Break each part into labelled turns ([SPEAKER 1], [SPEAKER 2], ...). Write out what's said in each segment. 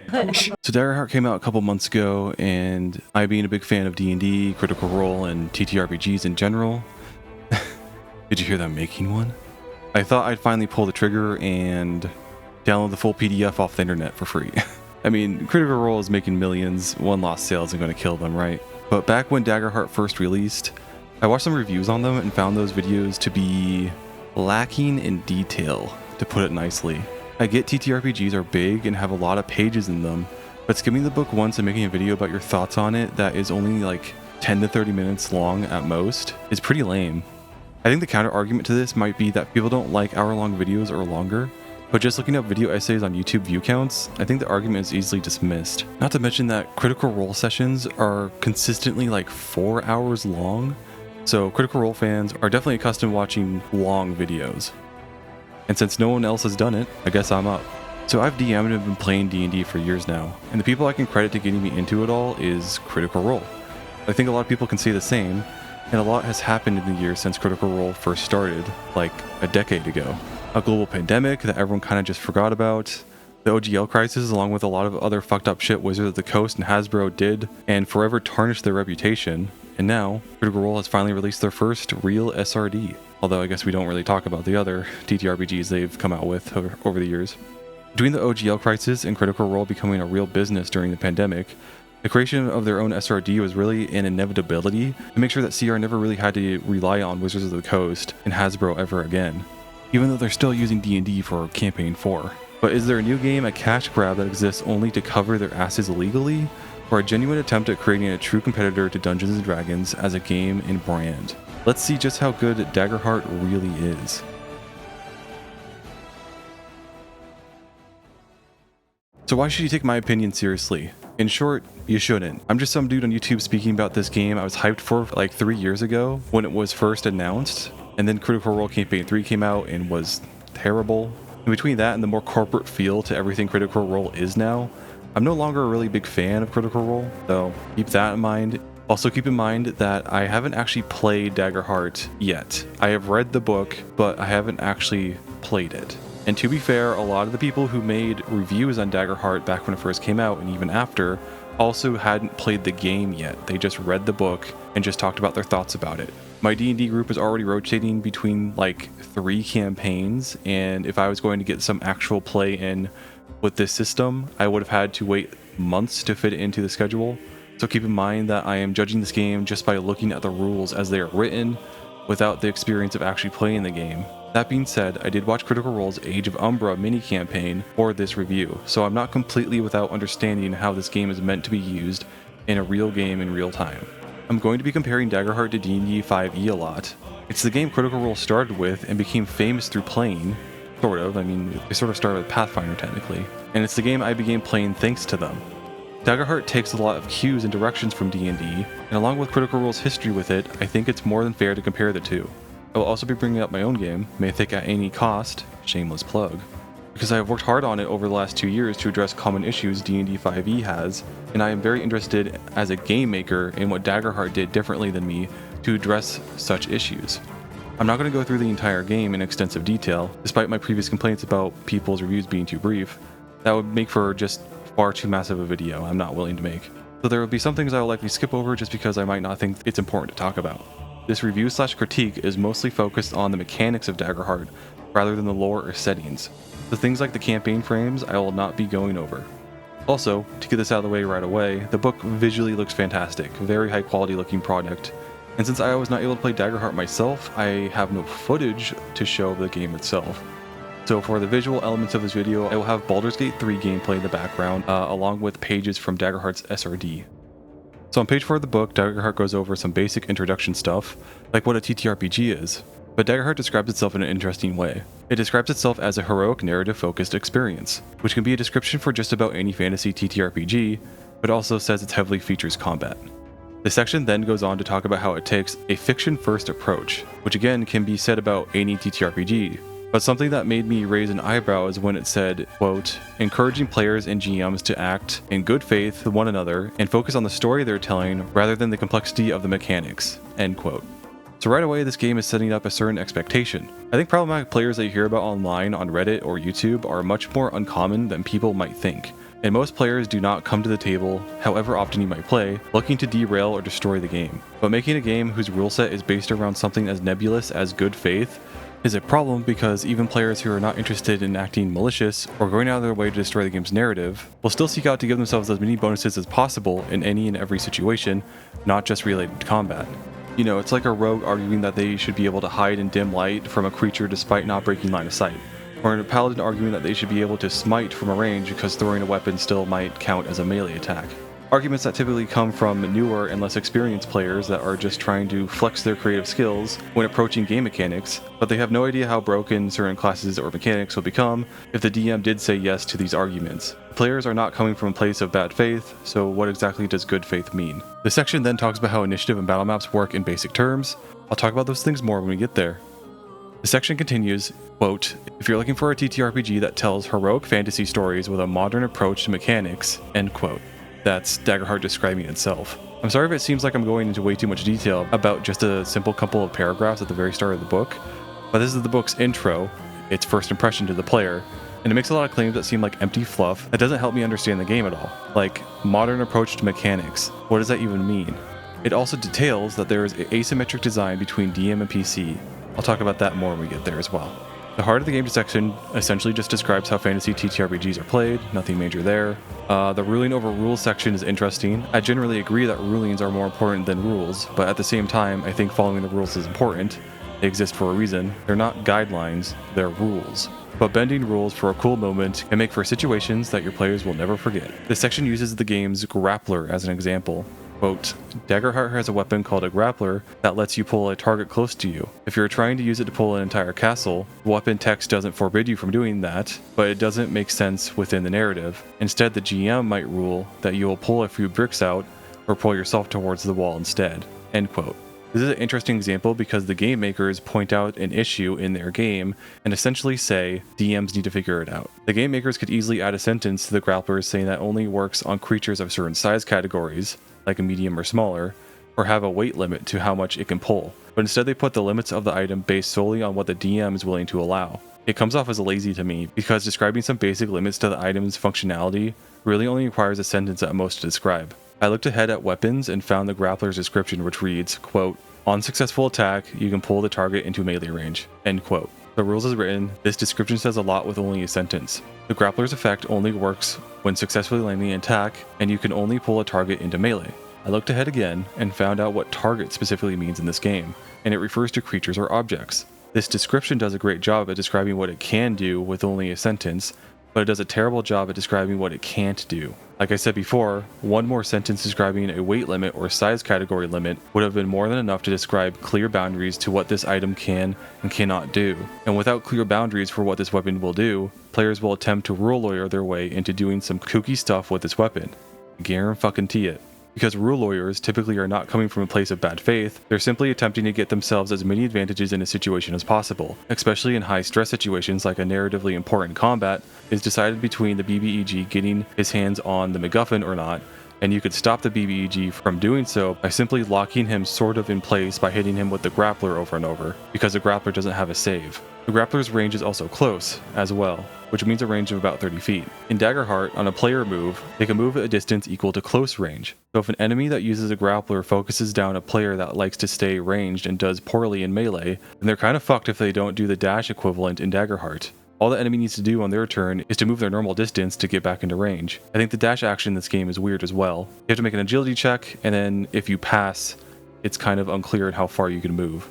[SPEAKER 1] So Daggerheart came out a couple months ago, and I, being a big fan of D&D, Critical Role, and TTRPGs in general, did you hear them making one? I thought I'd finally pull the trigger and download the full PDF off the internet for free. I mean, Critical Role is making millions, one lost sale isn't going to kill them, right? But back when Daggerheart first released, I watched some reviews on them and found those videos to be lacking in detail, to put it nicely. I get TTRPGs are big and have a lot of pages in them, but skimming the book once and making a video about your thoughts on it that is only like 10 to 30 minutes long at most is pretty lame. I think the counter argument to this might be that people don't like hour-long videos or longer, but just looking up video essays on YouTube view counts, I think the argument is easily dismissed. Not to mention that Critical Role sessions are consistently like 4 hours long, so Critical Role fans are definitely accustomed to watching long videos. And since no one else has done it, I guess I'm up. So I've DM'd and been playing D&D for years now, and the people I can credit to getting me into it all is Critical Role. I think a lot of people can say the same, and a lot has happened in the years since Critical Role first started, like a decade ago. A global pandemic that everyone kind of just forgot about, the OGL crisis along with a lot of other fucked up shit Wizards of the Coast and Hasbro did and forever tarnished their reputation, and now Critical Role has finally released their first real SRD. Although I guess we don't really talk about the other TTRPGs they've come out with over the years. Between the OGL crisis and Critical Role becoming a real business during the pandemic, the creation of their own SRD was really an inevitability to make sure that CR never really had to rely on Wizards of the Coast and Hasbro ever again, even though they're still using D&D for Campaign 4. But is there a new game a cash grab that exists only to cover their asses illegally, or a genuine attempt at creating a true competitor to Dungeons & Dragons as a game and brand? Let's see just how good Daggerheart really is. So why should you take my opinion seriously? In short, you shouldn't. I'm just some dude on YouTube speaking about this game I was hyped for like 3 years ago when it was first announced, and then Critical Role Campaign 3 came out and was terrible. In between that and the more corporate feel to everything Critical Role is now, I'm no longer a really big fan of Critical Role, so keep that in mind. Also keep in mind that I haven't actually played Daggerheart yet. I have read the book, but I haven't actually played it. And to be fair, a lot of the people who made reviews on Daggerheart back when it first came out and even after also hadn't played the game yet. They just read the book and just talked about their thoughts about it. My D&D group is already rotating between like 3 campaigns, and if I was going to get some actual play in with this system, I would have had to wait months to fit it into the schedule. So keep in mind that I am judging this game just by looking at the rules as they are written, without the experience of actually playing the game. That being said, I did watch Critical Role's Age of Umbra mini-campaign for this review, so I'm not completely without understanding how this game is meant to be used in a real game in real time. I'm going to be comparing Daggerheart to D&D 5e a lot. It's the game Critical Role started with and became famous through playing, sort of. I mean, they sort of started with Pathfinder technically, and it's the game I began playing thanks to them. Daggerheart takes a lot of cues and directions from D&D, and along with Critical Role's history with it, I think it's more than fair to compare the two. I will also be bringing up my own game, Mythic at Any Cost, shameless plug, because I have worked hard on it over the last 2 years to address common issues D&D 5e has, and I am very interested as a game maker in what Daggerheart did differently than me to address such issues. I'm not going to go through the entire game in extensive detail, despite my previous complaints about people's reviews being too brief. That would make for just far too massive a video I'm not willing to make. So there will be some things I will likely skip over just because I might not think it's important to talk about. This review/critique is mostly focused on the mechanics of Daggerheart rather than the lore or settings. The things like the campaign frames I will not be going over. Also, to get this out of the way right away, the book visually looks fantastic, very high quality looking product. And since I was not able to play Daggerheart myself, I have no footage to show the game itself. So for the visual elements of this video, I will have Baldur's Gate 3 gameplay in the background, along with pages from Daggerheart's SRD. So on page 4 of the book, Daggerheart goes over some basic introduction stuff, like what a TTRPG is. But Daggerheart describes itself in an interesting way. It describes itself as a heroic narrative-focused experience, which can be a description for just about any fantasy TTRPG, but also says it heavily features combat. The section then goes on to talk about how it takes a fiction-first approach, which again can be said about any TTRPG, but something that made me raise an eyebrow is when it said, quote, encouraging players and GMs to act in good faith with one another and focus on the story they're telling rather than the complexity of the mechanics, end quote. So right away, this game is setting up a certain expectation. I think problematic players that you hear about online on Reddit or YouTube are much more uncommon than people might think, and most players do not come to the table, however often you might play, looking to derail or destroy the game. But making a game whose rule set is based around something as nebulous as good faith is a problem, because even players who are not interested in acting malicious or going out of their way to destroy the game's narrative will still seek out to give themselves as many bonuses as possible in any and every situation, not just related to combat. You know, it's like a rogue arguing that they should be able to hide in dim light from a creature despite not breaking line of sight, or a paladin arguing that they should be able to smite from a range because throwing a weapon still might count as a melee attack. Arguments that typically come from newer and less experienced players that are just trying to flex their creative skills when approaching game mechanics, but they have no idea how broken certain classes or mechanics will become if the DM did say yes to these arguments. Players are not coming from a place of bad faith, so what exactly does good faith mean? This section then talks about how initiative and battle maps work in basic terms. I'll talk about those things more when we get there. The section continues, quote, "If you're looking for a TTRPG that tells heroic fantasy stories with a modern approach to mechanics," end quote. That's Daggerheart describing itself. I'm sorry if it seems like I'm going into way too much detail about just a simple couple of paragraphs at the very start of the book, but this is the book's intro, its first impression to the player, and it makes a lot of claims that seem like empty fluff that doesn't help me understand the game at all. Like, modern approach to mechanics, what does that even mean? It also details that there is asymmetric design between DM and PC. I'll talk about that more when we get there as well. The Heart of the Game section essentially just describes how fantasy TTRPGs are played, nothing major there. The ruling over rules section is interesting. I generally agree that rulings are more important than rules, but at the same time, I think following the rules is important. They exist for a reason. They're not guidelines, they're rules. But bending rules for a cool moment can make for situations that your players will never forget. This section uses the game's grappler as an example. Quote, "Daggerheart has a weapon called a grappler that lets you pull a target close to you. If you're trying to use it to pull an entire castle, the weapon text doesn't forbid you from doing that, but it doesn't make sense within the narrative. Instead, the GM might rule that you will pull a few bricks out or pull yourself towards the wall instead." End quote. This is an interesting example because the game makers point out an issue in their game and essentially say DMs need to figure it out. The game makers could easily add a sentence to the grapplers saying that only works on creatures of certain size categories, like a medium or smaller, or have a weight limit to how much it can pull, but instead they put the limits of the item based solely on what the DM is willing to allow. It comes off as lazy to me, because describing some basic limits to the item's functionality really only requires a sentence at most to describe. I looked ahead at weapons and found the grappler's description, which reads, quote, "On successful attack, you can pull the target into melee range," end quote. The rules is written, this description says a lot with only a sentence. The grappler's effect only works when successfully landing an attack, and you can only pull a target into melee. I looked ahead again and found out what target specifically means in this game, and it refers to creatures or objects. This description does a great job at describing what it can do with only a sentence, but it does a terrible job at describing what it can't do. Like I said before, one more sentence describing a weight limit or size category limit would have been more than enough to describe clear boundaries to what this item can and cannot do. And without clear boundaries for what this weapon will do, players will attempt to rule lawyer their way into doing some kooky stuff with this weapon. Guarantee it. Because rule lawyers typically are not coming from a place of bad faith, they're simply attempting to get themselves as many advantages in a situation as possible, especially in high stress situations like a narratively important combat is decided between the BBEG getting his hands on the MacGuffin or not, and you could stop the BBEG from doing so by simply locking him sort of in place by hitting him with the grappler over and over, because the grappler doesn't have a save. The grappler's range is also close, as well, which means a range of about 30 feet. In Daggerheart, on a player move, they can move at a distance equal to close range. So if an enemy that uses a grappler focuses down a player that likes to stay ranged and does poorly in melee, then they're kind of fucked if they don't do the dash equivalent in Daggerheart. All the enemy needs to do on their turn is to move their normal distance to get back into range. I think the dash action in this game is weird as well. You have to make an agility check, and then if you pass, it's kind of unclear how far you can move.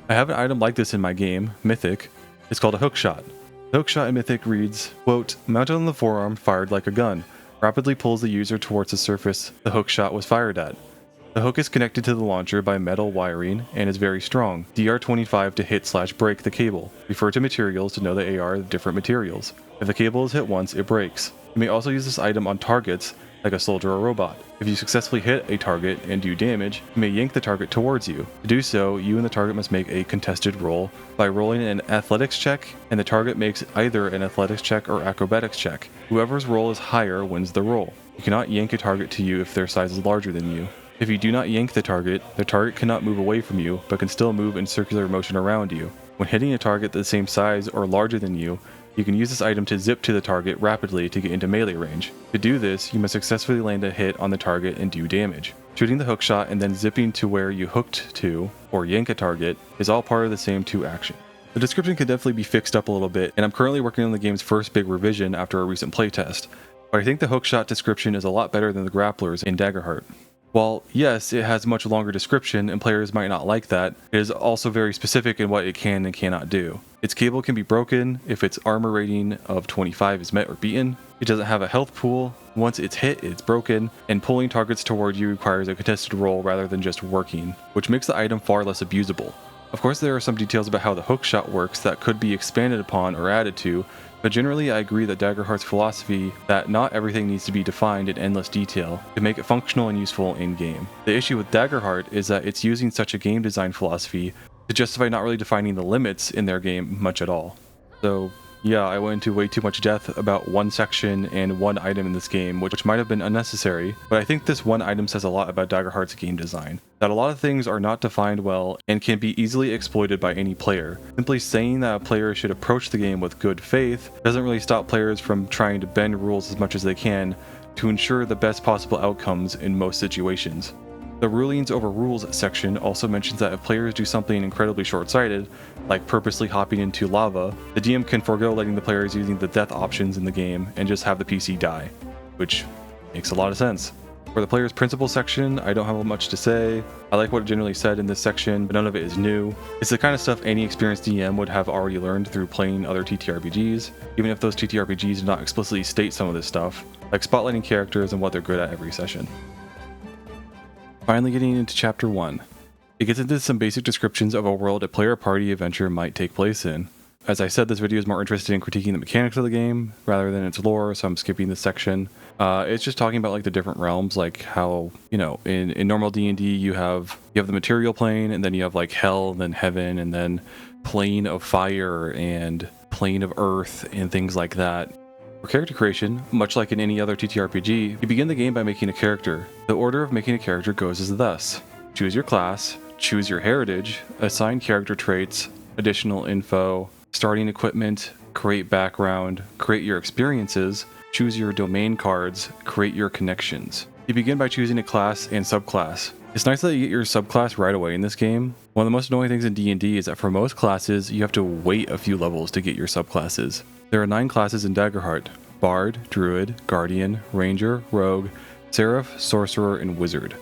[SPEAKER 1] I have an item like this in my game, Mythic. It's called a hook shot. The hook shot in Mythic reads, quote, "Mounted on the forearm, fired like a gun. Rapidly pulls the user towards the surface the hook shot was fired at. The hook is connected to the launcher by metal wiring and is very strong. DR25 to hit/break the cable. Refer to materials to know the AR of different materials. If the cable is hit once, it breaks. You may also use this item on targets, like a soldier or robot. If you successfully hit a target and do damage, you may yank the target towards you. To do so, you and the target must make a contested roll by rolling an athletics check, and the target makes either an athletics check or acrobatics check. Whoever's roll is higher wins the roll. You cannot yank a target to you if their size is larger than you. If you do not yank the target cannot move away from you, but can still move in circular motion around you. When hitting a target the same size or larger than you, You can use this item to zip to the target rapidly to get into melee range. To do this, you must successfully land a hit on the target and do damage. Shooting the hookshot and then zipping to where you hooked to, or yank a target, is all part of the same 2 action. The description could definitely be fixed up a little bit, and I'm currently working on the game's first big revision after a recent playtest, but I think the hookshot description is a lot better than the grapplers in Daggerheart. While, yes, it has a much longer description and players might not like that, it is also very specific in what it can and cannot do. Its cable can be broken if its armor rating of 25 is met or beaten. It doesn't have a health pool. Once it's hit, it's broken, and pulling targets toward you requires a contested roll rather than just working, which makes the item far less abusable. Of course, there are some details about how the hookshot works that could be expanded upon or added to, but generally I agree that Daggerheart's philosophy that not everything needs to be defined in endless detail can make it functional and useful in-game. The issue with Daggerheart is that it's using such a game design philosophy to justify not really defining the limits in their game much at all. So yeah, I went into way too much depth about one section and one item in this game, which might have been unnecessary, but I think this one item says a lot about Daggerheart's game design. That a lot of things are not defined well and can be easily exploited by any player. Simply saying that a player should approach the game with good faith doesn't really stop players from trying to bend rules as much as they can to ensure the best possible outcomes in most situations. The Rulings over Rules section also mentions that if players do something incredibly short-sighted, like purposely hopping into lava, the DM can forego letting the players using the death options in the game and just have the PC die, which makes a lot of sense. For the player's principle section, I don't have much to say. I like what it generally said in this section, but none of it is new. It's the kind of stuff any experienced DM would have already learned through playing other TTRPGs, even if those TTRPGs do not explicitly state some of this stuff, like spotlighting characters and what they're good at every session. Finally getting into Chapter 1. It gets into some basic descriptions of a world a player party adventure might take place in. As I said, this video is more interested in critiquing the mechanics of the game rather than its lore, so I'm skipping this section. It's just talking about like the different realms, like how, you know, in normal D&D you have the material plane, and then you have like hell, and then heaven, and then plane of fire and plane of earth and things like that. For character creation, much like in any other TTRPG, you begin the game by making a character. The order of making a character goes as thus: choose your class, choose your heritage, assign character traits, additional info, starting equipment, create background, create your experiences, choose your domain cards, create your connections. You begin by choosing a class and subclass. It's nice that you get your subclass right away in this game. One of the most annoying things in D&D is that for most classes, you have to wait a few levels to get your subclasses. There are 9 classes in Daggerheart: Bard, Druid, Guardian, Ranger, Rogue, Seraph, Sorcerer, and Wizard.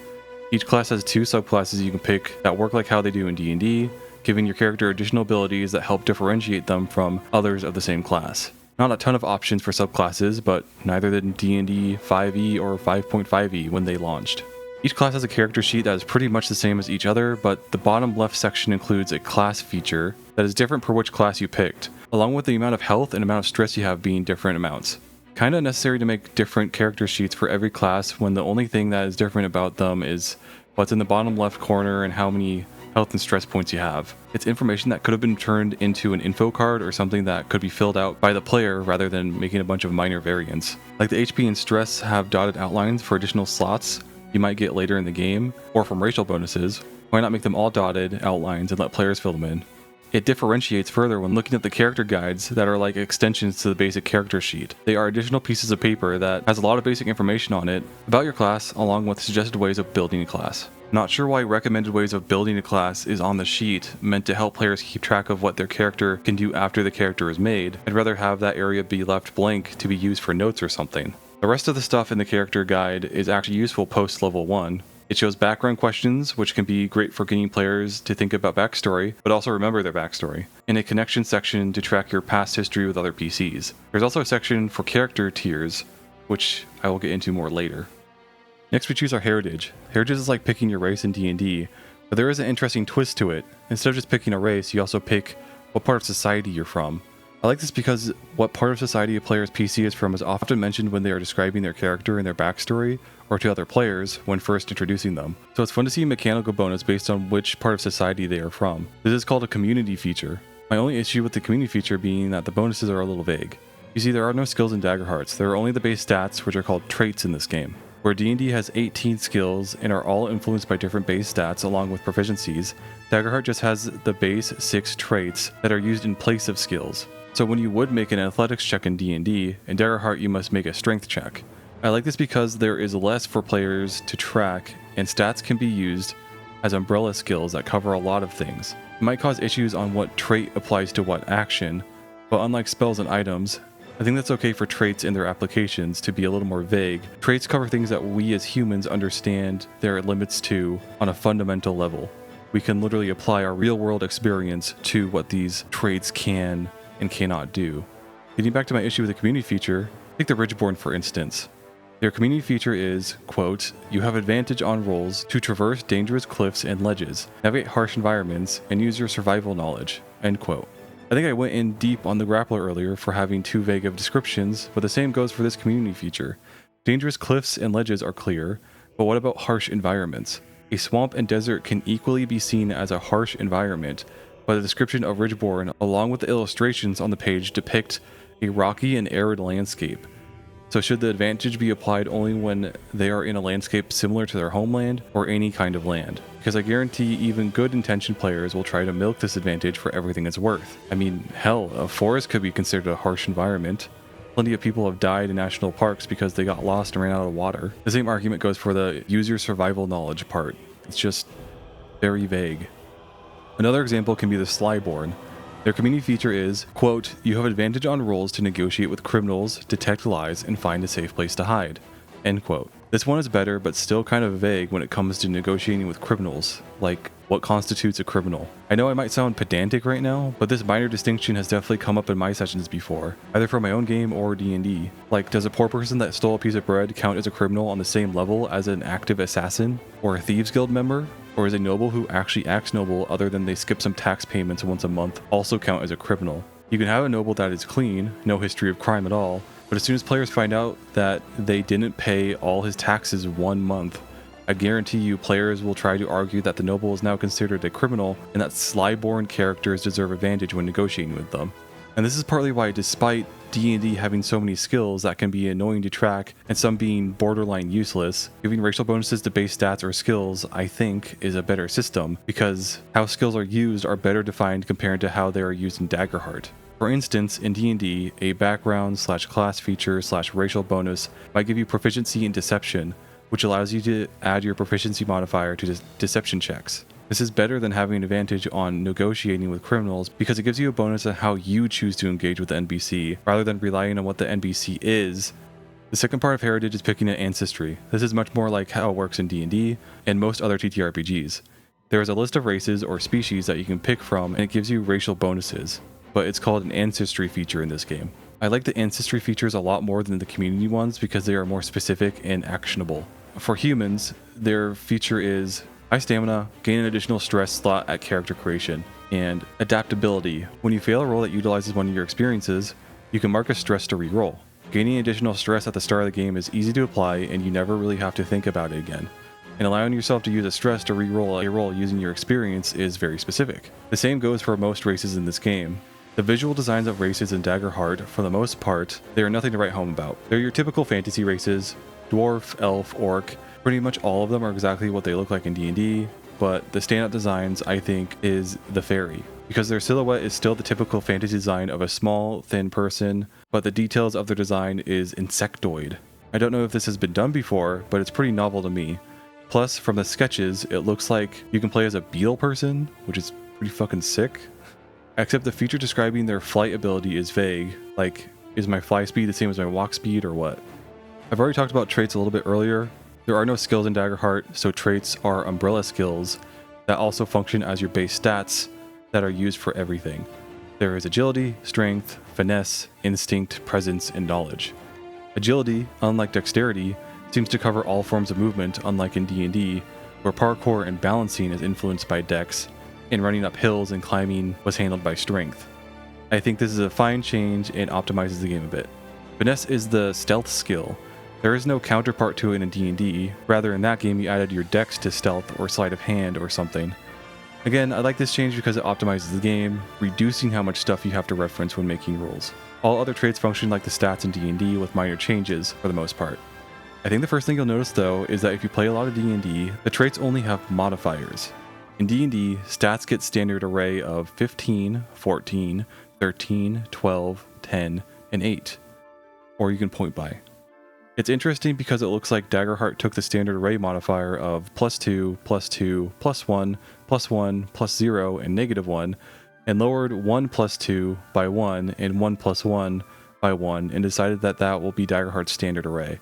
[SPEAKER 1] Each class has 2 subclasses you can pick that work like how they do in D&D, giving your character additional abilities that help differentiate them from others of the same class. Not a ton of options for subclasses, but neither did D&D 5e or 5.5e when they launched. Each class has a character sheet that is pretty much the same as each other, but the bottom left section includes a class feature that is different per which class you picked, along with the amount of health and amount of stress you have being different amounts. Kinda necessary to make different character sheets for every class when the only thing that is different about them is what's in the bottom left corner and how many health and stress points you have. It's information that could have been turned into an info card or something that could be filled out by the player rather than making a bunch of minor variants. Like the HP and stress have dotted outlines for additional slots you might get later in the game, or from racial bonuses. Why not make them all dotted outlines and let players fill them in? It differentiates further when looking at the character guides that are like extensions to the basic character sheet. They are additional pieces of paper that has a lot of basic information on it about your class, along with suggested ways of building a class. Not sure why recommended ways of building a class is on the sheet, meant to help players keep track of what their character can do after the character is made. I'd rather have that area be left blank to be used for notes or something. The rest of the stuff in the character guide is actually useful post level 1. It shows background questions, which can be great for getting players to think about backstory, but also remember their backstory, and a connection section to track your past history with other PCs. There's also a section for character tiers, which I will get into more later. Next we choose our heritage. Heritage is like picking your race in D&D, but there is an interesting twist to it. Instead of just picking a race, you also pick what part of society you're from. I like this because what part of society a player's PC is from is often mentioned when they are describing their character and their backstory, or to other players when first introducing them. So it's fun to see a mechanical bonus based on which part of society they are from. This is called a community feature. My only issue with the community feature being that the bonuses are a little vague. You see, there are no skills in Daggerhearts. There are only the base stats, which are called traits in this game. Where D&D has 18 skills and are all influenced by different base stats along with proficiencies, Daggerheart just has the base 6 traits that are used in place of skills. So when you would make an athletics check in D&D, in Daggerheart you must make a strength check. I like this because there is less for players to track, and stats can be used as umbrella skills that cover a lot of things. It might cause issues on what trait applies to what action, but unlike spells and items, I think that's okay for traits and their applications to be a little more vague. Traits cover things that we as humans understand their limits to on a fundamental level. We can literally apply our real-world experience to what these traits can and cannot do. Getting back to my issue with the community feature, take the Ridgeborn for instance. Their community feature is, quote, "You have advantage on rolls to traverse dangerous cliffs and ledges, navigate harsh environments, and use your survival knowledge," end quote. I think I went in deep on the Grappler earlier for having too vague of descriptions, but the same goes for this community feature. Dangerous cliffs and ledges are clear, but what about harsh environments? A swamp and desert can equally be seen as a harsh environment, but the description of Ridgeborn, along with the illustrations on the page, depict a rocky and arid landscape. So should the advantage be applied only when they are in a landscape similar to their homeland, or any kind of land? Because I guarantee even good-intentioned players will try to milk this advantage for everything it's worth. I mean, hell, a forest could be considered a harsh environment. Plenty of people have died in national parks because they got lost and ran out of water. The same argument goes for the use your survival knowledge part. It's just very vague. Another example can be the Slyborn. Their community feature is, quote, "You have advantage on rolls to negotiate with criminals, detect lies, and find a safe place to hide," end quote. This one is better, but still kind of vague when it comes to negotiating with criminals. Like, what constitutes a criminal? I know I might sound pedantic right now, but this minor distinction has definitely come up in my sessions before, either for my own game or D&D. Like, does a poor person that stole a piece of bread count as a criminal on the same level as an active assassin? Or a Thieves Guild member? Or is a noble who actually acts noble other than they skip some tax payments once a month also count as a criminal? You can have a noble that is clean, no history of crime at all, but as soon as players find out that they didn't pay all his taxes 1 month, I guarantee you players will try to argue that the noble is now considered a criminal and that Slyborn characters deserve advantage when negotiating with them. And this is partly why, despite D&D having so many skills that can be annoying to track and some being borderline useless, giving racial bonuses to base stats or skills, I think, is a better system, because how skills are used are better defined compared to how they are used in Daggerheart. For instance, in D&D, a background/class feature/racial bonus might give you proficiency in deception, which allows you to add your proficiency modifier to deception checks. This is better than having an advantage on negotiating with criminals because it gives you a bonus on how you choose to engage with the NPC, rather than relying on what the NPC is. The second part of Heritage is picking an ancestry. This is much more like how it works in D&D and most other TTRPGs. There is a list of races or species that you can pick from, and it gives you racial bonuses, but it's called an ancestry feature in this game. I like the ancestry features a lot more than the community ones because they are more specific and actionable. For humans, their feature is high stamina, gain an additional stress slot at character creation, and adaptability. When you fail a roll that utilizes one of your experiences, you can mark a stress to re-roll. Gaining additional stress at the start of the game is easy to apply, and you never really have to think about it again. And allowing yourself to use a stress to re-roll a roll using your experience is very specific. The same goes for most races in this game. The visual designs of races in Daggerheart, for the most part, they are nothing to write home about. They're your typical fantasy races: dwarf, elf, orc. Pretty much all of them are exactly what they look like in D&D, but the standout designs, I think, is the fairy, because their silhouette is still the typical fantasy design of a small, thin person, but the details of their design is insectoid. I don't know if this has been done before, but it's pretty novel to me. Plus, from the sketches, it looks like you can play as a beetle person, which is pretty fucking sick. Except the feature describing their flight ability is vague, like, is my fly speed the same as my walk speed or what? I've already talked about traits a little bit earlier. There are no skills in Daggerheart, so traits are umbrella skills that also function as your base stats that are used for everything. There is agility, strength, finesse, instinct, presence, and knowledge. Agility, unlike dexterity, seems to cover all forms of movement, unlike in D&D, where parkour and balancing is influenced by dex, and running up hills and climbing was handled by strength. I think this is a fine change and optimizes the game a bit. Finesse is the stealth skill. There is no counterpart to it in D&D, rather in that game you added your dex to stealth or sleight of hand or something. Again, I like this change because it optimizes the game, reducing how much stuff you have to reference when making rolls. All other traits function like the stats in D&D with minor changes for the most part. I think the first thing you'll notice though is that if you play a lot of D&D, the traits only have modifiers. In D&D, stats get standard array of 15, 14, 13, 12, 10, and 8, or you can point by. It's interesting because it looks like Daggerheart took the standard array modifier of +2, +2, +1, +1, +0, and -1, and lowered 1 + 2 by 1 and 1 + 1 by 1 and decided that that will be Daggerheart's standard array.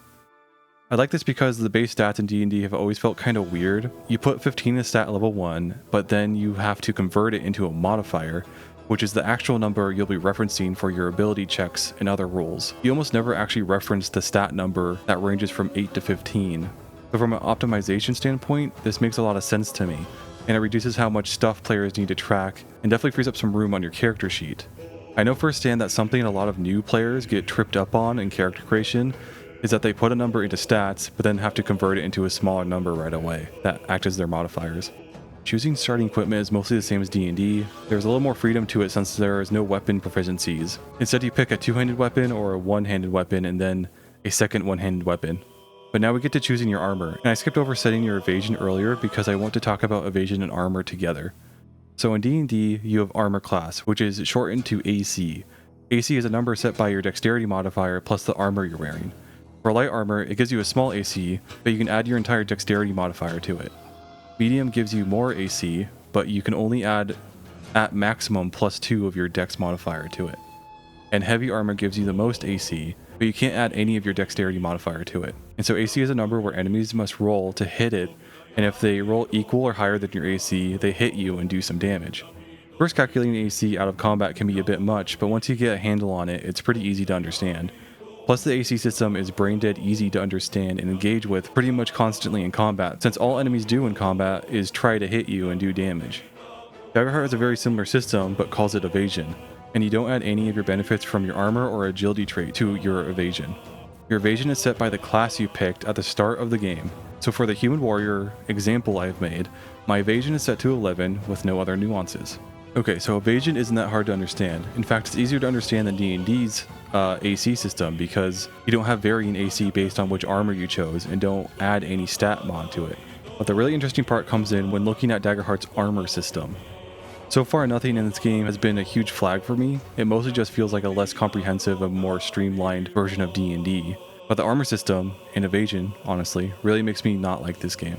[SPEAKER 1] I like this because the base stats in D&D have always felt kind of weird. You put 15 in stat level 1, but then you have to convert it into a modifier, which is the actual number you'll be referencing for your ability checks and other rules. You almost never actually reference the stat number that ranges from 8 to 15. So from an optimization standpoint, this makes a lot of sense to me, and it reduces how much stuff players need to track and definitely frees up some room on your character sheet. I know firsthand that something a lot of new players get tripped up on in character creation is that they put a number into stats, but then have to convert it into a smaller number right away that act as their modifiers. Choosing starting equipment is mostly the same as D&D. There's a little more freedom to it since there is no weapon proficiencies. Instead, you pick a two-handed weapon or a one-handed weapon and then a second one-handed weapon. But now we get to choosing your armor, and I skipped over setting your evasion earlier because I want to talk about evasion and armor together. So in D&D, you have armor class, which is shortened to AC. AC is a number set by your dexterity modifier plus the armor you're wearing. For light armor, it gives you a small AC, but you can add your entire dexterity modifier to it. Medium gives you more AC, but you can only add at maximum +2 of your dex modifier to it. And heavy armor gives you the most AC, but you can't add any of your dexterity modifier to it. And so AC is a number where enemies must roll to hit it, and if they roll equal or higher than your AC, they hit you and do some damage. First, calculating AC out of combat can be a bit much, but once you get a handle on it, it's pretty easy to understand. Plus, the AC system is brain dead easy to understand and engage with pretty much constantly in combat, since all enemies do in combat is try to hit you and do damage. Daggerheart has a very similar system, but calls it evasion, and you don't add any of your benefits from your armor or agility trait to your evasion. Your evasion is set by the class you picked at the start of the game. So for the human warrior example I have made, my evasion is set to 11 with no other nuances. Okay, so evasion isn't that hard to understand. In fact, it's easier to understand than D&D's AC system because you don't have varying AC based on which armor you chose and don't add any stat mod to it. But the really interesting part comes in when looking at Daggerheart's armor system. So far, nothing in this game has been a huge flag for me. It mostly just feels like a less comprehensive and more streamlined version of D&D. But the armor system and evasion, honestly, really makes me not like this game.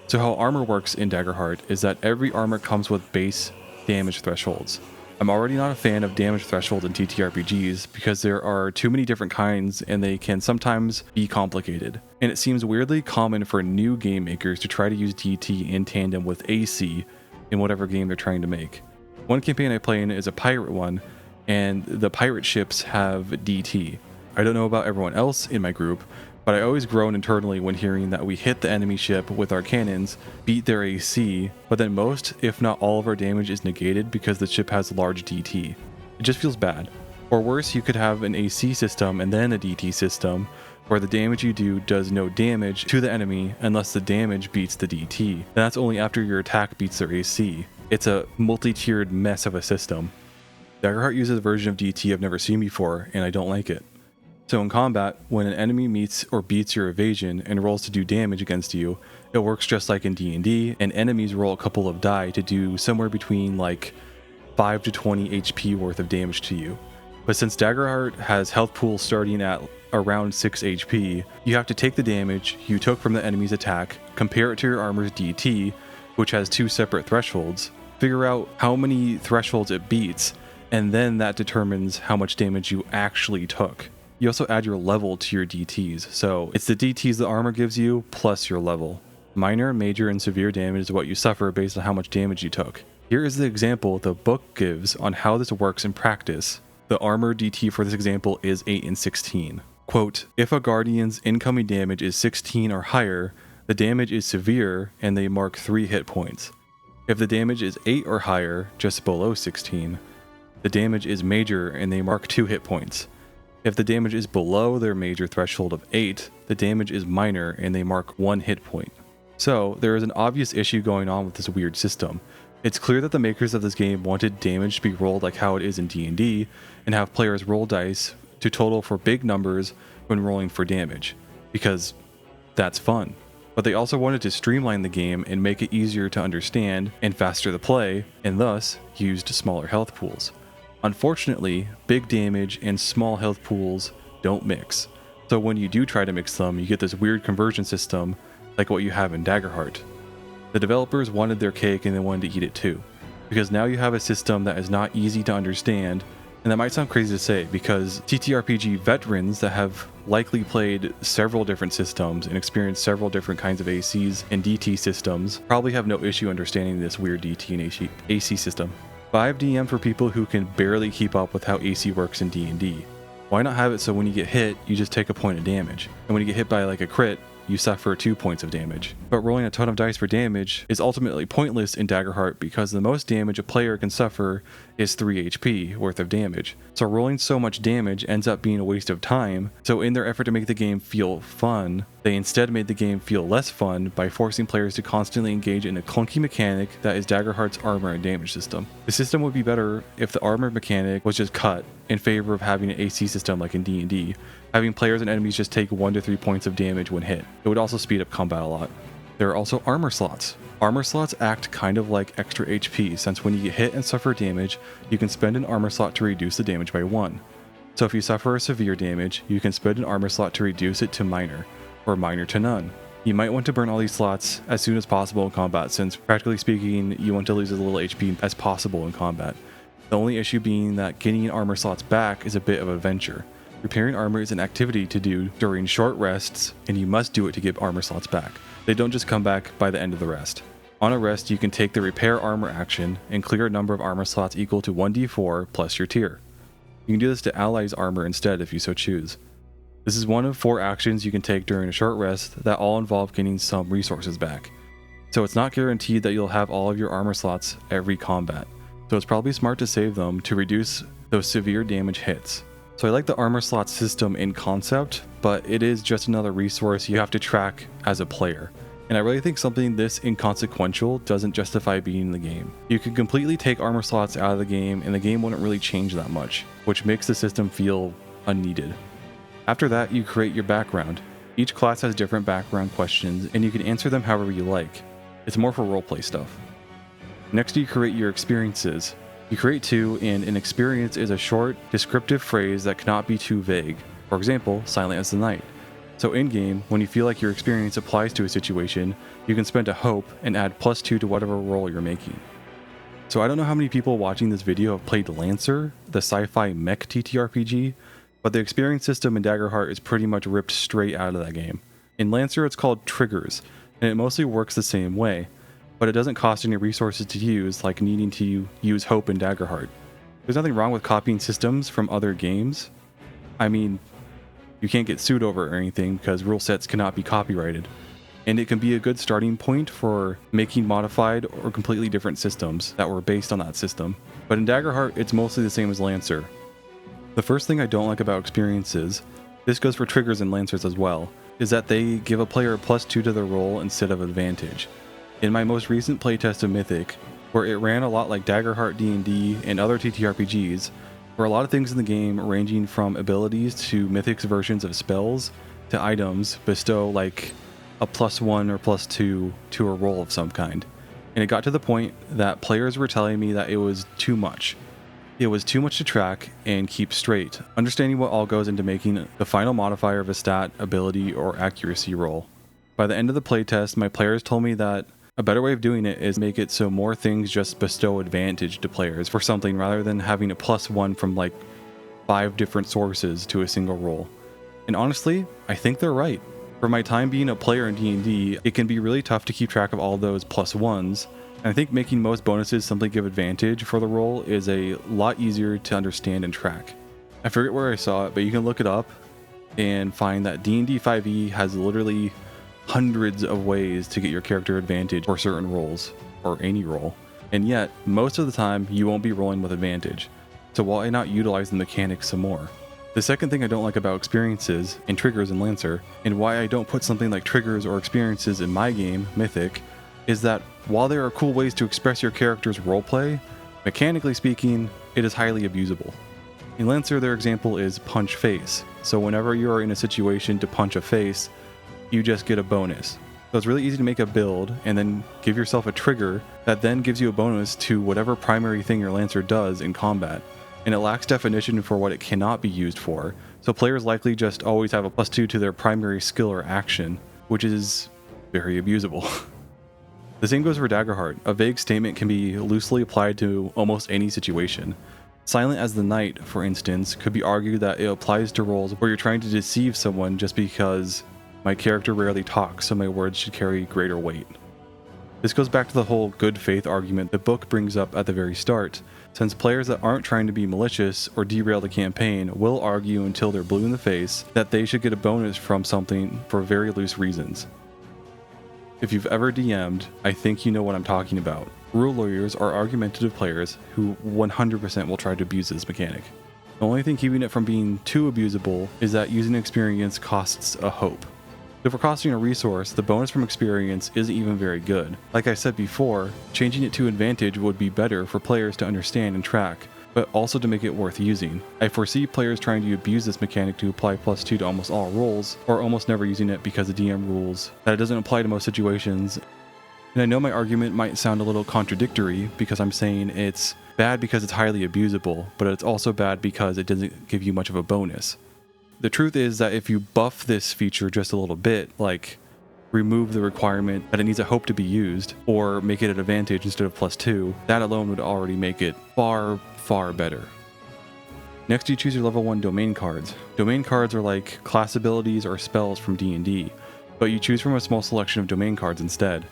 [SPEAKER 1] So how armor works in Daggerheart is that every armor comes with base damage thresholds. I'm already not a fan of damage thresholds in TTRPGs because there are too many different kinds and they can sometimes be complicated. And it seems weirdly common for new game makers to try to use DT in tandem with AC in whatever game they're trying to make. One campaign I play in is a pirate one, and the pirate ships have DT. I don't know about everyone else in my group, but I always groan internally when hearing that we hit the enemy ship with our cannons, beat their AC, but then most, if not all of our damage is negated because the ship has large DT. It just feels bad. Or worse, you could have an AC system and then a DT system, where the damage you do does no damage to the enemy unless the damage beats the DT. And that's only after your attack beats their AC. It's a multi-tiered mess of a system. Daggerheart uses a version of DT I've never seen before, and I don't like it. So in combat, when an enemy meets or beats your evasion and rolls to do damage against you, it works just like in D&D, and enemies roll a couple of die to do somewhere between like 5 to 20 HP worth of damage to you. But since Daggerheart has health pools starting at around 6 HP, you have to take the damage you took from the enemy's attack, compare it to your armor's DT, which has 2 separate thresholds, figure out how many thresholds it beats, and then that determines how much damage you actually took. You also add your level to your DTs, so it's the DTs the armor gives you plus your level. Minor, major, and severe damage is what you suffer based on how much damage you took. Here is the example the book gives on how this works in practice. The armor DT for this example is 8 and 16. Quote, if a guardian's incoming damage is 16 or higher, the damage is severe and they mark 3 hit points. If the damage is 8 or higher, just below 16, the damage is major and they mark 2 hit points. If the damage is below their major threshold of 8, the damage is minor and they mark 1 hit point. So there is an obvious issue going on with this weird system. It's clear that the makers of this game wanted damage to be rolled like how it is in D&D and have players roll dice to total for big numbers when rolling for damage, because That's fun. But they also wanted to streamline the game and make it easier to understand and faster to play, and thus used smaller health pools. Unfortunately, big damage and small health pools don't mix. So when you do try to mix them, you get this weird conversion system like what you have in Daggerheart. The developers wanted their cake and they wanted to eat it too, because now you have a system that is not easy to understand. And that might sound crazy to say, because TTRPG veterans that have likely played several different systems and experienced several different kinds of ACs and DT systems probably have no issue understanding this weird DT and AC system. 5 DM for people who can barely keep up with how AC works in D&D. Why not have it so when you get hit, you just take a point of damage, and when you get hit by like a crit, you suffer 2 points of damage. But rolling a ton of dice for damage is ultimately pointless in Daggerheart because the most damage a player can suffer is 3 HP worth of damage. So rolling so much damage ends up being a waste of time, so in their effort to make the game feel fun, they instead made the game feel less fun by forcing players to constantly engage in a clunky mechanic that is Daggerheart's armor and damage system. The system would be better if the armor mechanic was just cut in favor of having an AC system like in D&D, having players and enemies just take 1 to 3 points of damage when hit. It would also speed up combat a lot. There are also armor slots. Armor slots act kind of like extra HP, since when you get hit and suffer damage, you can spend an armor slot to reduce the damage by 1. So if you suffer a severe damage, you can spend an armor slot to reduce it to minor, or minor to none. You might want to burn all these slots as soon as possible in combat, since practically speaking, you want to lose as little HP as possible in combat. The only issue being that getting armor slots back is a bit of an adventure. Repairing armor is an activity to do during short rests, and you must do it to get armor slots back. They don't just come back by the end of the rest. On a rest, you can take the repair armor action and clear a number of armor slots equal to 1d4 plus your tier. You can do this to allies armor instead if you so choose. This is one of 4 actions you can take during a short rest that all involve getting some resources back. So it's not guaranteed that you'll have all of your armor slots every combat, so it's probably smart to save them to reduce those severe damage hits. So I like the armor slot system in concept, but it is just another resource you have to track as a player. And I really think something this inconsequential doesn't justify being in the game. You could completely take armor slots out of the game and the game wouldn't really change that much, which makes the system feel unneeded. After that, you create your background. Each class has different background questions and you can answer them however you like. It's more for roleplay stuff. Next, you create your experiences. You create 2, and an experience is a short, descriptive phrase that cannot be too vague. For example, silent as the night. So in-game, when you feel like your experience applies to a situation, you can spend a hope and add +2 to whatever roll you're making. So I don't know how many people watching this video have played Lancer, the sci-fi mech TTRPG, but the experience system in Daggerheart is pretty much ripped straight out of that game. In Lancer, it's called triggers, and it mostly works the same way, but it doesn't cost any resources to use, like needing to use hope in Daggerheart. There's nothing wrong with copying systems from other games. I mean, you can't get sued over it or anything because rule sets cannot be copyrighted, and it can be a good starting point for making modified or completely different systems that were based on that system. But in Daggerheart, it's mostly the same as Lancer. The first thing I don't like about experiences, this goes for triggers and Lancers as well, is that they give a player a +2 to their roll instead of advantage. In my most recent playtest of Mythic, where it ran a lot like Daggerheart D&D and other TTRPGs, where a lot of things in the game ranging from abilities to Mythic's versions of spells to items bestow like a +1 or +2 to a roll of some kind. And it got to the point that players were telling me that it was too much. It was too much to track and keep straight, understanding what all goes into making the final modifier of a stat, ability, or accuracy roll. By the end of the playtest, my players told me that a better way of doing it is make it so more things just bestow advantage to players for something rather than having a +1 from like 5 different sources to a single roll. And honestly, I think they're right. For my time being a player in D&D, it can be really tough to keep track of all those +1s, and I think making most bonuses simply give advantage for the roll is a lot easier to understand and track. I forget where I saw it, but you can look it up and find that D&D 5e has literally hundreds of ways to get your character advantage for certain rolls, or any roll, and yet most of the time you won't be rolling with advantage. So why not utilize the mechanics some more? The second thing I don't like about experiences and triggers in Lancer, and why I don't put something like triggers or experiences in my game, Mythic, is that while there are cool ways to express your character's roleplay, mechanically speaking, it is highly abusable. In Lancer, their example is punch face. So whenever you are in a situation to punch a face, you just get a bonus. So it's really easy to make a build and then give yourself a trigger that then gives you a bonus to whatever primary thing your Lancer does in combat. And it lacks definition for what it cannot be used for, so players likely just always have a +2 to their primary skill or action, which is very abusable. The same goes for Daggerheart. A vague statement can be loosely applied to almost any situation. Silent as the Night, for instance, could be argued that it applies to roles where you're trying to deceive someone just because my character rarely talks, so my words should carry greater weight. This goes back to the whole good faith argument the book brings up at the very start, since players that aren't trying to be malicious or derail the campaign will argue until they're blue in the face that they should get a bonus from something for very loose reasons. If you've ever DM'd, I think you know what I'm talking about. Rule lawyers are argumentative players who 100% will try to abuse this mechanic. The only thing keeping it from being too abusable is that using experience costs a hope. So for costing a resource, the bonus from experience isn't even very good. Like I said before, changing it to advantage would be better for players to understand and track, but also to make it worth using. I foresee players trying to abuse this mechanic to apply +2 to almost all roles, or almost never using it because the DM rules that it doesn't apply to most situations. And I know my argument might sound a little contradictory because I'm saying it's bad because it's highly abusable, but it's also bad because it doesn't give you much of a bonus. The truth is that if you buff this feature just a little bit, like remove the requirement that it needs a hope to be used, or make it an advantage instead of +2, that alone would already make it far, far better. Next, you choose your level 1 domain cards. Domain cards are like class abilities or spells from D&D, but you choose from a small selection of domain cards instead.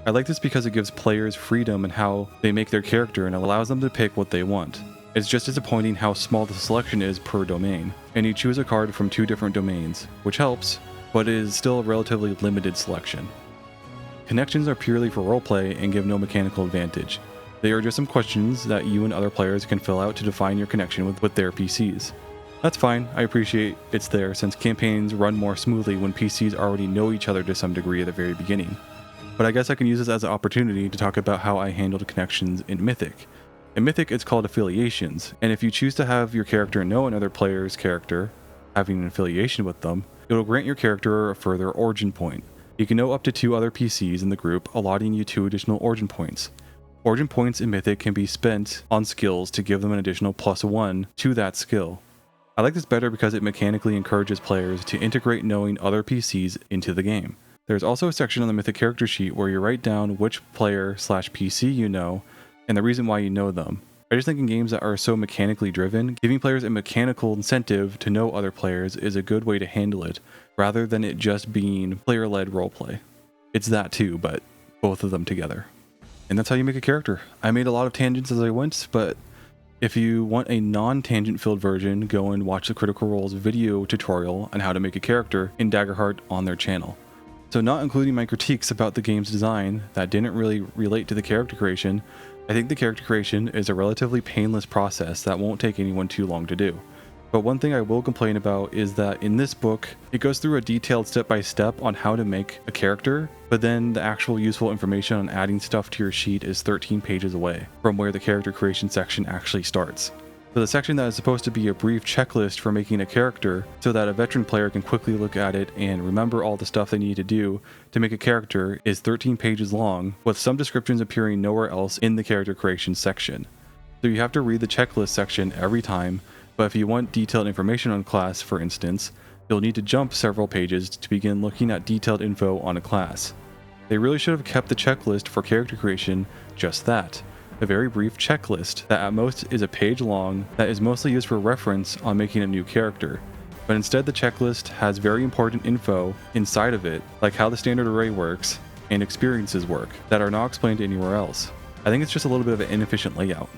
[SPEAKER 1] I like this because it gives players freedom in how they make their character and allows them to pick what they want. It's just disappointing how small the selection is per domain, and you choose a card from 2 different domains, which helps, but it is still a relatively limited selection. Connections are purely for roleplay and give no mechanical advantage. They are just some questions that you and other players can fill out to define your connection with their PCs. That's fine, I appreciate it's there since campaigns run more smoothly when PCs already know each other to some degree at the very beginning. But I guess I can use this as an opportunity to talk about how I handled connections in Mythic. In Mythic, it's called affiliations, and if you choose to have your character know another player's character, having an affiliation with them, it'll grant your character a further origin point. You can know up to 2 other PCs in the group, allotting you 2 additional origin points. Origin points in Mythic can be spent on skills to give them an additional +1 to that skill. I like this better because it mechanically encourages players to integrate knowing other PCs into the game. There's also a section on the Mythic character sheet where you write down which player/PC you know, and the reason why you know them. I just think in games that are so mechanically driven, giving players a mechanical incentive to know other players is a good way to handle it, rather than it just being player-led roleplay. It's that too, but both of them together. And that's how you make a character. I made a lot of tangents as I went, but if you want a non-tangent filled version, go and watch the Critical Role's video tutorial on how to make a character in Daggerheart on their channel. So not including my critiques about the game's design that didn't really relate to the character creation, I think the character creation is a relatively painless process that won't take anyone too long to do. But one thing I will complain about is that in this book, it goes through a detailed step-by-step on how to make a character, but then the actual useful information on adding stuff to your sheet is 13 pages away from where the character creation section actually starts. So the section that is supposed to be a brief checklist for making a character so that a veteran player can quickly look at it and remember all the stuff they need to do to make a character is 13 pages long, with some descriptions appearing nowhere else in the character creation section. So you have to read the checklist section every time, but if you want detailed information on a class, for instance, you'll need to jump several pages to begin looking at detailed info on a class. They really should have kept the checklist for character creation just that. A very brief checklist that at most is a page long that is mostly used for reference on making a new character. But instead the checklist has very important info inside of it, like how the standard array works and experiences work, that are not explained anywhere else. I think it's just a little bit of an inefficient layout.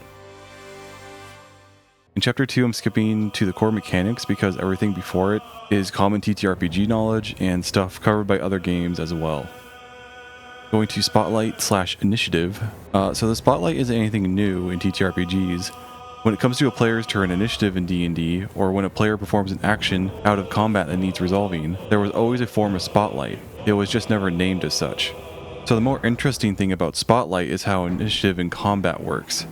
[SPEAKER 1] In Chapter 2 I'm skipping to the core mechanics because everything before it is common TTRPG knowledge and stuff covered by other games as well. Going to Spotlight/Initiative. So the Spotlight isn't anything new in TTRPGs. When it comes to a player's turn initiative in D&D, or when a player performs an action out of combat that needs resolving, there was always a form of Spotlight. It was just never named as such. So the more interesting thing about Spotlight is how initiative in combat works.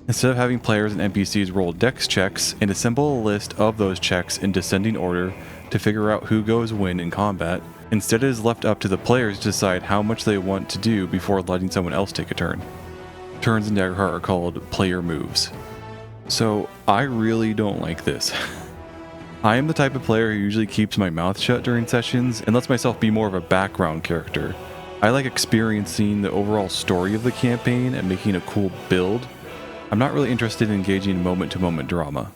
[SPEAKER 1] Instead of having players and NPCs roll dex checks and assemble a list of those checks in descending order to figure out who goes when in combat, instead it is left up to the players to decide how much they want to do before letting someone else take a turn. Turns in Daggerheart are called player moves. So I really don't like this. I am the type of player who usually keeps my mouth shut during sessions and lets myself be more of a background character. I like experiencing the overall story of the campaign and making a cool build. I'm not really interested in engaging in moment-to-moment drama.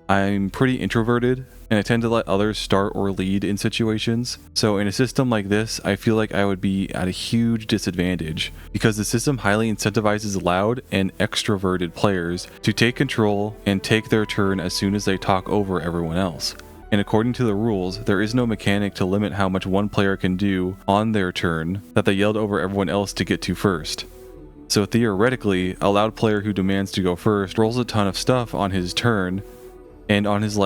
[SPEAKER 1] I'm pretty introverted, and I tend to let others start or lead in situations. So in a system like this, I feel like I would be at a huge disadvantage because the system highly incentivizes loud and extroverted players to take control and take their turn as soon as they talk over everyone else. And according to the rules, there is no mechanic to limit how much one player can do on their turn that they yelled over everyone else to get to first. So theoretically, a loud player who demands to go first rolls a ton of stuff on his turn, and on his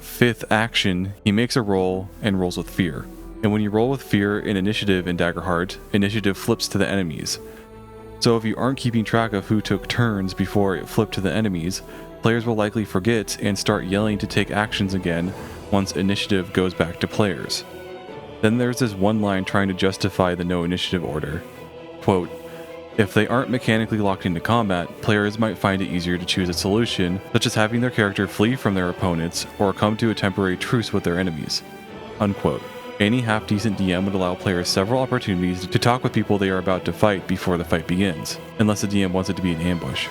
[SPEAKER 1] fifth action, he makes a roll and rolls with fear. And when you roll with fear in initiative in Daggerheart, initiative flips to the enemies. So if you aren't keeping track of who took turns before it flipped to the enemies, players will likely forget and start yelling to take actions again once initiative goes back to players. Then there's this one line trying to justify the no initiative order. Quote, "If they aren't mechanically locked into combat, players might find it easier to choose a solution, such as having their character flee from their opponents or come to a temporary truce with their enemies." Unquote. Any half-decent DM would allow players several opportunities to talk with people they are about to fight before the fight begins, unless the DM wants it to be an ambush.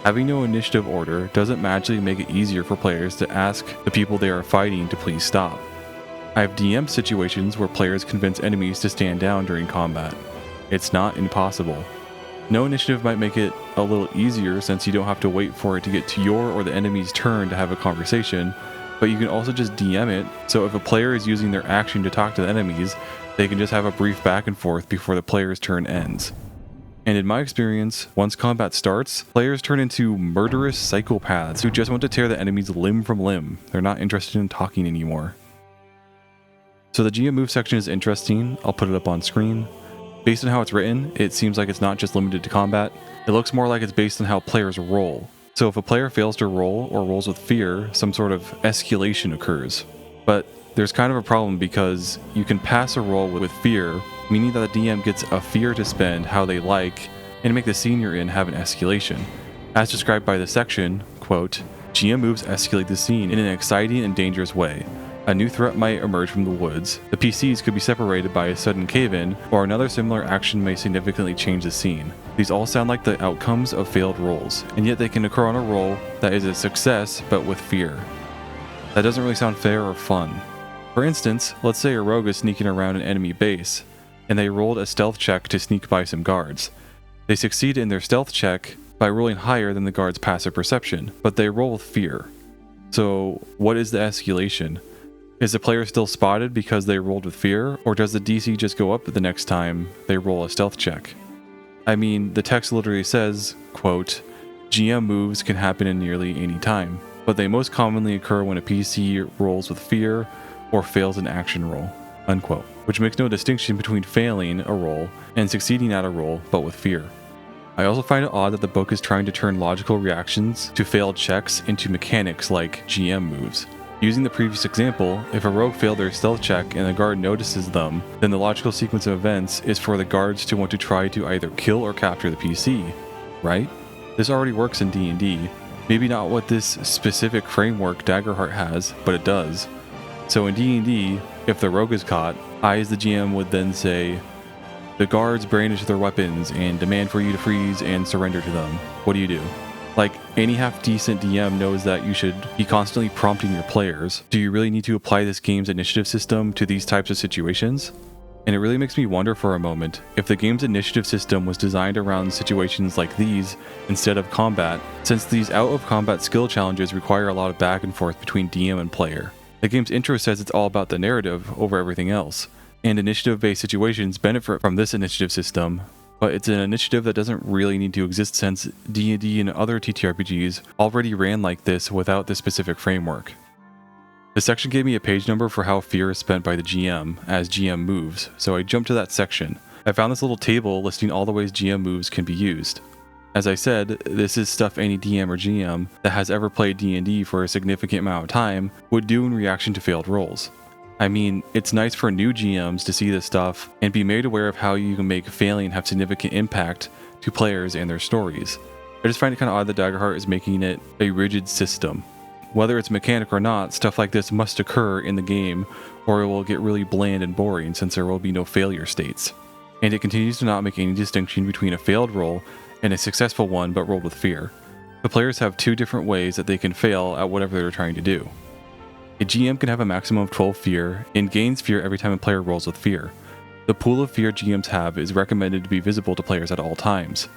[SPEAKER 1] Having no initiative order doesn't magically make it easier for players to ask the people they are fighting to please stop. I have DM situations where players convince enemies to stand down during combat. It's not impossible. No initiative might make it a little easier since you don't have to wait for it to get to your or the enemy's turn to have a conversation, but you can also just DM it, so if a player is using their action to talk to the enemies, they can just have a brief back and forth before the player's turn ends. And in my experience, once combat starts, players turn into murderous psychopaths who just want to tear the enemies limb from limb. They're not interested in talking anymore. So the GM move section is interesting. I'll put it up on screen. Based on how it's written, it seems like it's not just limited to combat. It looks more like it's based on how players roll. So if a player fails to roll or rolls with fear, some sort of escalation occurs. But there's kind of a problem because you can pass a roll with fear, meaning that the DM gets a fear to spend how they like and make the scene you're in have an escalation. As described by the section, quote, "GM moves escalate the scene in an exciting and dangerous way. A new threat might emerge from the woods. The PCs could be separated by a sudden cave-in, or another similar action may significantly change the scene. These all sound like the outcomes of failed rolls, and yet they can occur on a roll that is a success but with fear. That doesn't really sound fair or fun. For instance, let's say a rogue is sneaking around an enemy base, and they rolled a stealth check to sneak by some guards. They succeed in their stealth check by rolling higher than the guard's passive perception, but they roll with fear. So what is the escalation? Is the player still spotted because they rolled with fear, or does the DC just go up the next time they roll a stealth check? I mean, the text literally says, quote, "GM moves can happen in nearly any time, but they most commonly occur when a PC rolls with fear or fails an action roll," unquote, which makes no distinction between failing a roll and succeeding at a roll, but with fear. I also find it odd that the book is trying to turn logical reactions to failed checks into mechanics like GM moves. Using the previous example, if a rogue failed their stealth check and the guard notices them, then the logical sequence of events is for the guards to want to try to either kill or capture the PC, right? This already works in D&D. Maybe not what this specific framework Daggerheart has, but it does. So in D&D, if the rogue is caught, I as the GM would then say, "The guards brandish their weapons and demand for you to freeze and surrender to them. What do you do?" Like, any half-decent DM knows that you should be constantly prompting your players. Do you really need to apply this game's initiative system to these types of situations? And it really makes me wonder for a moment, if the game's initiative system was designed around situations like these instead of combat, since these out-of-combat skill challenges require a lot of back and forth between DM and player. The game's intro says it's all about the narrative over everything else, and initiative-based situations benefit from this initiative system, but it's an initiative that doesn't really need to exist since D&D and other TTRPGs already ran like this without this specific framework. The section gave me a page number for how fear is spent by the GM as GM moves, so I jumped to that section. I found this little table listing all the ways GM moves can be used. As I said, this is stuff any DM or GM that has ever played D&D for a significant amount of time would do in reaction to failed rolls. I mean, it's nice for new GMs to see this stuff and be made aware of how you can make failing have significant impact to players and their stories. I just find it kind of odd that Daggerheart is making it a rigid system. Whether it's mechanic or not, stuff like this must occur in the game or it will get really bland and boring since there will be no failure states. And it continues to not make any distinction between a failed roll and a successful one but rolled with fear. The players have two different ways that they can fail at whatever they're trying to do. A GM can have a maximum of 12 fear and gains fear every time a player rolls with fear. The pool of fear GMs have is recommended to be visible to players at all times.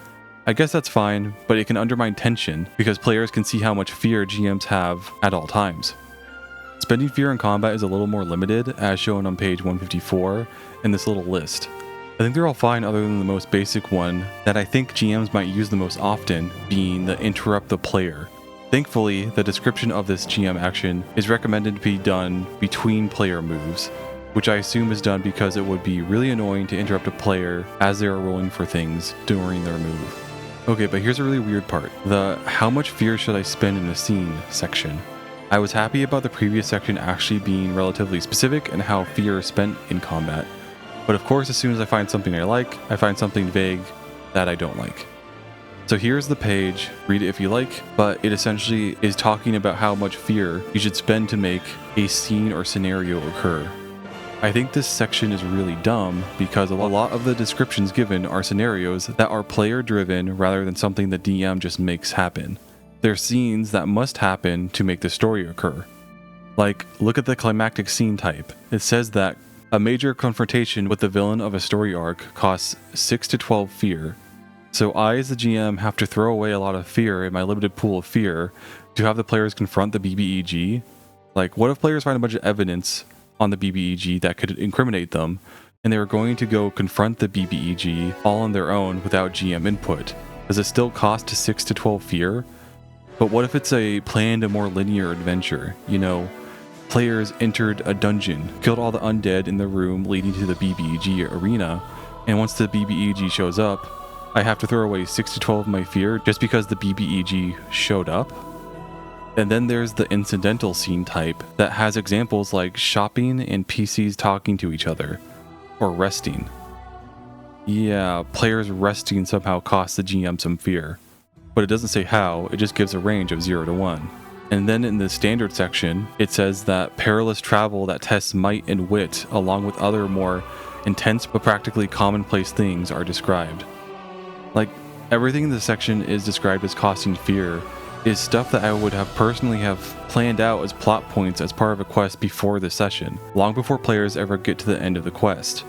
[SPEAKER 1] I guess that's fine, but it can undermine tension because players can see how much fear GMs have at all times. Spending fear in combat is a little more limited, as shown on page 154 in this little list. I think they're all fine other than the most basic one that I think GMs might use the most often, being the interrupt the player. Thankfully, the description of this GM action is recommended to be done between player moves, which I assume is done because it would be really annoying to interrupt a player as they are rolling for things during their move. Okay, but here's a really weird part. The how much fear should I spend in a scene section. I was happy about the previous section actually being relatively specific and how fear is spent in combat. But of course, as soon as I find something I like, I find something vague that I don't like. So here's the page, read it if you like, but it essentially is talking about how much fear you should spend to make a scene or scenario occur. I think this section is really dumb because a lot of the descriptions given are scenarios that are player driven rather than something the DM just makes happen. They're scenes that must happen to make the story occur. Like, look at the climactic scene type. It says that a major confrontation with the villain of a story arc costs 6 to 12 fear. So I as the GM have to throw away a lot of fear in my limited pool of fear to have the players confront the BBEG. Like, what if players find a bunch of evidence on the BBEG that could incriminate them, and they were going to go confront the BBEG all on their own without GM input? Does it still cost 6 to 12 fear? But what if it's a planned and more linear adventure? You know, players entered a dungeon, killed all the undead in the room leading to the BBEG arena, and once the BBEG shows up, I have to throw away 6 to 12 of my fear just because the BBEG showed up? And then there's the incidental scene type that has examples like shopping and PCs talking to each other, or resting. Yeah, players resting somehow costs the GM some fear, but it doesn't say how, it just gives a range of 0 to 1. And then in the standard section, it says that perilous travel that tests might and wit, along with other more intense but practically commonplace things, are described. Like, everything in this section is described as costing fear is stuff that I would have personally have planned out as plot points as part of a quest before the session, long before players ever get to the end of the quest.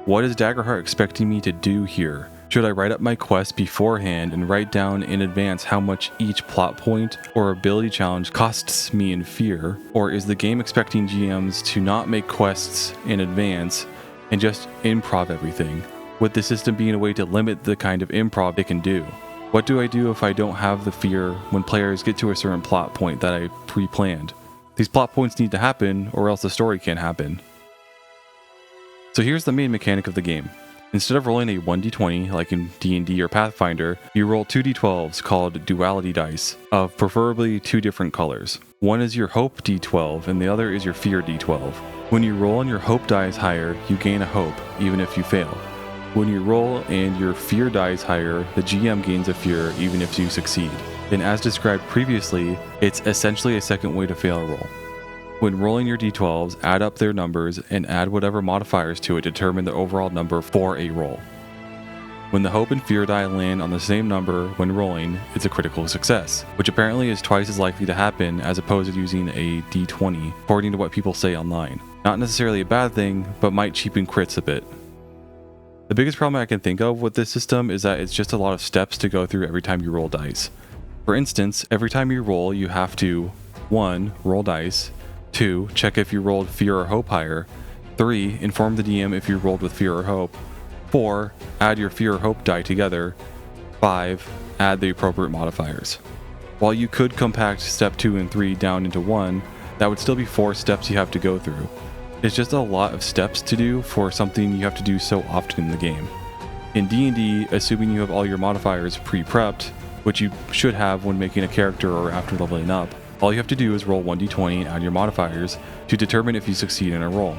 [SPEAKER 1] What is Daggerheart expecting me to do here? Should I write up my quest beforehand and write down in advance how much each plot point or ability challenge costs me in fear? Or is the game expecting GMs to not make quests in advance and just improv everything, with the system being a way to limit the kind of improv they can do? What do I do if I don't have the fear when players get to a certain plot point that I pre-planned? These plot points need to happen or else the story can't happen. So here's the main mechanic of the game. Instead of rolling a 1d20 like in D&D or Pathfinder, you roll 2d12s called duality dice of preferably 2 different colors. One is your hope d12 and the other is your fear d12. When you roll and your hope die is higher, you gain a hope even if you fail. When you roll and your fear die is higher, the GM gains a fear even if you succeed. And as described previously, it's essentially a second way to fail a roll. When rolling your d12s, add up their numbers and add whatever modifiers to it to determine the overall number for a roll. When the hope and fear die land on the same number when rolling, it's a critical success, which apparently is twice as likely to happen as opposed to using a d20, according to what people say online. Not necessarily a bad thing, but might cheapen crits a bit. The biggest problem I can think of with this system is that it's just a lot of steps to go through every time you roll dice. For instance, every time you roll, you have to 1. Roll dice, 2. Check if you rolled fear or hope higher, 3. Inform the DM if you rolled with fear or hope, 4. Add your fear or hope die together, 5. Add the appropriate modifiers. While you could compact step 2 and 3 down into 1, that would still be 4 steps you have to go through. It's just a lot of steps to do for something you have to do so often in the game. In D&D, assuming you have all your modifiers pre-prepped, which you should have when making a character or after leveling up, all you have to do is roll 1d20 and add your modifiers to determine if you succeed in a roll.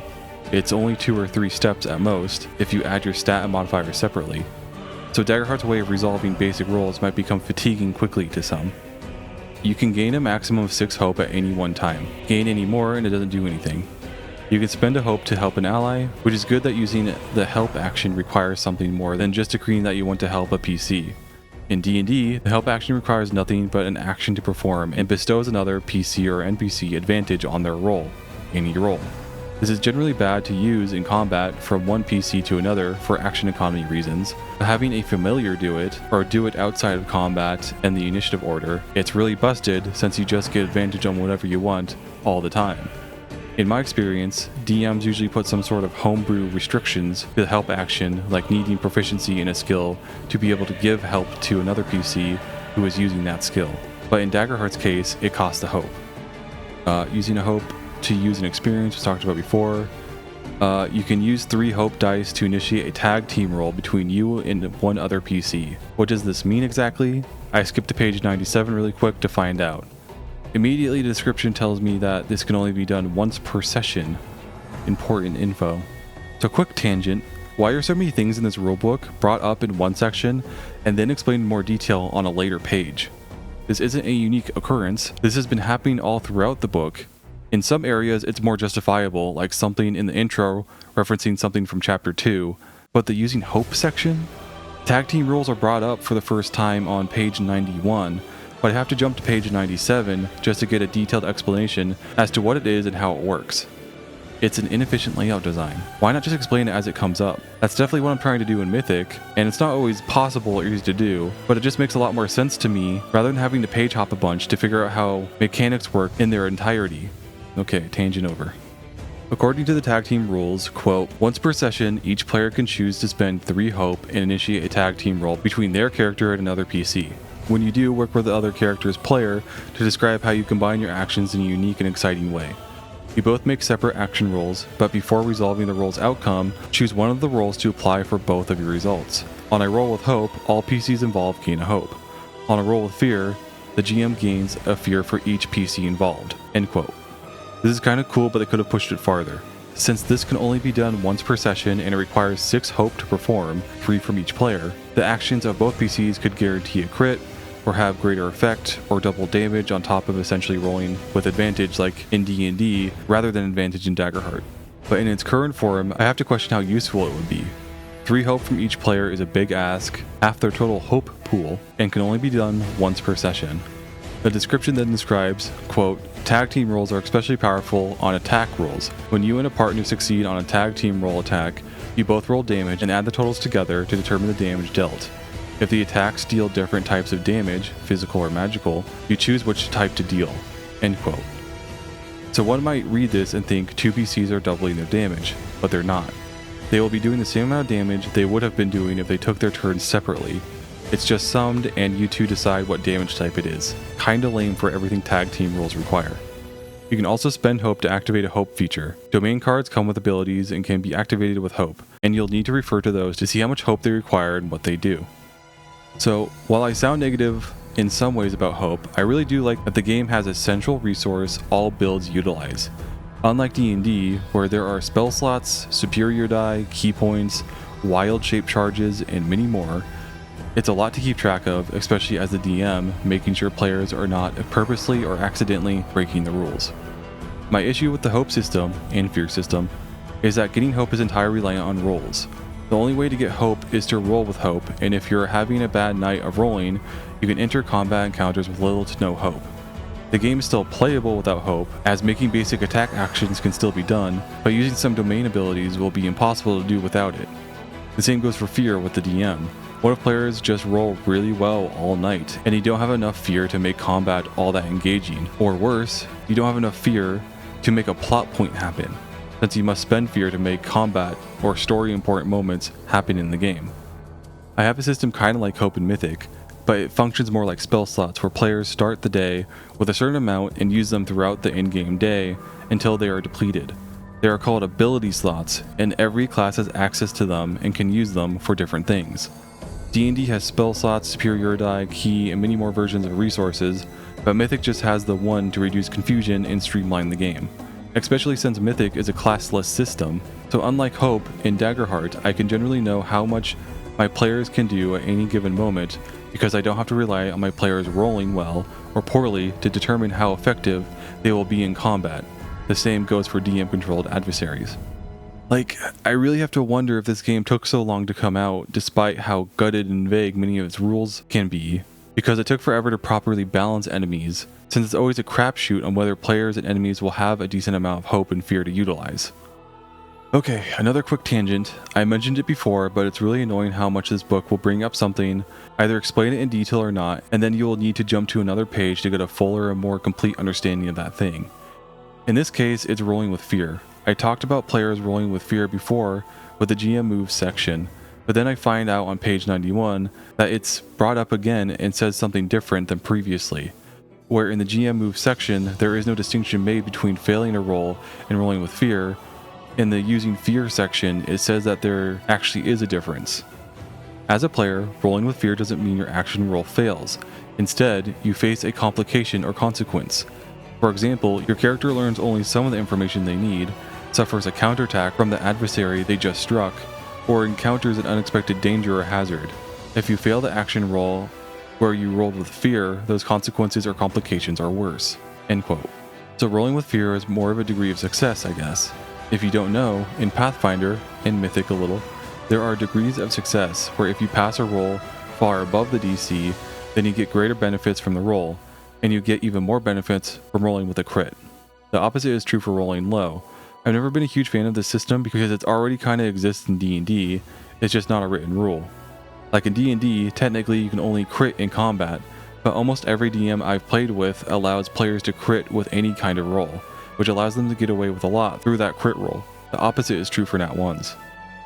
[SPEAKER 1] It's only 2 or 3 steps at most if you add your stat and modifiers separately. So Daggerheart's way of resolving basic rolls might become fatiguing quickly to some. You can gain a maximum of 6 hope at any one time. Gain any more and it doesn't do anything. You can spend a hope to help an ally, which is good that using the help action requires something more than just agreeing that you want to help a PC. In D&D, the help action requires nothing but an action to perform and bestows another PC or NPC advantage on their roll, any roll. This is generally bad to use in combat from one PC to another for action economy reasons, but having a familiar do it, or do it outside of combat and the initiative order, it's really busted since you just get advantage on whatever you want all the time. In my experience, DMs usually put some sort of homebrew restrictions to the help action, like needing proficiency in a skill to be able to give help to another PC who is using that skill. But in Daggerheart's case, it costs a hope. Using a hope to use an experience was talked about before. You can use 3 hope dice to initiate a tag team roll between you and one other PC. What does this mean exactly? I skipped to page 97 really quick to find out. Immediately, the description tells me that this can only be done once per session. Important info. So quick tangent, why are so many things in this rulebook brought up in one section and then explained in more detail on a later page? This isn't a unique occurrence, this has been happening all throughout the book. In some areas it's more justifiable, like something in the intro referencing something from chapter 2, but the using hope section? Tag team rules are brought up for the first time on page 91, but I have to jump to page 97 just to get a detailed explanation as to what it is and how it works. It's an inefficient layout design. Why not just explain it as it comes up? That's definitely what I'm trying to do in Mythic, and it's not always possible or easy to do, but it just makes a lot more sense to me rather than having to page hop a bunch to figure out how mechanics work in their entirety. Okay, tangent over. According to the tag team rules, quote, once per session, each player can choose to spend 3 hope and initiate a tag team roll between their character and another PC. When you do, work with the other character's player to describe how you combine your actions in a unique and exciting way. You both make separate action rolls, but before resolving the roll's outcome, choose one of the rolls to apply for both of your results. On a roll with hope, all PCs involved gain a hope. On a roll with fear, the GM gains a fear for each PC involved. End quote. This is kind of cool, but they could have pushed it farther. Since this can only be done once per session and it requires 6 hope to perform, 3 from each player, the actions of both PCs could guarantee a crit, or have greater effect, or double damage on top of essentially rolling with advantage like in D&D, rather than advantage in Daggerheart. But in its current form, I have to question how useful it would be. 3 hope from each player is a big ask, half their total hope pool, and can only be done once per session. The description then describes, quote, tag team rolls are especially powerful on attack rolls. When you and a partner succeed on a tag team roll attack, you both roll damage and add the totals together to determine the damage dealt. If the attacks deal different types of damage, physical or magical, you choose which type to deal. End quote. So one might read this and think 2 PCs are doubling their damage, but they're not. They will be doing the same amount of damage they would have been doing if they took their turns separately. It's just summed and you two decide what damage type it is. Kinda lame for everything tag team rules require. You can also spend hope to activate a hope feature. Domain cards come with abilities and can be activated with hope, and you'll need to refer to those to see how much hope they require and what they do. So, while I sound negative in some ways about hope, I really do like that the game has a central resource all builds utilize. Unlike D&D, where there are spell slots, superior die, key points, wild shape charges, and many more, it's a lot to keep track of, especially as the DM, making sure players are not purposely or accidentally breaking the rules. My issue with the hope system, and fear system, is that getting hope is entirely reliant on rolls. The only way to get hope is to roll with hope, and if you're having a bad night of rolling, you can enter combat encounters with little to no hope. The game is still playable without hope, as making basic attack actions can still be done, but using some domain abilities will be impossible to do without it. The same goes for fear with the DM. What if players just roll really well all night, and you don't have enough fear to make combat all that engaging? Or worse, you don't have enough fear to make a plot point happen, since you must spend fear to make combat or story important moments happen in the game. I have a system kinda like Hope in Mythic, but it functions more like spell slots where players start the day with a certain amount and use them throughout the in-game day until they are depleted. They are called ability slots, and every class has access to them and can use them for different things. D&D has spell slots, superior die, key, and many more versions of resources, but Mythic just has the one to reduce confusion and streamline the game. Especially since Mythic is a classless system, so unlike Hope in Daggerheart, I can generally know how much my players can do at any given moment because I don't have to rely on my players rolling well or poorly to determine how effective they will be in combat. The same goes for DM-controlled adversaries. Like, I really have to wonder if this game took so long to come out, despite how gutted and vague many of its rules can be, because it took forever to properly balance enemies, since it's always a crapshoot on whether players and enemies will have a decent amount of hope and fear to utilize. Okay, another quick tangent. I mentioned it before, but it's really annoying how much this book will bring up something, either explain it in detail or not, and then you will need to jump to another page to get a fuller and more complete understanding of that thing. In this case, it's rolling with fear. I talked about players rolling with fear before with the GM moves section, but then I find out on page 91 that it's brought up again and says something different than previously, where in the GM moves section there is no distinction made between failing a roll and rolling with fear. In the using fear section, it says that there actually is a difference. As a player, rolling with fear doesn't mean your action roll fails. Instead, you face a complication or consequence. For example, your character learns only some of the information they need, suffers a counterattack from the adversary they just struck, or encounters an unexpected danger or hazard. If you fail the action roll where you rolled with fear, those consequences or complications are worse." End quote. So rolling with fear is more of a degree of success, I guess. If you don't know, in Pathfinder, and Mythic a little, there are degrees of success where if you pass a roll far above the DC, then you get greater benefits from the roll, and you get even more benefits from rolling with a crit. The opposite is true for rolling low. I've never been a huge fan of this system because it already kind of exists in D&D, it's just not a written rule. Like in D&D, technically you can only crit in combat, but almost every DM I've played with allows players to crit with any kind of roll, which allows them to get away with a lot through that crit roll. The opposite is true for nat 1s.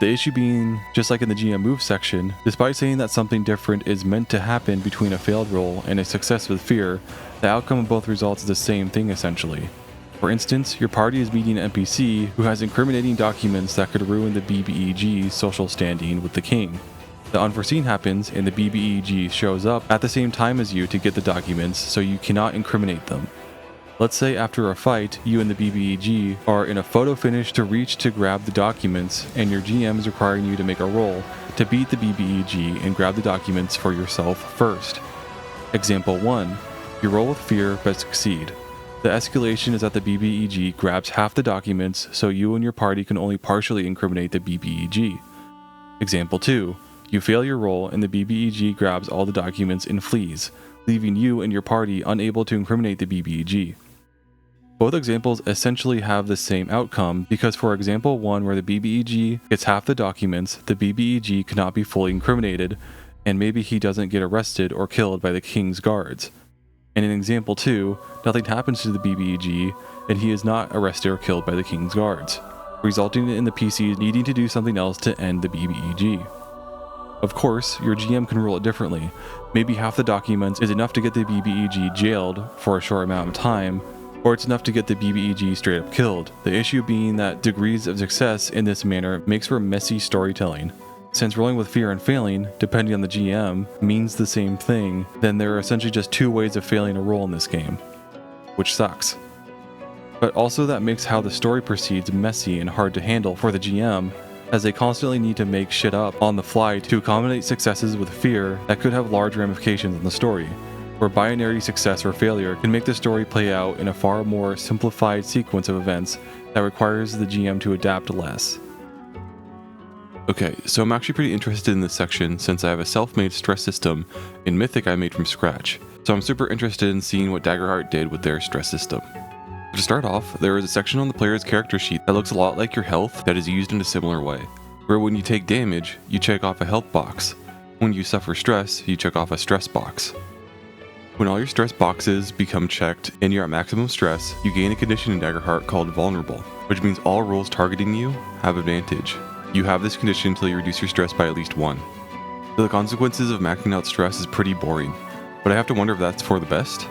[SPEAKER 1] The issue being, just like in the GM move section, despite saying that something different is meant to happen between a failed roll and a success with fear, the outcome of both results is the same thing essentially. For instance, your party is meeting an NPC who has incriminating documents that could ruin the BBEG's social standing with the king. The unforeseen happens and the BBEG shows up at the same time as you to get the documents, so you cannot incriminate them. Let's say after a fight, you and the BBEG are in a photo finish to reach to grab the documents, and your GM is requiring you to make a roll to beat the BBEG and grab the documents for yourself first. Example 1. You roll with fear but succeed. The escalation is that the BBEG grabs half the documents, so you and your party can only partially incriminate the BBEG. Example 2. You fail your roll and the BBEG grabs all the documents and flees, leaving you and your party unable to incriminate the BBEG. Both examples essentially have the same outcome because for example 1 where the BBEG gets half the documents, the BBEG cannot be fully incriminated, and maybe he doesn't get arrested or killed by the king's guards. And in example 2, nothing happens to the BBEG and he is not arrested or killed by the king's guards, resulting in the PC needing to do something else to end the BBEG. Of course, your GM can rule it differently. Maybe half the documents is enough to get the BBEG jailed for a short amount of time, or it's enough to get the BBEG straight up killed. The issue being that degrees of success in this manner makes for messy storytelling. Since rolling with fear and failing, depending on the GM, means the same thing, then there are essentially just two ways of failing a roll in this game, which sucks. But also that makes how the story proceeds messy and hard to handle for the GM, as they constantly need to make shit up on the fly to accommodate successes with fear that could have large ramifications in the story, where binary success or failure can make the story play out in a far more simplified sequence of events that requires the GM to adapt less. Okay, so I'm actually pretty interested in this section since I have a self-made stress system in Mythic I made from scratch, so I'm super interested in seeing what Daggerheart did with their stress system. To start off, there is a section on the player's character sheet that looks a lot like your health that is used in a similar way, where when you take damage, you check off a health box. When you suffer stress, you check off a stress box. When all your stress boxes become checked and you're at maximum stress, you gain a condition in Daggerheart called Vulnerable, which means all rolls targeting you have advantage. You have this condition until you reduce your stress by at least 1. So the consequences of maxing out stress is pretty boring, but I have to wonder if that's for the best.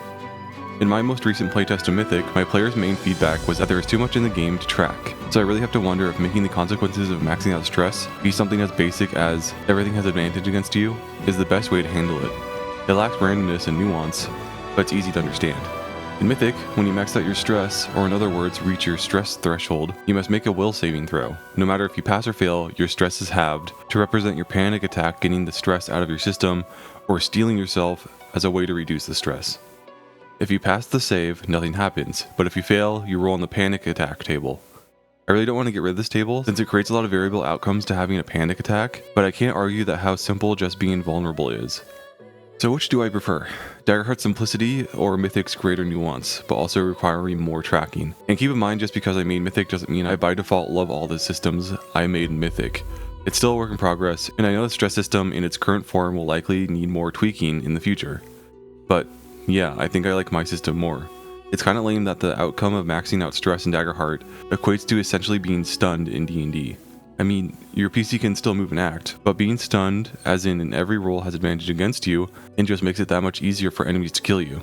[SPEAKER 1] In my most recent playtest of Mythic, my players' main feedback was that there is too much in the game to track. So I really have to wonder if making the consequences of maxing out stress be something as basic as everything has advantage against you is the best way to handle it. It lacks randomness and nuance, but it's easy to understand. In Mythic, when you max out your stress, or in other words, reach your stress threshold, you must make a will saving throw. No matter if you pass or fail, your stress is halved to represent your panic attack getting the stress out of your system, or stealing yourself as a way to reduce the stress. If you pass the save, nothing happens, but if you fail, you roll on the panic attack table. I really don't want to get rid of this table, since it creates a lot of variable outcomes to having a panic attack, but I can't argue that how simple just being vulnerable is. So which do I prefer? Daggerheart's simplicity or Mythic's greater nuance, but also requiring more tracking? And keep in mind, just because I made Mythic doesn't mean I by default love all the systems I made in Mythic. It's still a work in progress, and I know the stress system in its current form will likely need more tweaking in the future. But yeah, I think I like my system more. It's kinda lame that the outcome of maxing out stress in Daggerheart equates to essentially being stunned in D&D. I mean, your PC can still move and act, but being stunned, as in every roll has advantage against you, and just makes it that much easier for enemies to kill you.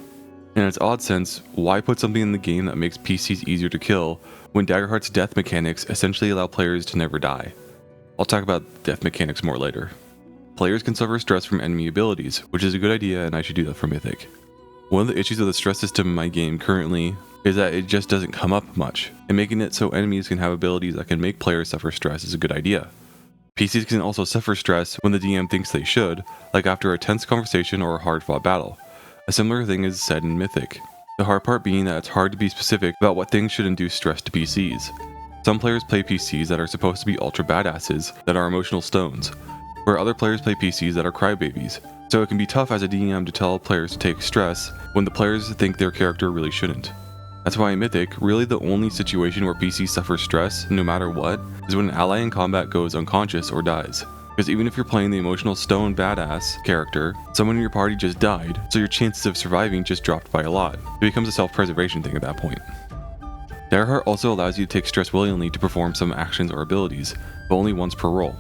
[SPEAKER 1] In its odd sense, why put something in the game that makes PCs easier to kill, when Daggerheart's death mechanics essentially allow players to never die? I'll talk about death mechanics more later. Players can suffer stress from enemy abilities, which is a good idea and I should do that for Mythic. One of the issues with the stress system in my game currently is that it just doesn't come up much, and making it so enemies can have abilities that can make players suffer stress is a good idea. PCs can also suffer stress when the DM thinks they should, like after a tense conversation or a hard-fought battle. A similar thing is said in Mythic, the hard part being that it's hard to be specific about what things should induce stress to PCs. Some players play PCs that are supposed to be ultra badasses that are emotional stones, where other players play PCs that are crybabies. So it can be tough as a DM to tell players to take stress when the players think their character really shouldn't. That's why in Mythic, really the only situation where PCs suffer stress, no matter what, is when an ally in combat goes unconscious or dies. Because even if you're playing the emotional stone badass character, someone in your party just died, so your chances of surviving just dropped by a lot. It becomes a self-preservation thing at that point. Daggerheart also allows you to take stress willingly to perform some actions or abilities, but only once per roll.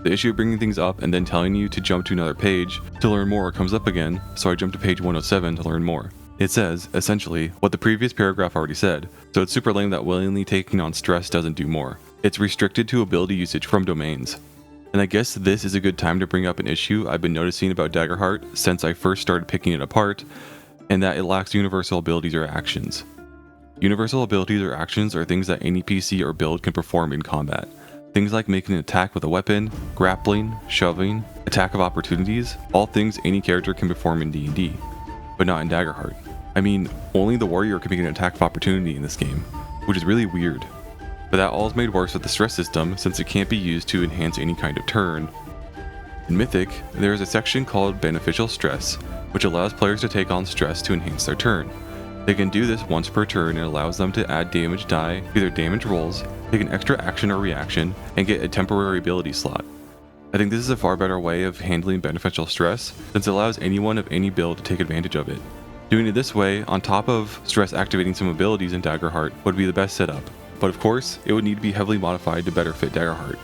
[SPEAKER 1] The issue of bringing things up and then telling you to jump to another page to learn more comes up again, so I jumped to page 107 to learn more. It says, essentially, what the previous paragraph already said, so it's super lame that willingly taking on stress doesn't do more. It's restricted to ability usage from domains. And I guess this is a good time to bring up an issue I've been noticing about Daggerheart since I first started picking it apart, and that it lacks universal abilities or actions. Universal abilities or actions are things that any PC or build can perform in combat. Things like making an attack with a weapon, grappling, shoving, attack of opportunities, all things any character can perform in D&D, but not in Daggerheart. I mean, only the warrior can make an attack of opportunity in this game, which is really weird. But that all is made worse with the stress system since it can't be used to enhance any kind of turn. In Mythic, there is a section called Beneficial Stress, which allows players to take on stress to enhance their turn. They can do this once per turn and allows them to add damage die to their damage rolls, take an extra action or reaction, and get a temporary ability slot. I think this is a far better way of handling beneficial stress since it allows anyone of any build to take advantage of it. Doing it this way, on top of stress activating some abilities in Daggerheart, would be the best setup, but of course, it would need to be heavily modified to better fit Daggerheart.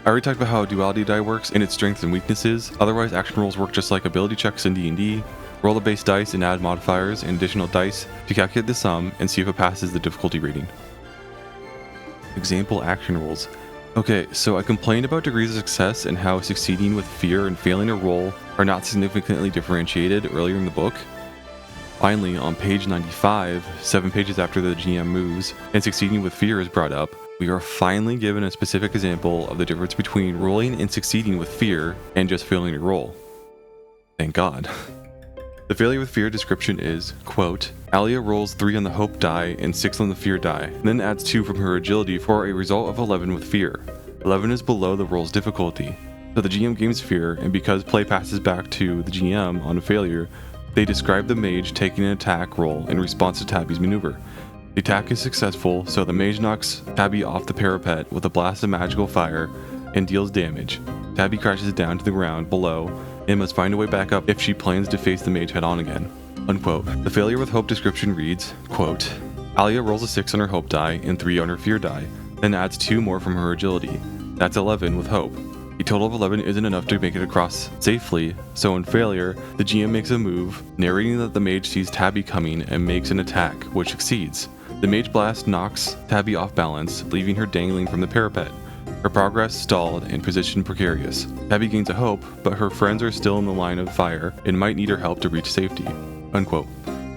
[SPEAKER 1] I already talked about how duality die works and its strengths and weaknesses, otherwise action rolls work just like ability checks in D&D. Roll the base dice and add modifiers and additional dice to calculate the sum and see if it passes the difficulty rating. Example action rolls. Okay, so I complained about degrees of success and how succeeding with fear and failing a roll are not significantly differentiated earlier in the book. Finally, on page 95, 7 pages after the GM moves, and succeeding with fear is brought up, we are finally given a specific example of the difference between rolling and succeeding with fear and just failing a roll. Thank God. The failure with fear description is, quote, Alia rolls 3 on the hope die and 6 on the fear die, and then adds 2 from her agility for a result of 11 with fear. 11 is below the roll's difficulty. So the GM gains fear, and because play passes back to the GM on a failure, they describe the mage taking an attack roll in response to Tabby's maneuver. The attack is successful, so the mage knocks Tabby off the parapet with a blast of magical fire and deals damage. Tabby crashes down to the ground below and must find a way back up if she plans to face the mage head-on again. Unquote. The failure with hope description reads, quote, Alia rolls a 6 on her hope die and 3 on her fear die, then adds 2 more from her agility. That's 11 with hope. A total of 11 isn't enough to make it across safely, so in failure, the GM makes a move, narrating that the mage sees Tabby coming and makes an attack, which succeeds. The mage blast knocks Tabby off balance, leaving her dangling from the parapet. Her progress stalled and position precarious. Tabby gains a hope, but her friends are still in the line of fire and might need her help to reach safety. Unquote.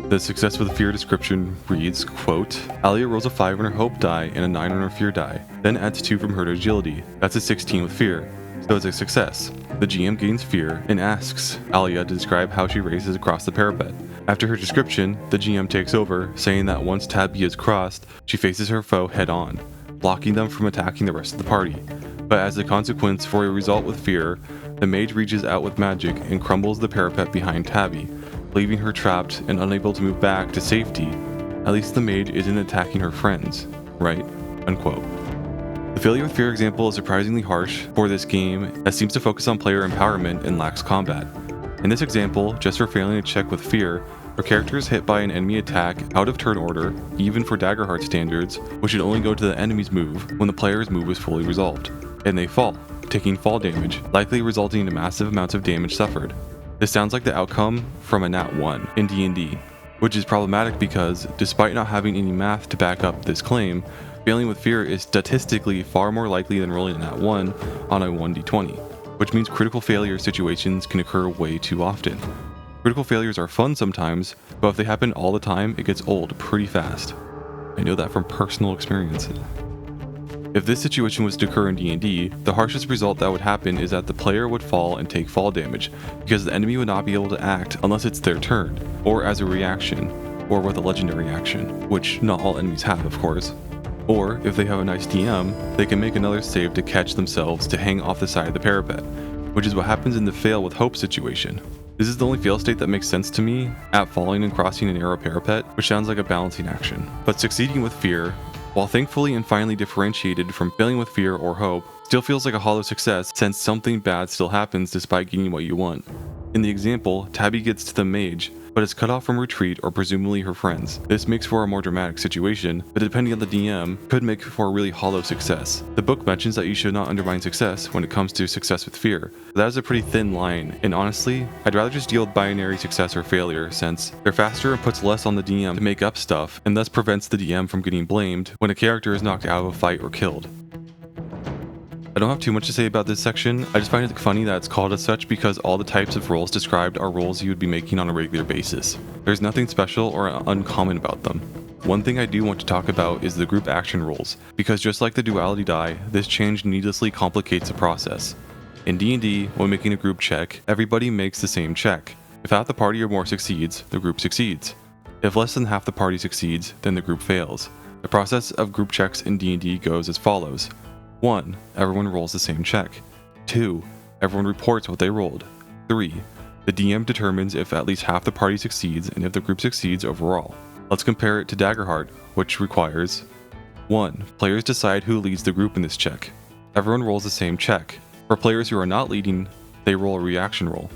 [SPEAKER 1] The success with fear description reads, quote, Alia rolls a 5 on her hope die and a 9 on her fear die, then adds 2 from her to agility. That's a 16 with fear, so it's a success. The GM gains fear and asks Alia to describe how she races across the parapet. After her description, the GM takes over, saying that once Tabby is crossed, she faces her foe head on, blocking them from attacking the rest of the party. But as a consequence for a result with fear, the mage reaches out with magic and crumbles the parapet behind Tabby, leaving her trapped and unable to move back to safety. At least the mage isn't attacking her friends, right? Unquote. The failure with fear example is surprisingly harsh for this game that seems to focus on player empowerment and lacks combat. In this example, just for failing a check with fear, our character is hit by an enemy attack out of turn order, even for Daggerheart standards, which should only go to the enemy's move when the player's move is fully resolved, and they fall, taking fall damage, likely resulting in massive amounts of damage suffered. This sounds like the outcome from a Nat 1 in D&D, which is problematic because, despite not having any math to back up this claim, failing with fear is statistically far more likely than rolling a Nat 1 on a 1d20, which means critical failure situations can occur way too often. Critical failures are fun sometimes, but if they happen all the time, it gets old pretty fast. I know that from personal experience. If this situation was to occur in D&D, the harshest result that would happen is that the player would fall and take fall damage, because the enemy would not be able to act unless it's their turn, or as a reaction, or with a legendary action, which not all enemies have, of course. Or, if they have a nice DM, they can make another save to catch themselves to hang off the side of the parapet, which is what happens in the fail with hope situation. This is the only fail state that makes sense to me, at falling and crossing a narrow parapet, which sounds like a balancing action. But succeeding with fear, while thankfully and finally differentiated from failing with fear or hope, still feels like a hollow success since something bad still happens despite getting what you want. In the example, Tabby gets to the mage, but is cut off from retreat or presumably her friends. This makes for a more dramatic situation, but depending on the DM, could make for a really hollow success. The book mentions that you should not undermine success when it comes to success with fear. That is a pretty thin line, and honestly, I'd rather just deal with binary success or failure since they're faster and puts less on the DM to make up stuff, and thus prevents the DM from getting blamed when a character is knocked out of a fight or killed. I don't have too much to say about this section. I just find it funny that it's called as such because all the types of rolls described are rolls you would be making on a regular basis. There's nothing special or uncommon about them. One thing I do want to talk about is the group action rolls, because just like the duality die, this change needlessly complicates the process. In D&D, when making a group check, everybody makes the same check. If half the party or more succeeds, the group succeeds. If less than half the party succeeds, then the group fails. The process of group checks in D&D goes as follows. 1. Everyone rolls the same check. 2. Everyone reports what they rolled. 3. The DM determines if at least half the party succeeds and if the group succeeds overall. Let's compare it to Daggerheart, which requires 1. Players decide who leads the group in this check. Everyone rolls the same check. For players who are not leading, they roll a reaction roll.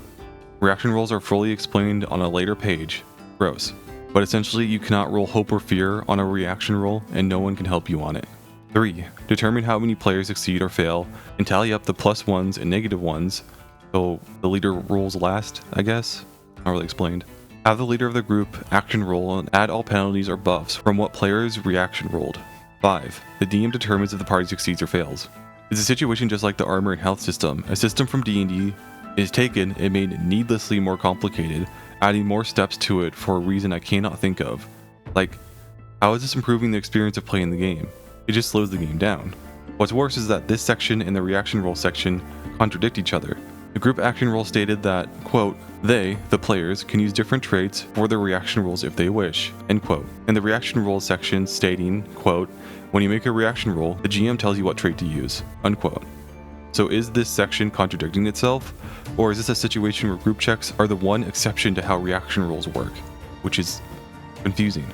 [SPEAKER 1] Reaction rolls are fully explained on a later page. Gross. But essentially you cannot roll hope or fear on a reaction roll and no one can help you on it. 3. Determine how many players succeed or fail, and tally up the plus ones and negative ones, so the leader rolls last, I guess? Not really explained. Have the leader of the group action roll and add all penalties or buffs from what player's reaction rolled. 5. The DM determines if the party succeeds or fails. It's a situation just like the armor and health system. A system from D&D is taken and made needlessly more complicated, adding more steps to it for a reason I cannot think of. Like, how is this improving the experience of playing the game? It just slows the game down. What's worse is that this section and the reaction roll section contradict each other. The group action roll stated that, quote, they, the players, can use different traits for their reaction rolls if they wish, end quote. And the reaction roll section stating, quote, when you make a reaction roll, the GM tells you what trait to use, unquote. So is this section contradicting itself? Or is this a situation where group checks are the one exception to how reaction rolls work? Which is confusing.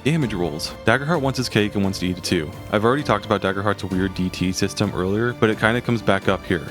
[SPEAKER 1] Damage rolls. Daggerheart wants his cake and wants to eat it too. I've already talked about Daggerheart's weird DT system earlier, but it kinda comes back up here.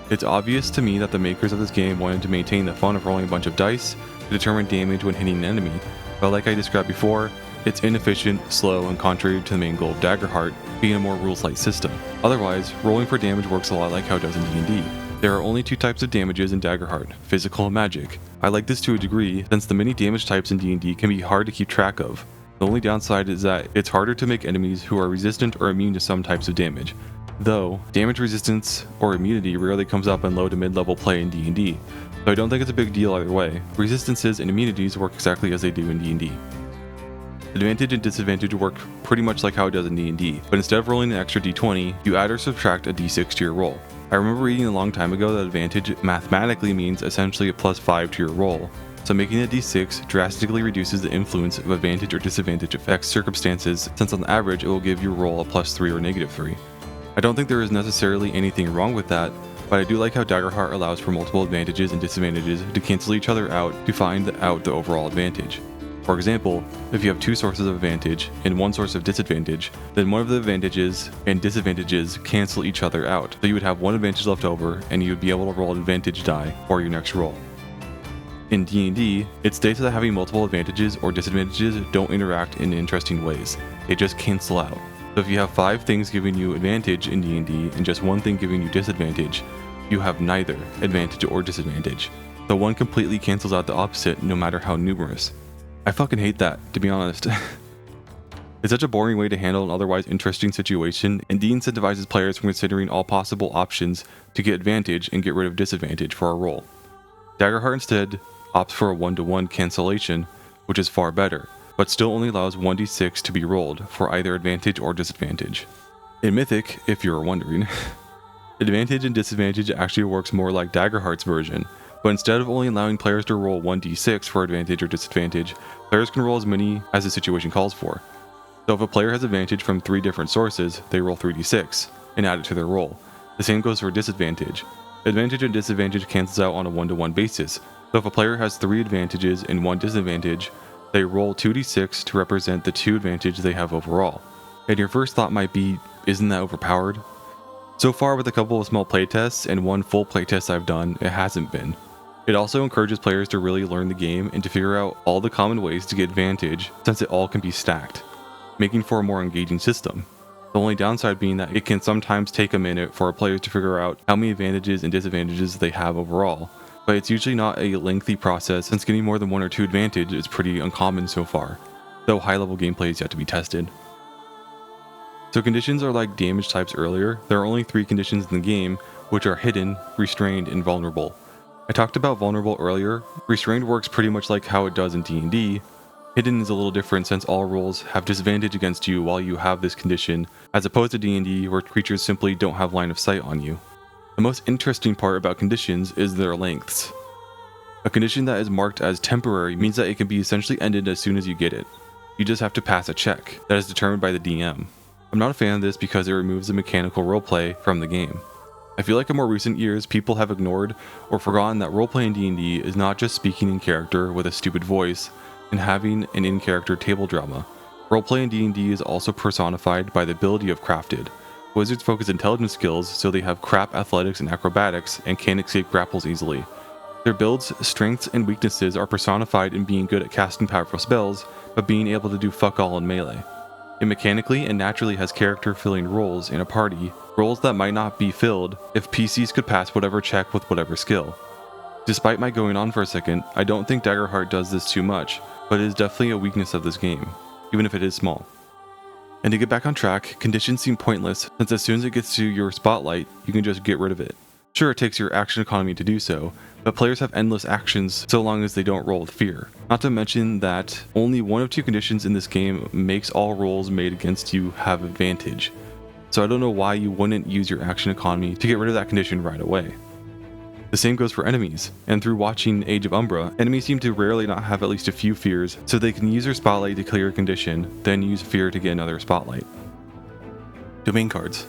[SPEAKER 1] It's obvious to me that the makers of this game wanted to maintain the fun of rolling a bunch of dice to determine damage when hitting an enemy, but like I described before, it's inefficient, slow, and contrary to the main goal of Daggerheart, being a more rules-light system. Otherwise, rolling for damage works a lot like how it does in D&D. There are only two types of damages in Daggerheart, physical and magic. I like this to a degree, since the many damage types in D&D can be hard to keep track of. The only downside is that it's harder to make enemies who are resistant or immune to some types of damage. Though, damage resistance or immunity rarely comes up in low to mid-level play in D&D, so I don't think it's a big deal either way. Resistances and immunities work exactly as they do in D&D. Advantage and disadvantage work pretty much like how it does in D&D, but instead of rolling an extra d20, you add or subtract a d6 to your roll. I remember reading a long time ago that advantage mathematically means essentially a +5 to your roll, so making a d6 drastically reduces the influence of advantage or disadvantage effects circumstances, since on average it will give your roll a +3 or -3. I don't think there is necessarily anything wrong with that, but I do like how Daggerheart allows for multiple advantages and disadvantages to cancel each other out to find out the overall advantage. For example, if you have two sources of advantage and one source of disadvantage, then one of the advantages and disadvantages cancel each other out, so you would have one advantage left over and you would be able to roll an advantage die for your next roll. In D&D, it states that having multiple advantages or disadvantages don't interact in interesting ways, they just cancel out. So if you have 5 things giving you advantage in D&D and just one thing giving you disadvantage, you have neither advantage or disadvantage. So one completely cancels out the opposite no matter how numerous. I fucking hate that, to be honest. It's such a boring way to handle an otherwise interesting situation, and de-incentivizes players from considering all possible options to get advantage and get rid of disadvantage for a roll. Daggerheart instead opts for a 1-to-1 cancellation, which is far better, but still only allows 1d6 to be rolled for either advantage or disadvantage. In Mythic, if you were wondering, advantage and disadvantage actually works more like Daggerheart's version, but instead of only allowing players to roll 1d6 for advantage or disadvantage, players can roll as many as the situation calls for. So if a player has advantage from 3 different sources, they roll 3d6 and add it to their roll. The same goes for disadvantage. Advantage and disadvantage cancels out on a 1-to-1 basis, so if a player has 3 advantages and 1 disadvantage, they roll 2d6 to represent the 2 advantage they have overall. And your first thought might be, isn't that overpowered? So far, with a couple of small playtests and one full playtest I've done, it hasn't been. It also encourages players to really learn the game and to figure out all the common ways to get advantage, since it all can be stacked, making for a more engaging system. The only downside being that it can sometimes take a minute for a player to figure out how many advantages and disadvantages they have overall, but it's usually not a lengthy process since getting more than 1 or 2 advantage is pretty uncommon so far, though high-level gameplay is yet to be tested. So conditions are like damage types earlier. There are only 3 conditions in the game, which are hidden, restrained, and vulnerable. I talked about vulnerable earlier. Restrained works pretty much like how it does in D&D. Hidden is a little different since all rolls have disadvantage against you while you have this condition, as opposed to D&D where creatures simply don't have line of sight on you. The most interesting part about conditions is their lengths. A condition that is marked as temporary means that it can be essentially ended as soon as you get it. You just have to pass a check that is determined by the DM. I'm not a fan of this because it removes the mechanical roleplay from the game. I feel like in more recent years, people have ignored or forgotten that roleplay in D&D is not just speaking in character with a stupid voice and having an in-character table drama. Roleplay in D&D is also personified by the ability of crafted. Wizards focus intelligence skills, so they have crap athletics and acrobatics and can't escape grapples easily. Their builds, strengths, and weaknesses are personified in being good at casting powerful spells, but being able to do fuck all in melee. It mechanically and naturally has character-filling roles in a party, roles that might not be filled if PCs could pass whatever check with whatever skill. Despite my going on for a second, I don't think Daggerheart does this too much, but it is definitely a weakness of this game, even if it is small. And to get back on track, conditions seem pointless, since as soon as it gets to your spotlight, you can just get rid of it. Sure, it takes your action economy to do so, but players have endless actions so long as they don't roll with fear. Not to mention that only 1 of 2 conditions in this game makes all rolls made against you have advantage. So I don't know why you wouldn't use your action economy to get rid of that condition right away. The same goes for enemies, and through watching Age of Umbra, enemies seem to rarely not have at least a few fears, so they can use their spotlight to clear a condition, then use fear to get another spotlight. Domain cards.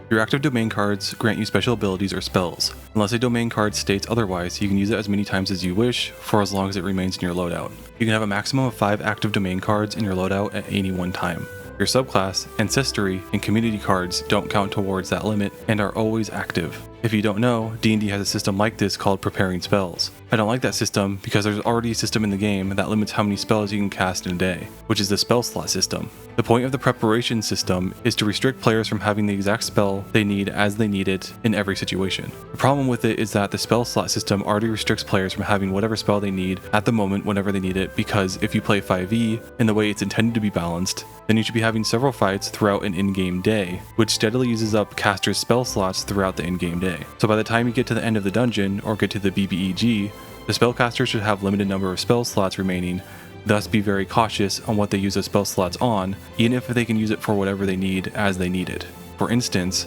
[SPEAKER 1] Your active domain cards grant you special abilities or spells. Unless a domain card states otherwise, you can use it as many times as you wish for as long as it remains in your loadout. You can have a maximum of 5 active domain cards in your loadout at any one time. Your subclass, ancestry, and community cards don't count towards that limit and are always active. If you don't know, D&D has a system like this called preparing spells. I don't like that system because there's already a system in the game that limits how many spells you can cast in a day, which is the spell slot system. The point of the preparation system is to restrict players from having the exact spell they need as they need it in every situation. The problem with it is that the spell slot system already restricts players from having whatever spell they need at the moment whenever they need it, because if you play 5e in the way it's intended to be balanced, then you should be having several fights throughout an in-game day, which steadily uses up casters' spell slots throughout the in-game day. So by the time you get to the end of the dungeon or get to the BBEG, the spellcaster should have limited number of spell slots remaining, thus be very cautious on what they use those spell slots on, even if they can use it for whatever they need as they need it. For instance,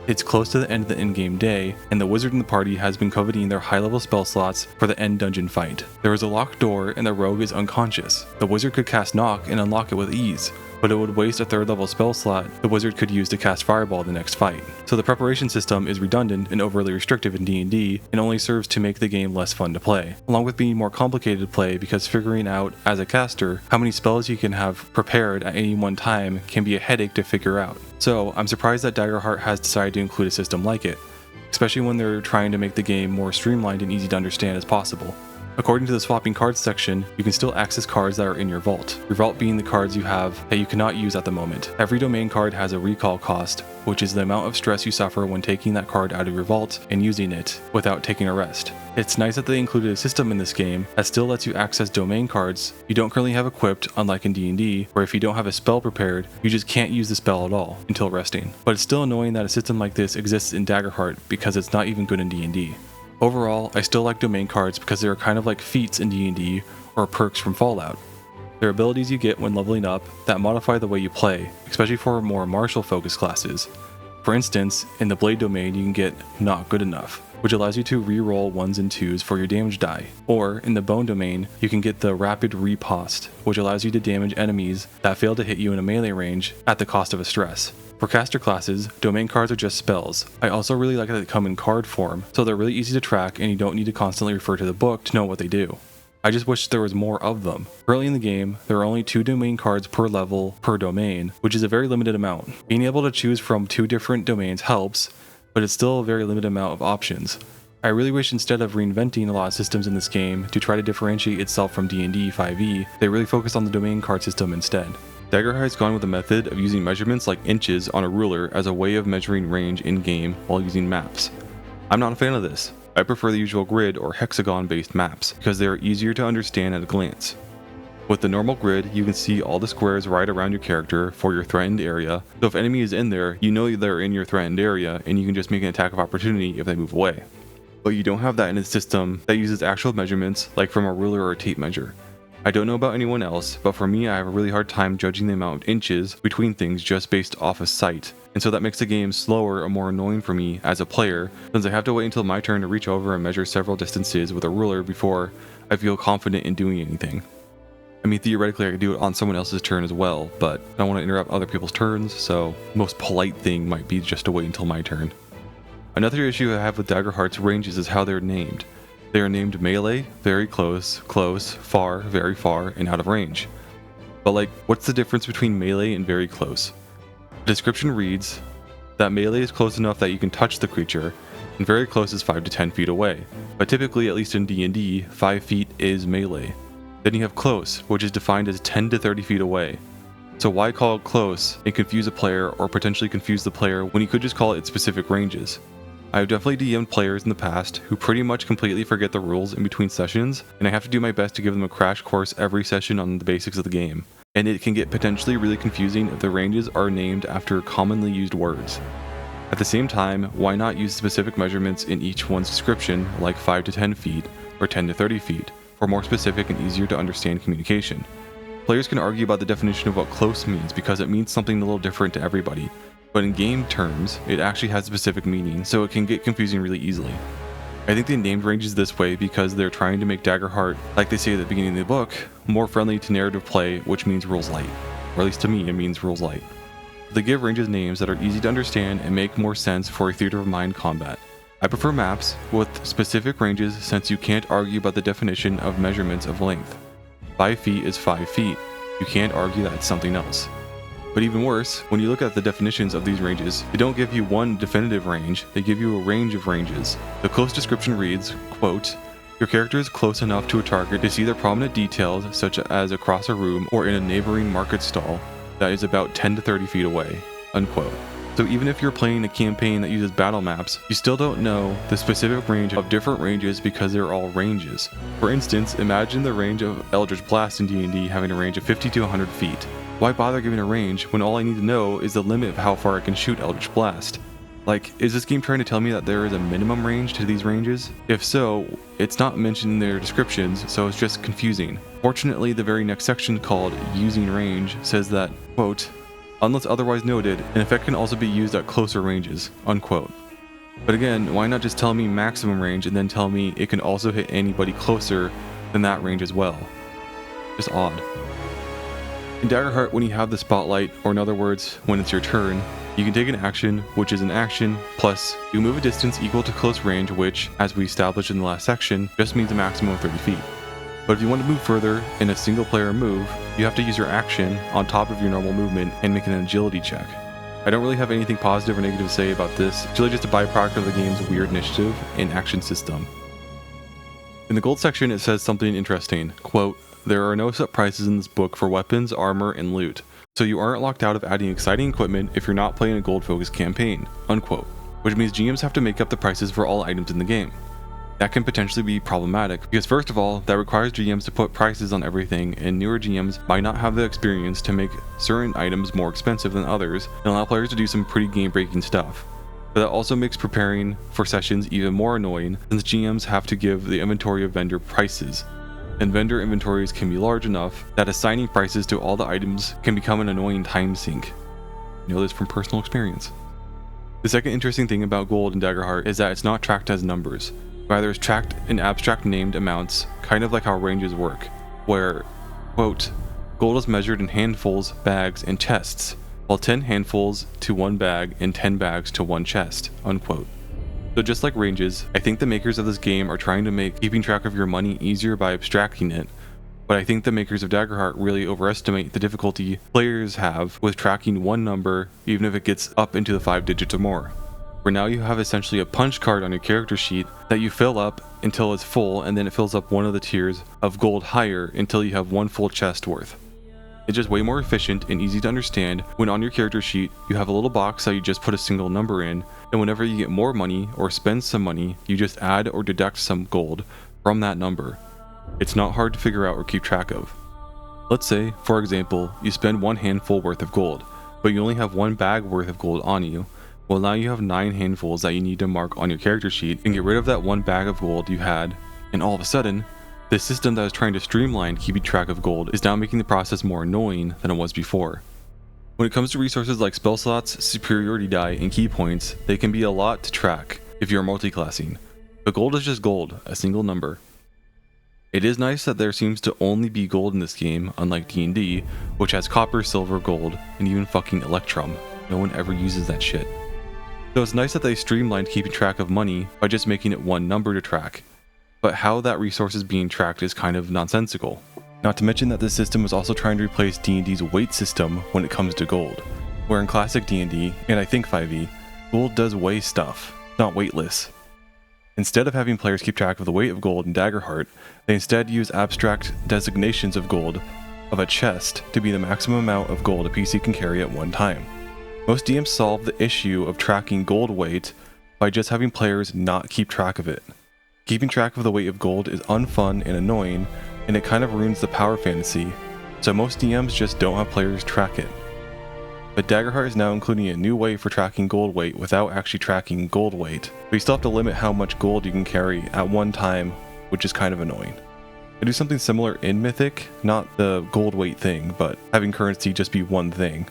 [SPEAKER 1] it's close to the end of the in-game day, and the wizard in the party has been coveting their high-level spell slots for the end dungeon fight. There is a locked door and the rogue is unconscious. The wizard could cast Knock and unlock it with ease, but it would waste a 3rd level spell slot the wizard could use to cast Fireball the next fight. So the preparation system is redundant and overly restrictive in D&D and only serves to make the game less fun to play, along with being more complicated to play because figuring out as a caster how many spells you can have prepared at any one time can be a headache to figure out. So I'm surprised that Daggerheart has decided to include a system like it, especially when they're trying to make the game more streamlined and easy to understand as possible. According to the swapping cards section, you can still access cards that are in your vault being the cards you have that you cannot use at the moment. Every domain card has a recall cost, which is the amount of stress you suffer when taking that card out of your vault and using it without taking a rest. It's nice that they included a system in this game that still lets you access domain cards you don't currently have equipped, unlike in D&D, where if you don't have a spell prepared, you just can't use the spell at all until resting. But it's still annoying that a system like this exists in Daggerheart because it's not even good in D&D. Overall, I still like domain cards because they are kind of like feats in D&D or perks from Fallout. They're abilities you get when leveling up that modify the way you play, especially for more martial focused classes. For instance, in the Blade domain you can get Not Good Enough, which allows you to re-roll 1s and 2s for your damage die. Or in the Bone domain, you can get the Rapid Riposte, which allows you to damage enemies that fail to hit you in a melee range at the cost of a stress. For caster classes, domain cards are just spells. I also really like that they come in card form, so they're really easy to track and you don't need to constantly refer to the book to know what they do. I just wish there was more of them. Early in the game, there are only 2 domain cards per level per domain, which is a very limited amount. Being able to choose from 2 different domains helps, but it's still a very limited amount of options. I really wish instead of reinventing a lot of systems in this game to try to differentiate itself from D&D 5e, they really focused on the domain card system instead. Daggerheart has gone with the method of using measurements like inches on a ruler as a way of measuring range in-game while using maps. I'm not a fan of this. I prefer the usual grid or hexagon-based maps because they are easier to understand at a glance. With the normal grid, you can see all the squares right around your character for your threatened area, so if enemy is in there, you know they're in your threatened area and you can just make an attack of opportunity if they move away. But you don't have that in a system that uses actual measurements like from a ruler or a tape measure. I don't know about anyone else, but for me I have a really hard time judging the amount of inches between things just based off of sight, and so that makes the game slower or more annoying for me as a player, since I have to wait until my turn to reach over and measure several distances with a ruler before I feel confident in doing anything. I mean, theoretically I could do it on someone else's turn as well, but I don't want to interrupt other people's turns, so the most polite thing might be just to wait until my turn. Another issue I have with Daggerheart's ranges is how they're named. They are named melee, very close, close, far, very far, and out of range. But like, what's the difference between melee and very close? The description reads that melee is close enough that you can touch the creature, and very close is 5 to 10 feet away. But typically, at least in D&D, 5 feet is melee. Then you have close, which is defined as 10 to 30 feet away. So why call it close and confuse a player or potentially confuse the player when you could just call it specific ranges? I have definitely DM'd players in the past who pretty much completely forget the rules in between sessions, and I have to do my best to give them a crash course every session on the basics of the game. And it can get potentially really confusing if the ranges are named after commonly used words. At the same time, why not use specific measurements in each one's description, like 5 to 10 feet or 10 to 30 feet, for more specific and easier to understand communication? Players can argue about the definition of what close means because it means something a little different to everybody. But in game terms, it actually has a specific meaning, so it can get confusing really easily. I think they named ranges this way because they're trying to make Daggerheart, like they say at the beginning of the book, more friendly to narrative play, which means rules light. Or at least to me, it means rules light. They give ranges names that are easy to understand and make more sense for a theater of mind combat. I prefer maps with specific ranges since you can't argue about the definition of measurements of length. 5 feet is 5 feet. You can't argue that it's something else. But even worse, when you look at the definitions of these ranges, they don't give you one definitive range, they give you a range of ranges. The close description reads, quote, "Your character is close enough to a target to see their prominent details, such as across a room or in a neighboring market stall that is about 10 to 30 feet away," unquote. So even if you're playing a campaign that uses battle maps, you still don't know the specific range of different ranges because they're all ranges. For instance, imagine the range of Eldritch Blast in D&D having a range of 50 to 100 feet. Why bother giving a range when all I need to know is the limit of how far I can shoot Eldritch Blast? Like, is this game trying to tell me that there is a minimum range to these ranges? If so, it's not mentioned in their descriptions, so it's just confusing. Fortunately, the very next section called Using Range says that, quote, "Unless otherwise noted, an effect can also be used at closer ranges," unquote. But again, why not just tell me maximum range and then tell me it can also hit anybody closer than that range as well? Just odd. In Daggerheart, when you have the spotlight, or in other words, when it's your turn, you can take an action, which is an action, plus you move a distance equal to close range, which, as we established in the last section, just means a maximum of 30 feet. But if you want to move further in a single player move, you have to use your action on top of your normal movement and make an agility check. I don't really have anything positive or negative to say about this, it's really just a byproduct of the game's weird initiative and action system. In the gold section, it says something interesting, quote, "There are no set prices in this book for weapons, armor, and loot, so you aren't locked out of adding exciting equipment if you're not playing a gold-focused campaign," unquote, which means GMs have to make up the prices for all items in the game. That can potentially be problematic, because first of all, that requires GMs to put prices on everything, and newer GMs might not have the experience to make certain items more expensive than others, and allow players to do some pretty game-breaking stuff. But that also makes preparing for sessions even more annoying, since GMs have to give the inventory of vendor prices. And vendor inventories can be large enough that assigning prices to all the items can become an annoying time sink. I know this from personal experience. The second interesting thing about gold in Daggerheart is that it's not tracked as numbers. Rather, it's tracked in abstract named amounts, kind of like how ranges work, where, quote, "Gold is measured in handfuls, bags, and chests, while 10 handfuls to one bag and 10 bags to one chest," unquote. So just like ranges, I think the makers of this game are trying to make keeping track of your money easier by abstracting it, but I think the makers of Daggerheart really overestimate the difficulty players have with tracking one number even if it gets up into the 5 digits or more. Where now you have essentially a punch card on your character sheet that you fill up until it's full, and then it fills up one of the tiers of gold higher until you have one full chest worth. It's just way more efficient and easy to understand when on your character sheet you have a little box that you just put a single number in, and whenever you get more money or spend some money, you just add or deduct some gold from that number. It's not hard to figure out or keep track of. Let's say, for example, you spend one handful worth of gold, but you only have one bag worth of gold on you. Well, now you have 9 handfuls that you need to mark on your character sheet and get rid of that one bag of gold you had, and all of a sudden, the system that is trying to streamline keeping track of gold is now making the process more annoying than it was before. When it comes to resources like spell slots, superiority die, and key points, they can be a lot to track if you're multiclassing, but gold is just gold, a single number. It is nice that there seems to only be gold in this game, unlike D&D, which has copper, silver, gold, and even fucking electrum. No one ever uses that shit. So it's nice that they streamlined keeping track of money by just making it one number to track. But how that resource is being tracked is kind of nonsensical. Not to mention that this system was also trying to replace D&D's weight system when it comes to gold, where in classic D&D, and I think 5e, gold does weigh stuff, not weightless. Instead of having players keep track of the weight of gold in Daggerheart, they instead use abstract designations of gold of a chest to be the maximum amount of gold a PC can carry at one time. Most DMs solve the issue of tracking gold weight by just having players not keep track of it. Keeping track of the weight of gold is unfun and annoying, and it kind of ruins the power fantasy, so most DMs just don't have players track it. But Daggerheart is now including a new way for tracking gold weight without actually tracking gold weight, but you still have to limit how much gold you can carry at one time, which is kind of annoying. I do something similar in Mythic, not the gold weight thing, but having currency just be one thing.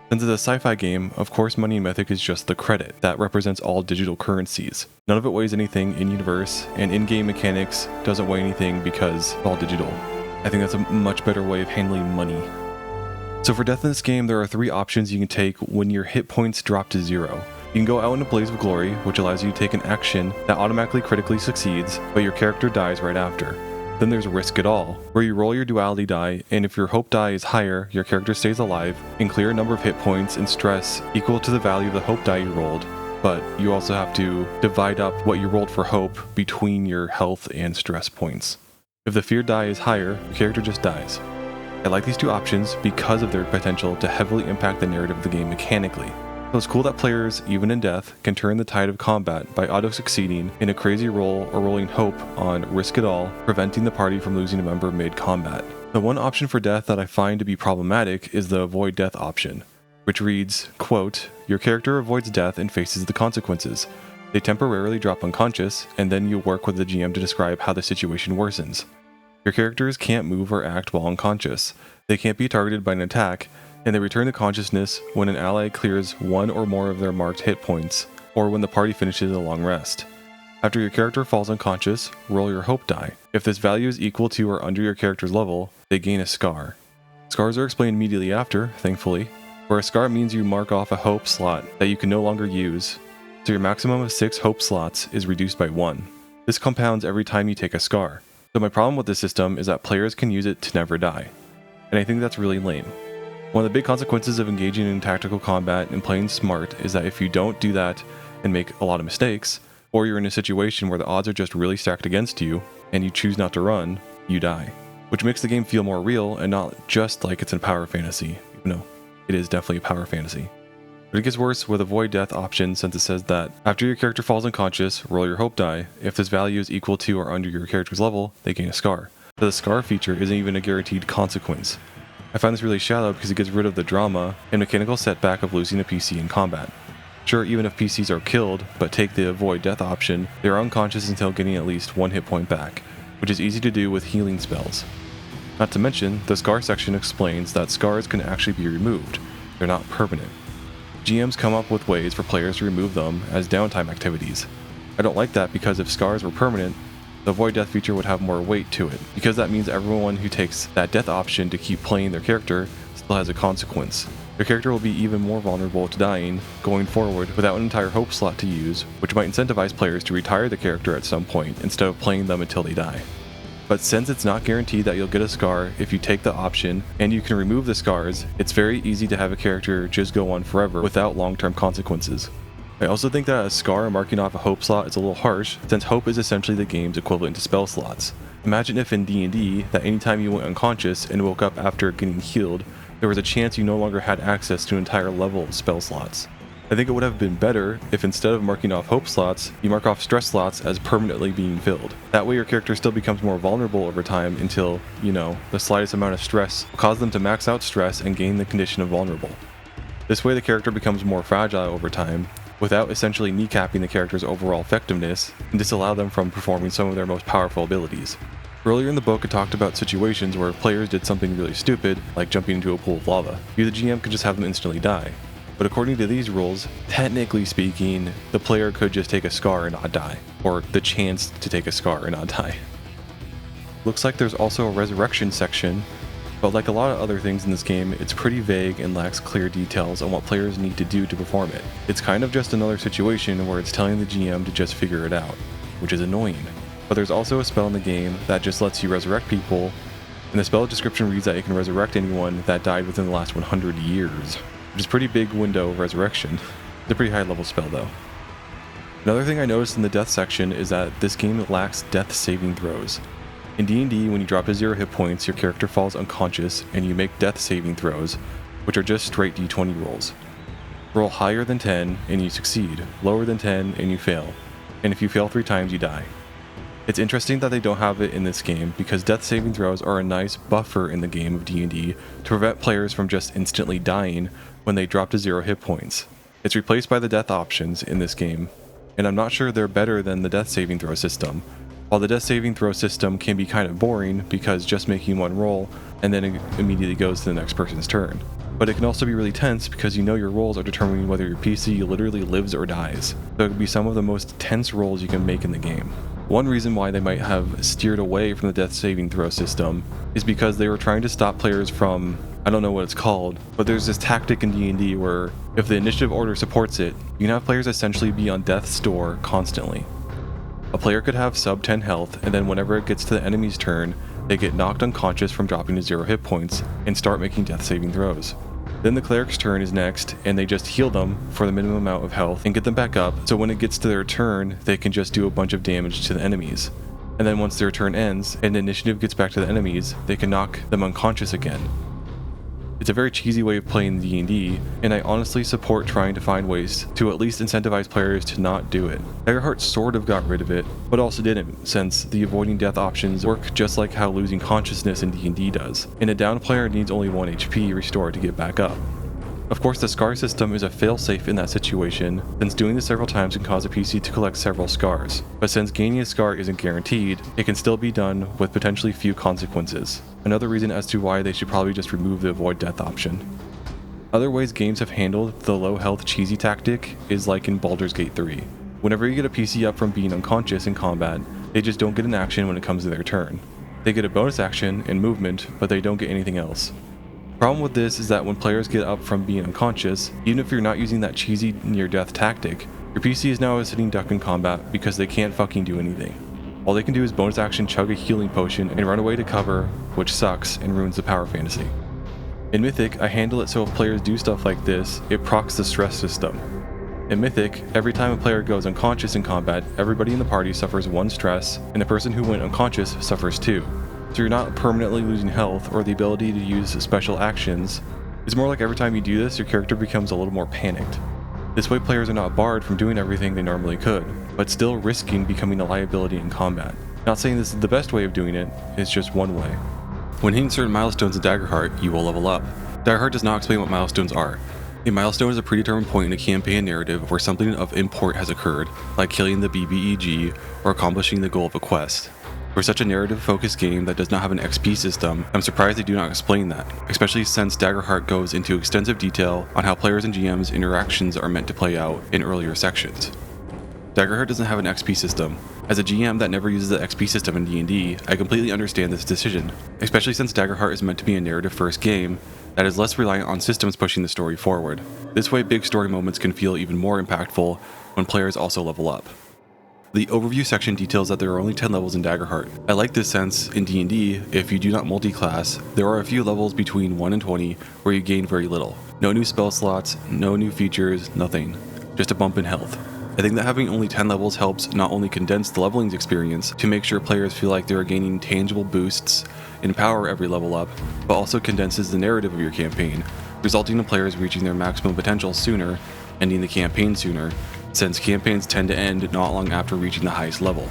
[SPEAKER 1] Since it's a sci-fi game, of course money in Mythic is just the credit that represents all digital currencies. None of it weighs anything in-universe, and in-game mechanics doesn't weigh anything because it's all digital. I think that's a much better way of handling money. So for death in this game, there are 3 options you can take when your hit points drop to 0. You can go out in a blaze of glory, which allows you to take an action that automatically critically succeeds, but your character dies right after. Then there's Risk It All, where you roll your duality die, and if your hope die is higher, your character stays alive and clear a number of hit points and stress equal to the value of the hope die you rolled, but you also have to divide up what you rolled for hope between your health and stress points. If the fear die is higher, your character just dies. I like these two options because of their potential to heavily impact the narrative of the game mechanically. So it's cool that players, even in death, can turn the tide of combat by auto-succeeding in a crazy roll or rolling hope on Risk It All, preventing the party from losing a member mid-combat. The one option for death that I find to be problematic is the avoid death option, which reads, quote, "Your character avoids death and faces the consequences. They temporarily drop unconscious, and then you work with the GM to describe how the situation worsens. Your characters can't move or act while unconscious. They can't be targeted by an attack, and they return to consciousness when an ally clears one or more of their marked hit points, or when the party finishes a long rest. After your character falls unconscious, roll your hope die. If this value is equal to or under your character's level, they gain a scar. Scars are explained immediately after, thankfully, where a scar means you mark off a hope slot that you can no longer use, so your maximum of 6 hope slots is reduced by 1. This compounds every time you take a scar. So my problem with this system is that players can use it to never die, and I think that's really lame. One of the big consequences of engaging in tactical combat and playing smart is that if you don't do that and make a lot of mistakes, or you're in a situation where the odds are just really stacked against you, and you choose not to run, you die. Which makes the game feel more real and not just like it's a power fantasy, even though it is definitely a power fantasy. But it gets worse with avoid death option since it says that after your character falls unconscious, roll your hope die. If this value is equal to or under your character's level, they gain a scar. But the scar feature isn't even a guaranteed consequence. I find this really shallow because it gets rid of the drama and mechanical setback of losing a PC in combat. Sure, even if PCs are killed, but take the avoid death option, they are unconscious until getting at least 1 hit point back, which is easy to do with healing spells. Not to mention, the scar section explains that scars can actually be removed. They're not permanent. GMs come up with ways for players to remove them as downtime activities. I don't like that because if scars were permanent, the avoid death feature would have more weight to it, because that means everyone who takes that death option to keep playing their character still has a consequence. Their character will be even more vulnerable to dying going forward without an entire hope slot to use, which might incentivize players to retire the character at some point instead of playing them until they die. But since it's not guaranteed that you'll get a scar if you take the option, and you can remove the scars, it's very easy to have a character just go on forever without long-term consequences. I also think that a scar marking off a hope slot is a little harsh, since hope is essentially the game's equivalent to spell slots. Imagine if in D&D, that anytime you went unconscious and woke up after getting healed, there was a chance you no longer had access to an entire level of spell slots. I think it would have been better if instead of marking off hope slots, you mark off stress slots as permanently being filled. That way your character still becomes more vulnerable over time until, the slightest amount of stress will cause them to max out stress and gain the condition of vulnerable. This way the character becomes more fragile over time, without essentially kneecapping the character's overall effectiveness and disallow them from performing some of their most powerful abilities. Earlier in the book it talked about situations where players did something really stupid, like jumping into a pool of lava. You, the GM, could just have them instantly die. But according to these rules, technically speaking, the player could just take a scar and not die, or the chance to take a scar and not die. Looks like there's also a resurrection section, but like a lot of other things in this game, it's pretty vague and lacks clear details on what players need to do to perform it. It's kind of just another situation where it's telling the GM to just figure it out, which is annoying. But there's also a spell in the game that just lets you resurrect people, and the spell description reads that it can resurrect anyone that died within the last 100 years, which is a pretty big window of resurrection. It's a pretty high level spell though. Another thing I noticed in the death section is that this game lacks death saving throws. In D&D, when you drop to 0 hit points, your character falls unconscious and you make death saving throws, which are just straight d20 rolls. Roll higher than 10 and you succeed, lower than 10 and you fail, and if you fail 3 times you die. It's interesting that they don't have it in this game because death saving throws are a nice buffer in the game of D&D to prevent players from just instantly dying when they drop to 0 hit points. It's replaced by the death options in this game, and I'm not sure they're better than the death saving throw system. While the death saving throw system can be kind of boring because just making one roll and then it immediately goes to the next person's turn. But it can also be really tense because you know your rolls are determining whether your PC literally lives or dies. So it could be some of the most tense rolls you can make in the game. One reason why they might have steered away from the death saving throw system is because they were trying to stop players from, I don't know what it's called, but there's this tactic in D&D where if the initiative order supports it, you can have players essentially be on death's door constantly. A player could have sub 10 health, and then whenever it gets to the enemy's turn, they get knocked unconscious from dropping to 0 hit points and start making death saving throws. Then the cleric's turn is next, and they just heal them for the minimum amount of health and get them back up, so when it gets to their turn, they can just do a bunch of damage to the enemies. And then once their turn ends and the initiative gets back to the enemies, they can knock them unconscious again. It's a very cheesy way of playing D&D, and I honestly support trying to find ways to at least incentivize players to not do it. Daggerheart sort of got rid of it, but also didn't, since the avoiding death options work just like how losing consciousness in D&D does, and a down player needs only 1 HP restored to get back up. Of course, the scar system is a failsafe in that situation, since doing this several times can cause a PC to collect several scars. But since gaining a scar isn't guaranteed, it can still be done with potentially few consequences. Another reason as to why they should probably just remove the avoid death option. Other ways games have handled the low health cheesy tactic is like in Baldur's Gate 3. Whenever you get a PC up from being unconscious in combat, they just don't get an action when it comes to their turn. They get a bonus action and movement, but they don't get anything else. Problem with this is that when players get up from being unconscious, even if you're not using that cheesy near-death tactic, your PC is now a sitting duck in combat because they can't fucking do anything. All they can do is bonus action chug a healing potion and run away to cover, which sucks and ruins the power fantasy. In Mythic, I handle it so if players do stuff like this, it procs the stress system. In Mythic, every time a player goes unconscious in combat, everybody in the party suffers 1 stress, and the person who went unconscious suffers 2. So you're not permanently losing health or the ability to use special actions. It's more like every time you do this, your character becomes a little more panicked. This way players are not barred from doing everything they normally could, but still risking becoming a liability in combat. Not saying this is the best way of doing it, it's just one way. When hitting certain milestones in Daggerheart, you will level up. Daggerheart does not explain what milestones are. A milestone is a predetermined point in a campaign narrative where something of import has occurred, like killing the BBEG or accomplishing the goal of a quest. For such a narrative-focused game that does not have an XP system, I'm surprised they do not explain that, especially since Daggerheart goes into extensive detail on how players and GM's interactions are meant to play out in earlier sections. Daggerheart doesn't have an XP system. As a GM that never uses the XP system in D&D, I completely understand this decision, especially since Daggerheart is meant to be a narrative-first game that is less reliant on systems pushing the story forward. This way, big story moments can feel even more impactful when players also level up. The overview section details that there are only 10 levels in Daggerheart. I like this since, in D&D, if you do not multi-class, there are a few levels between 1 and 20 where you gain very little. No new spell slots, no new features, nothing. Just a bump in health. I think that having only 10 levels helps not only condense the leveling experience to make sure players feel like they are gaining tangible boosts in power every level up, but also condenses the narrative of your campaign, resulting in players reaching their maximum potential sooner, ending the campaign sooner, since campaigns tend to end not long after reaching the highest level.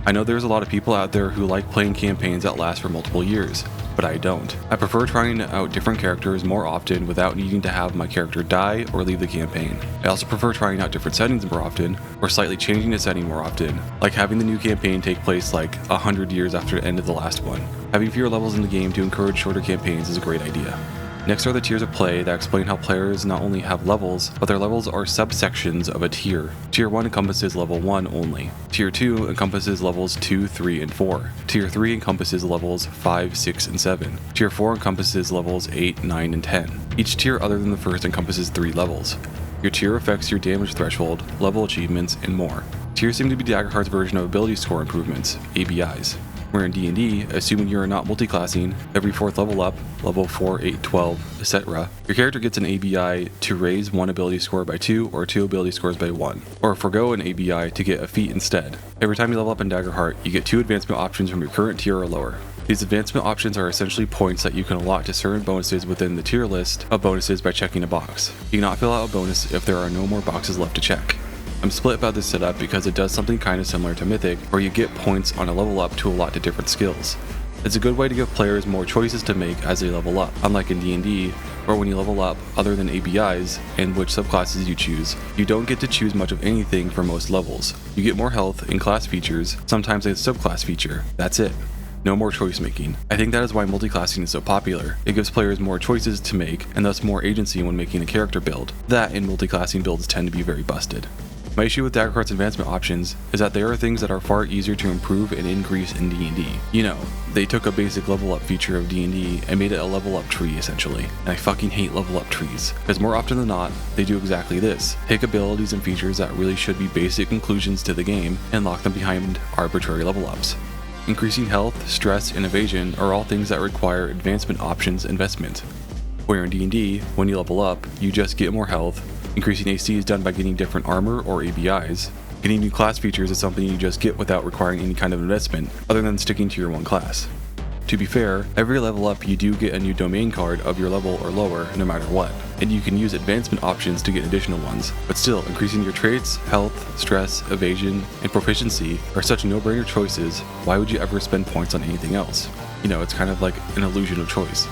[SPEAKER 1] I know there's a lot of people out there who like playing campaigns that last for multiple years, but I don't. I prefer trying out different characters more often without needing to have my character die or leave the campaign. I also prefer trying out different settings more often, or slightly changing the setting more often, like having the new campaign take place like 100 years after the end of the last one. Having fewer levels in the game to encourage shorter campaigns is a great idea. Next are the tiers of play that explain how players not only have levels, but their levels are subsections of a tier. Tier 1 encompasses level 1 only. Tier 2 encompasses levels 2, 3, and 4. Tier 3 encompasses levels 5, 6, and 7. Tier 4 encompasses levels 8, 9, and 10. Each tier other than the first encompasses 3 levels. Your tier affects your damage threshold, level achievements, and more. Tiers seem to be Daggerheart's version of ability score improvements, ABIs. Where in D&D, assuming you are not multi-classing, every 4th level up, level 4, 8, 12, etc., your character gets an ABI to raise one ability score by 2 or 2 ability scores by 1, or forgo an ABI to get a feat instead. Every time you level up in Daggerheart, you get 2 advancement options from your current tier or lower. These advancement options are essentially points that you can allot to certain bonuses within the tier list of bonuses by checking a box. You cannot fill out a bonus if there are no more boxes left to check. I'm split about this setup because it does something kind of similar to Mythic, where you get points on a level up to allot to different skills. It's a good way to give players more choices to make as they level up, unlike in D&D, where when you level up, other than ABIs and which subclasses you choose, you don't get to choose much of anything for most levels. You get more health and class features, sometimes a subclass feature, that's it. No more choice making. I think that is why multiclassing is so popular. It gives players more choices to make, and thus more agency when making a character build. That and multiclassing builds tend to be very busted. My issue with Daggerheart's advancement options is that there are things that are far easier to improve and increase in D&D. You know, they took a basic level up feature of D&D and made it a level up tree essentially. And I fucking hate level up trees, because more often than not, they do exactly this. Take abilities and features that really should be basic conclusions to the game and lock them behind arbitrary level ups. Increasing health, stress, and evasion are all things that require advancement options investment. Where in D&D, when you level up, you just get more health. Increasing AC is done by getting different armor or ABIs. Getting new class features is something you just get without requiring any kind of investment, other than sticking to your one class. To be fair, every level up you do get a new domain card of your level or lower, no matter what, and you can use advancement options to get additional ones, but still, increasing your traits, health, stress, evasion, and proficiency are such no-brainer choices. Why would you ever spend points on anything else? You know, it's kind of like an illusion of choice.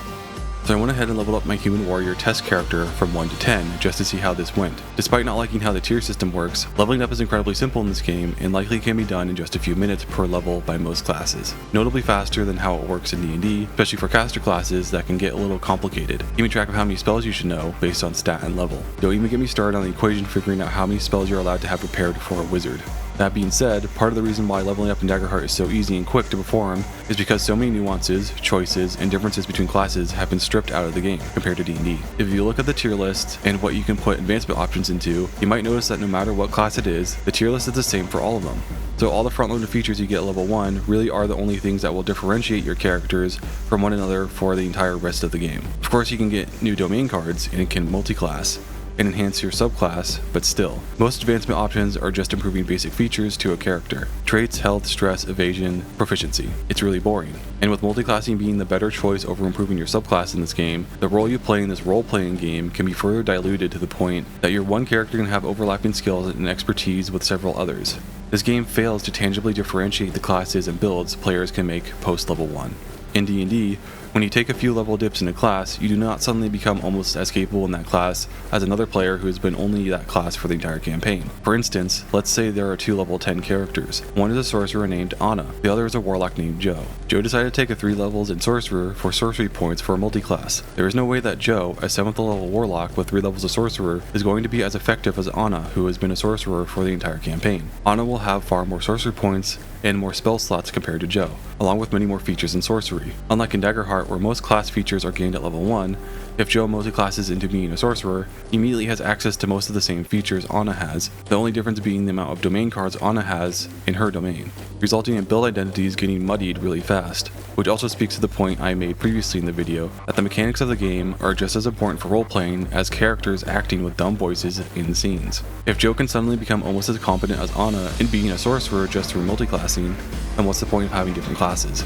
[SPEAKER 1] So I went ahead and leveled up my human warrior test character from 1 to 10 just to see how this went. Despite not liking how the tier system works, leveling up is incredibly simple in this game and likely can be done in just a few minutes per level by most classes. Notably faster than how it works in D&D, especially for caster classes that can get a little complicated. Keeping track of how many spells you should know based on stat and level. Don't even get me started on the equation figuring out how many spells you're allowed to have prepared for a wizard. That being said, part of the reason why leveling up in Daggerheart is so easy and quick to perform is because so many nuances, choices, and differences between classes have been stripped out of the game compared to D&D. If you look at the tier list and what you can put advancement options into, you might notice that no matter what class it is, the tier list is the same for all of them. So all the front-loaded features you get at level 1 really are the only things that will differentiate your characters from one another for the entire rest of the game. Of course, you can get new domain cards and it can multi-class and enhance your subclass, but still, most advancement options are just improving basic features to a character. Traits, health, stress, evasion, proficiency. It's really boring. And with multiclassing being the better choice over improving your subclass in this game, the role you play in this role-playing game can be further diluted to the point that your one character can have overlapping skills and expertise with several others. This game fails to tangibly differentiate the classes and builds players can make post-level 1. In D&D, when you take a few level dips in a class, you do not suddenly become almost as capable in that class as another player who has been only that class for the entire campaign. For instance, let's say there are 2 level 10 characters. One is a sorcerer named Anna, the other is a warlock named Joe. Joe decided to take a 3 levels in sorcerer for sorcery points for a multi-class. There is no way that Joe, a 7th level warlock with 3 levels of sorcerer, is going to be as effective as Anna, who has been a sorcerer for the entire campaign. Anna will have far more sorcery points and more spell slots compared to Joe, along with many more features in sorcery. Unlike in Daggerheart, where most class features are gained at level 1, if Joe multi-classes into being a sorcerer, he immediately has access to most of the same features Anna has, the only difference being the amount of domain cards Anna has in her domain, resulting in build identities getting muddied really fast, which also speaks to the point I made previously in the video, that the mechanics of the game are just as important for role-playing as characters acting with dumb voices in scenes. If Joe can suddenly become almost as competent as Anna in being a sorcerer just through multi-classing, then what's the point of having different classes?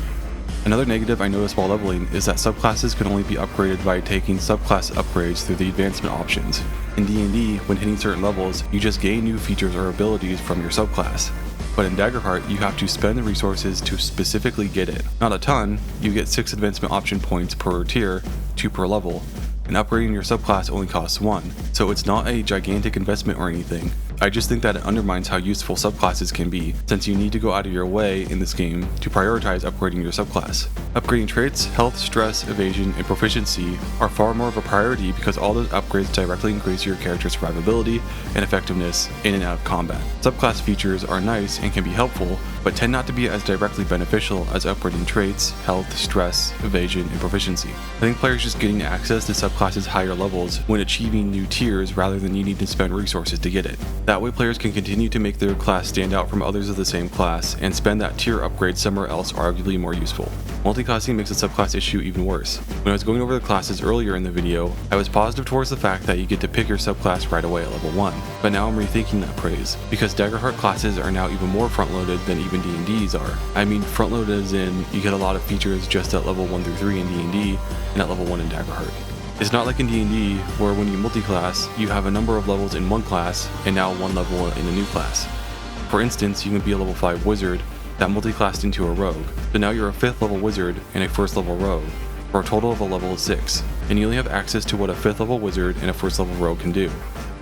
[SPEAKER 1] Another negative I noticed while leveling is that subclasses can only be upgraded by taking subclass upgrades through the advancement options. In D&D, when hitting certain levels, you just gain new features or abilities from your subclass. But in Daggerheart, you have to spend the resources to specifically get it. Not a ton, you get 6 advancement option points per tier, 2 per level, and upgrading your subclass only costs 1, so it's not a gigantic investment or anything. I just think that it undermines how useful subclasses can be, since you need to go out of your way in this game to prioritize upgrading your subclass. Upgrading traits, health, stress, evasion, and proficiency are far more of a priority because all those upgrades directly increase your character's survivability and effectiveness in and out of combat. Subclass features are nice and can be helpful, but tend not to be as directly beneficial as upgrading traits, health, stress, evasion, and proficiency. I think players just getting access to subclasses higher levels when achieving new tiers rather than needing to spend resources to get it. That way players can continue to make their class stand out from others of the same class and spend that tier upgrade somewhere else arguably more useful. Multiclassing makes the subclass issue even worse. When I was going over the classes earlier in the video, I was positive towards the fact that you get to pick your subclass right away at level 1, but now I'm rethinking that praise, because Daggerheart classes are now even more front-loaded than even D&D's are. I mean front-loaded as in you get a lot of features just at level 1 through 3 in D&D and at level 1 in Daggerheart. It's not like in D&D, where when you multi-class, you have a number of levels in one class, and now 1 level in a new class. For instance, you can be a level 5 wizard that multi-classed into a rogue, so now you're a 5th level wizard and a 1st level rogue, for a total of a level of 6, and you only have access to what a 5th level wizard and a 1st level rogue can do.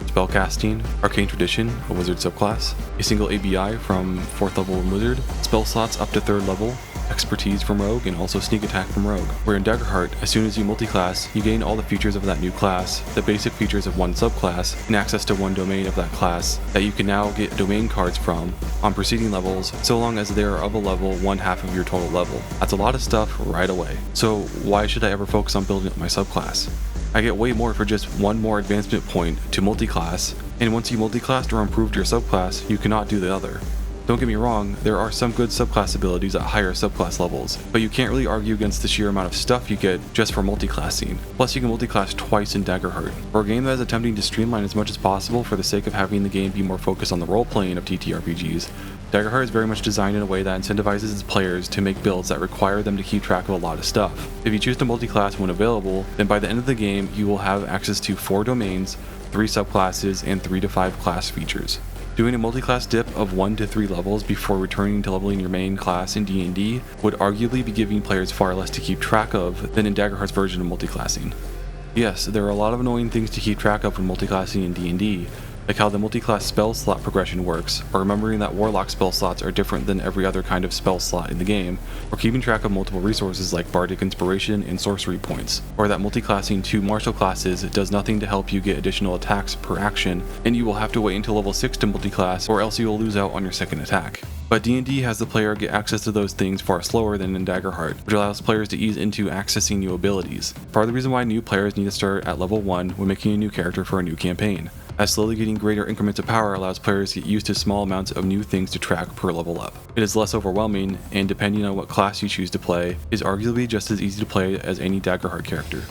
[SPEAKER 1] Spellcasting, Arcane Tradition, a wizard subclass, a single ABI from 4th level wizard, spell slots up to 3rd level, expertise from Rogue, and also sneak attack from Rogue. Where in Daggerheart, as soon as you multi-class, you gain all the features of that new class, the basic features of one subclass, and access to one domain of that class that you can now get domain cards from on preceding levels, so long as they are of a level 1/2 of your total level. That's a lot of stuff right away. So why should I ever focus on building up my subclass? I get way more for just one more advancement point to multi-class, and once you multi-classed or improved your subclass, you cannot do the other. Don't get me wrong, there are some good subclass abilities at higher subclass levels, but you can't really argue against the sheer amount of stuff you get just for multiclassing. Plus you can multiclass twice in Daggerheart. For a game that is attempting to streamline as much as possible for the sake of having the game be more focused on the role-playing of TTRPGs, Daggerheart is very much designed in a way that incentivizes its players to make builds that require them to keep track of a lot of stuff. If you choose to multiclass when available, then by the end of the game you will have access to 4 domains, 3 subclasses, and 3 to 5 class features. Doing a multi-class dip of 1 to 3 levels before returning to leveling your main class in D&D would arguably be giving players far less to keep track of than in Daggerheart's version of multiclassing. Yes, there are a lot of annoying things to keep track of when multiclassing in D&D, like how the multi-class spell slot progression works, or remembering that warlock spell slots are different than every other kind of spell slot in the game, or keeping track of multiple resources like bardic inspiration and sorcery points, or that multi-classing 2 martial classes does nothing to help you get additional attacks per action, and you will have to wait until level 6 to multi-class, or else you will lose out on your second attack. But D&D has the player get access to those things far slower than in Daggerheart, which allows players to ease into accessing new abilities. Part of the reason why new players need to start at level 1 when making a new character for a new campaign, as slowly getting greater increments of power allows players to get used to small amounts of new things to track per level up. It is less overwhelming, and depending on what class you choose to play, is arguably just as easy to play as any Daggerheart character.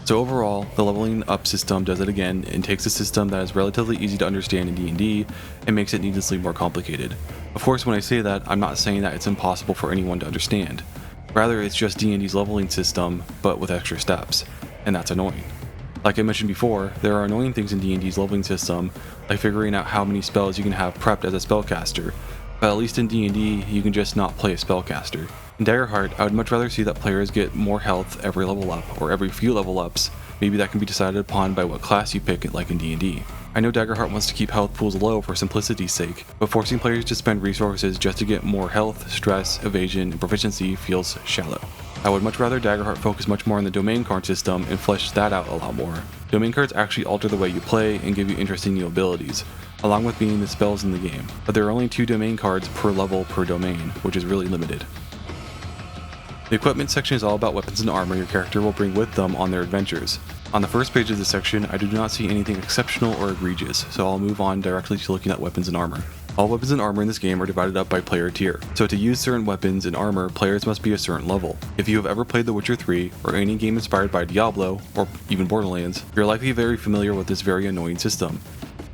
[SPEAKER 1] So overall, the leveling up system does it again and takes a system that is relatively easy to understand in D&D and makes it needlessly more complicated. Of course, when I say that, I'm not saying that it's impossible for anyone to understand. Rather, it's just D&D's leveling system, but with extra steps, and that's annoying. Like I mentioned before, there are annoying things in D&D's leveling system, like figuring out how many spells you can have prepped as a spellcaster, but at least in D&D, you can just not play a spellcaster. In Daggerheart, I would much rather see that players get more health every level up, or every few level ups. Maybe that can be decided upon by what class you pick, like in D&D. I know Daggerheart wants to keep health pools low for simplicity's sake, but forcing players to spend resources just to get more health, stress, evasion, and proficiency feels shallow. I would much rather Daggerheart focus much more on the domain card system and flesh that out a lot more. Domain cards actually alter the way you play and give you interesting new abilities, along with being the spells in the game, but there are only 2 domain cards per level per domain, which is really limited. The equipment section is all about weapons and armor your character will bring with them on their adventures. On the first page of this section, I do not see anything exceptional or egregious, so I'll move on directly to looking at weapons and armor. All weapons and armor in this game are divided up by player tier, so to use certain weapons and armor, players must be a certain level. If you have ever played The Witcher 3, or any game inspired by Diablo, or even Borderlands, you're likely very familiar with this very annoying system.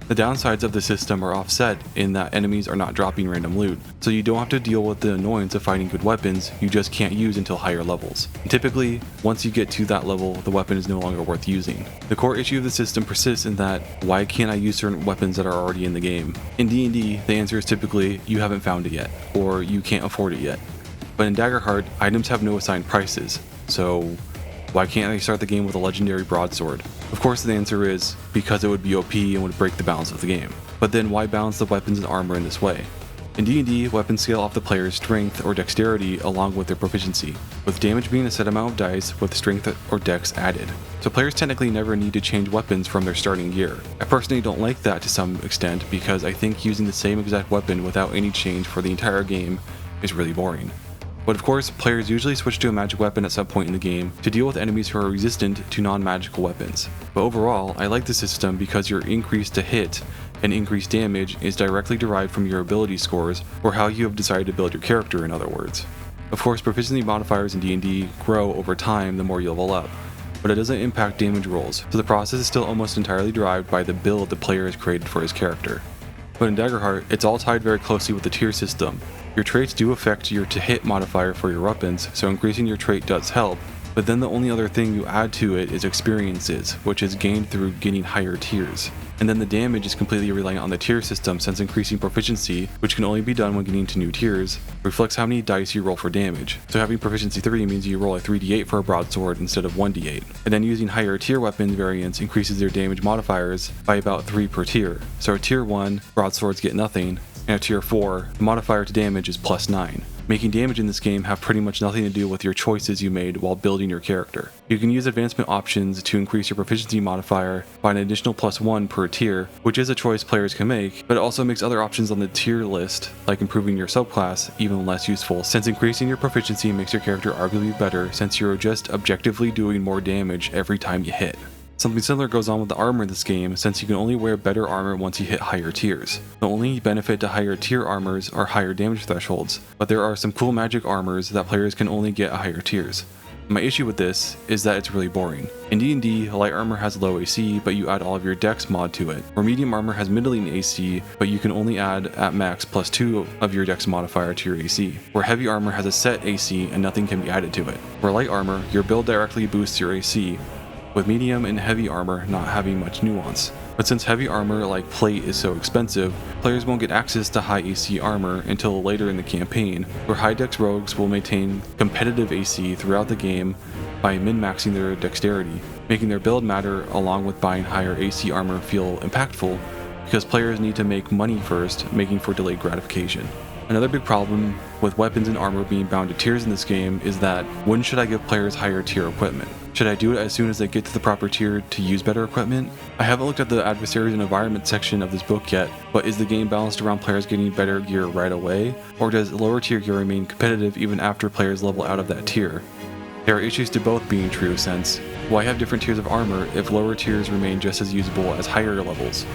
[SPEAKER 1] The downsides of the system are offset in that enemies are not dropping random loot, so you don't have to deal with the annoyance of finding good weapons you just can't use until higher levels. And typically, once you get to that level, the weapon is no longer worth using. The core issue of the system persists in that, why can't I use certain weapons that are already in the game? In D&D, the answer is typically, you haven't found it yet, or you can't afford it yet. But in Daggerheart, items have no assigned prices, so why can't I start the game with a legendary broadsword? Of course the answer is, because it would be OP and would break the balance of the game. But then why balance the weapons and armor in this way? In D&D, weapons scale off the player's strength or dexterity along with their proficiency, with damage being a set amount of dice with strength or dex added. So players technically never need to change weapons from their starting gear. I personally don't like that to some extent because I think using the same exact weapon without any change for the entire game is really boring. But of course, players usually switch to a magic weapon at some point in the game to deal with enemies who are resistant to non-magical weapons. But overall, I like the system because your increase to hit and increased damage is directly derived from your ability scores, or how you have decided to build your character in other words. Of course, proficiency modifiers in D&D grow over time the more you level up, but it doesn't impact damage rolls, so the process is still almost entirely derived by the build the player has created for his character. But in Daggerheart, it's all tied very closely with the tier system. Your traits do affect your to-hit modifier for your weapons, so increasing your trait does help, but then the only other thing you add to it is experiences, which is gained through getting higher tiers. And then the damage is completely reliant on the tier system, since increasing proficiency, which can only be done when getting to new tiers, reflects how many dice you roll for damage. So having proficiency 3 means you roll a 3d8 for a broadsword instead of 1d8. And then using higher tier weapon variants increases their damage modifiers by about 3 per tier. So at tier 1, broadswords get nothing, and at tier 4, the modifier to damage is +9. making damage in this game have pretty much nothing to do with your choices you made while building your character. You can use advancement options to increase your proficiency modifier by an additional +1 per tier, which is a choice players can make, but it also makes other options on the tier list, like improving your subclass, even less useful, since increasing your proficiency makes your character arguably better since you're just objectively doing more damage every time you hit. Something similar goes on with the armor in this game, since you can only wear better armor once you hit higher tiers. The only benefit to higher tier armors are higher damage thresholds, but there are some cool magic armors that players can only get at higher tiers. My issue with this is that it's really boring. In D&D, light armor has low AC, but you add all of your dex mod to it, or medium armor has middling AC, but you can only add at max +2 of your dex modifier to your AC, where heavy armor has a set AC and nothing can be added to it. For light armor, your build directly boosts your AC, with medium and heavy armor not having much nuance. But since heavy armor like plate is so expensive, players won't get access to high AC armor until later in the campaign, where high dex rogues will maintain competitive AC throughout the game by min-maxing their dexterity, making their build matter along with buying higher AC armor feel impactful, because players need to make money first, making for delayed gratification. Another big problem with weapons and armor being bound to tiers in this game is that when should I give players higher tier equipment? Should I do it as soon as they get to the proper tier to use better equipment? I haven't looked at the adversaries and environment section of this book yet, but is the game balanced around players getting better gear right away? Or does lower tier gear remain competitive even after players level out of that tier? There are issues to both being true, since why have different tiers of armor if lower tiers remain just as usable as higher levels?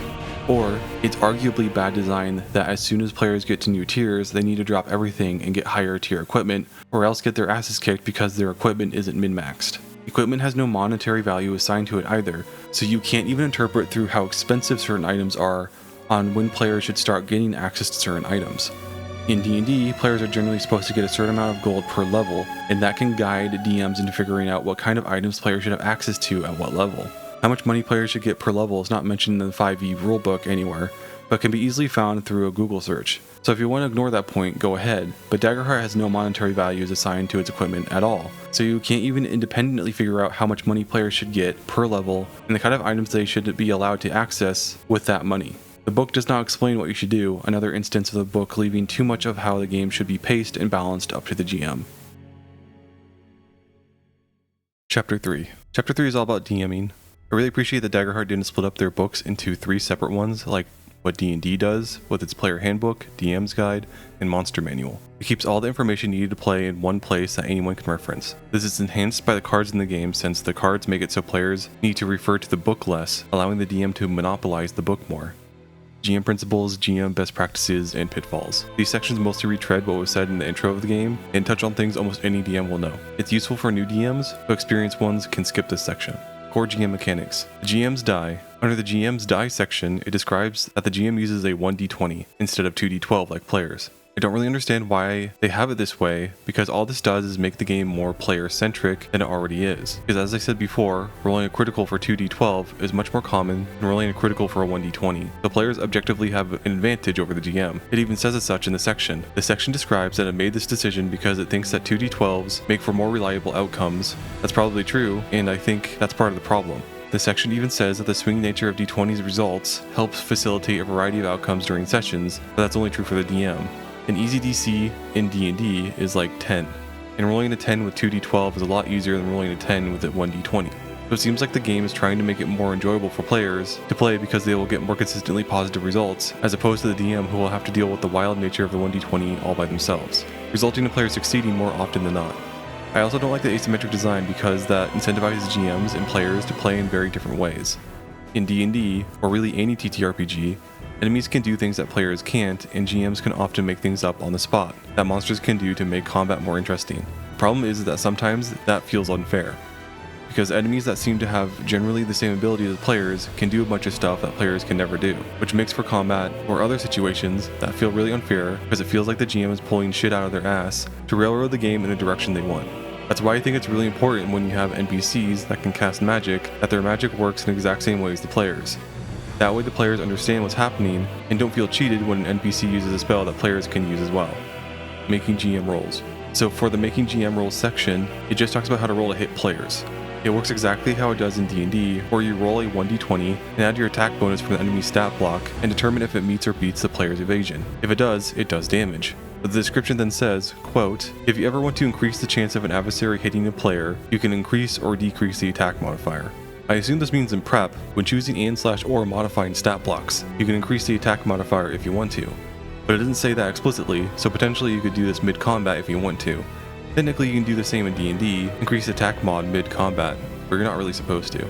[SPEAKER 1] Or it's arguably bad design that as soon as players get to new tiers, they need to drop everything and get higher tier equipment, or else get their asses kicked because their equipment isn't min-maxed. Equipment has no monetary value assigned to it either, so you can't even interpret through how expensive certain items are on when players should start getting access to certain items. In D&D, players are generally supposed to get a certain amount of gold per level, and that can guide DMs into figuring out what kind of items players should have access to at what level. How much money players should get per level is not mentioned in the 5e rulebook anywhere, but can be easily found through a Google search. So if you want to ignore that point, go ahead, but Daggerheart has no monetary values assigned to its equipment at all, so you can't even independently figure out how much money players should get per level and the kind of items they should be allowed to access with that money. The book does not explain what you should do, another instance of the book leaving too much of how the game should be paced and balanced up to the GM. Chapter 3. Chapter 3 is all about DMing. I really appreciate that Daggerheart didn't split up their books into 3 separate ones like what D&D does with its player handbook, DM's guide, and monster manual. It keeps all the information needed to play in one place that anyone can reference. This is enhanced by the cards in the game, since the cards make it so players need to refer to the book less, allowing the DM to monopolize the book more. GM principles, GM best practices, and pitfalls. These sections mostly retread what was said in the intro of the game and touch on things almost any DM will know. It's useful for new DMs, but experienced ones can skip this section. Core GM mechanics. The GM's die. Under the GM's die section, it describes that the GM uses a 1d20 instead of 2d12 like players. I don't really understand why they have it this way, because all this does is make the game more player-centric than it already is. Because as I said before, rolling a critical for 2d12 is much more common than rolling a critical for a 1d20. The players objectively have an advantage over the GM. It even says as such in the section. The section describes that it made this decision because it thinks that 2d12s make for more reliable outcomes. That's probably true, and I think that's part of the problem. The section even says that the swing nature of d20's results helps facilitate a variety of outcomes during sessions, but that's only true for the DM. An easy DC in D&D is like 10, and rolling a 10 with 2d12 is a lot easier than rolling a 10 with a 1d20. So it seems like the game is trying to make it more enjoyable for players to play because they will get more consistently positive results, as opposed to the DM who will have to deal with the wild nature of the 1d20 all by themselves, resulting in players succeeding more often than not. I also don't like the asymmetric design because that incentivizes GMs and players to play in very different ways. In D&D, or really any TTRPG, enemies can do things that players can't, and GMs can often make things up on the spot that monsters can do to make combat more interesting. The problem is that sometimes that feels unfair, because enemies that seem to have generally the same abilities as players can do a bunch of stuff that players can never do, which makes for combat or other situations that feel really unfair because it feels like the GM is pulling shit out of their ass to railroad the game in a direction they want. That's why I think it's really important when you have NPCs that can cast magic that their magic works in the exact same way as the players. That way the players understand what's happening and don't feel cheated when an NPC uses a spell that players can use as well. Making GM rolls. So for the Making GM rolls section, it just talks about how to roll to hit players. It works exactly how it does in D&D, where you roll a 1d20 and add your attack bonus from the enemy's stat block and determine if it meets or beats the player's evasion. If it does damage. But the description then says, quote, if you ever want to increase the chance of an adversary hitting a player, you can increase or decrease the attack modifier. I assume this means in prep, when choosing and/or modifying stat blocks, you can increase the attack modifier if you want to. But it doesn't say that explicitly, so potentially you could do this mid-combat if you want to. Technically you can do the same in D&D, increase attack mod mid-combat, but you're not really supposed to.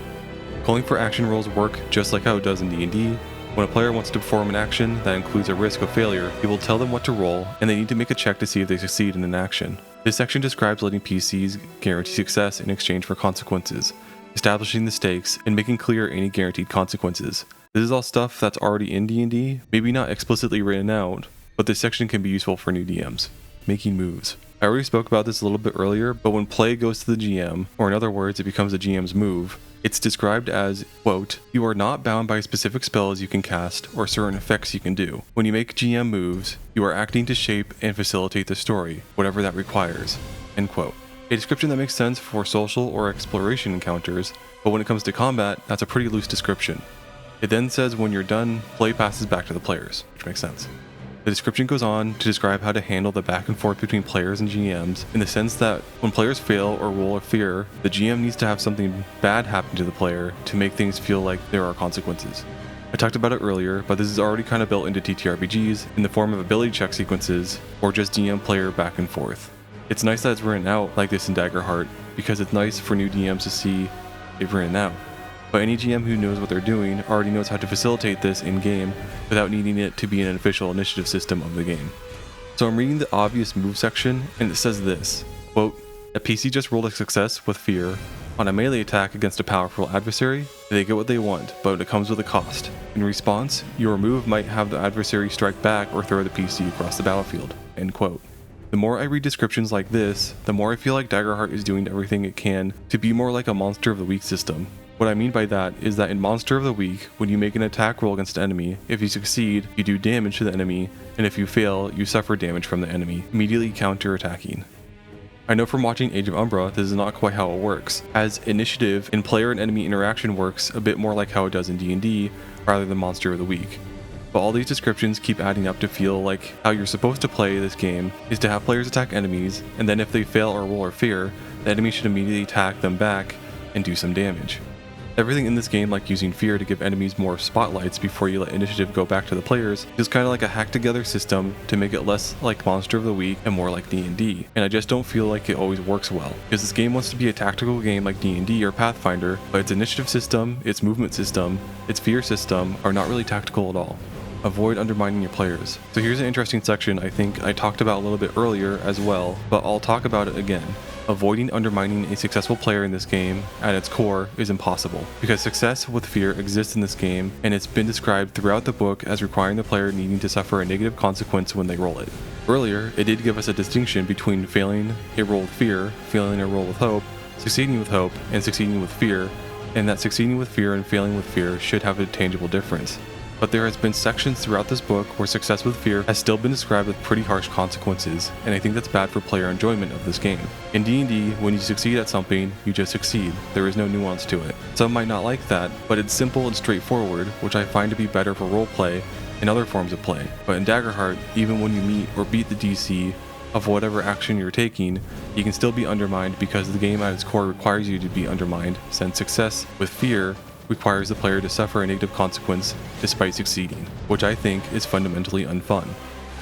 [SPEAKER 1] Calling for action rolls work just like how it does in D&D. When a player wants to perform an action that includes a risk of failure, you will tell them what to roll, and they need to make a check to see if they succeed in an action. This section describes letting PCs guarantee success in exchange for consequences, establishing the stakes, and making clear any guaranteed consequences. This is all stuff that's already in D&D, maybe not explicitly written out, but this section can be useful for new DMs. Making moves. I already spoke about this a little bit earlier, but when play goes to the GM, or in other words, it becomes the GM's move, it's described as, quote, you are not bound by specific spells you can cast or certain effects you can do. When you make GM moves, you are acting to shape and facilitate the story, whatever that requires, end quote. A description that makes sense for social or exploration encounters, but when it comes to combat, that's a pretty loose description. It then says when you're done, play passes back to the players, which makes sense. The description goes on to describe how to handle the back and forth between players and GMs in the sense that when players fail or roll a fear, the GM needs to have something bad happen to the player to make things feel like there are consequences. I talked about it earlier, but this is already kind of built into TTRPGs in the form of ability check sequences or just DM player back and forth. It's nice that it's written out like this in Daggerheart because it's nice for new DMs to see it written out. But any GM who knows what they're doing already knows how to facilitate this in-game without needing it to be an official initiative system of the game. So I'm reading the obvious move section, and it says this, quote, a PC just rolled a success with fear on a melee attack against a powerful adversary. They get what they want, but it comes with a cost. In response, your move might have the adversary strike back or throw the PC across the battlefield, end quote. The more I read descriptions like this, the more I feel like Daggerheart is doing everything it can to be more like a Monster of the Week system. What I mean by that is that in Monster of the Week, when you make an attack roll against an enemy, if you succeed, you do damage to the enemy, and if you fail, you suffer damage from the enemy, immediately counter-attacking. I know from watching Age of Umbra, this is not quite how it works, as initiative in player and enemy interaction works a bit more like how it does in D&D, rather than Monster of the Week. But all these descriptions keep adding up to feel like how you're supposed to play this game is to have players attack enemies, and then if they fail or roll or fear, the enemy should immediately attack them back and do some damage. Everything in this game, like using fear to give enemies more spotlights before you let initiative go back to the players, is kind of like a hacked together system to make it less like Monster of the Week and more like D&D, and I just don't feel like it always works well, because this game wants to be a tactical game like D&D or Pathfinder, but its initiative system, its movement system, its fear system are not really tactical at all. Avoid undermining your players. So here's an interesting section I think I talked about a little bit earlier as well, but I'll talk about it again. Avoiding undermining a successful player in this game at its core is impossible, because success with fear exists in this game, and it's been described throughout the book as requiring the player needing to suffer a negative consequence when they roll it. Earlier, it did give us a distinction between failing a roll with fear, failing a roll with hope, succeeding with hope, and succeeding with fear, and that succeeding with fear and failing with fear should have a tangible difference. But there has been sections throughout this book where success with fear has still been described with pretty harsh consequences, and I think that's bad for player enjoyment of this game. In D&D, when you succeed at something, you just succeed. There is no nuance to it. Some might not like that, but it's simple and straightforward, which I find to be better for roleplay and other forms of play. But in Daggerheart, even when you meet or beat the DC of whatever action you're taking, you can still be undermined because the game at its core requires you to be undermined, since success with fear requires the player to suffer a negative consequence despite succeeding, which I think is fundamentally unfun.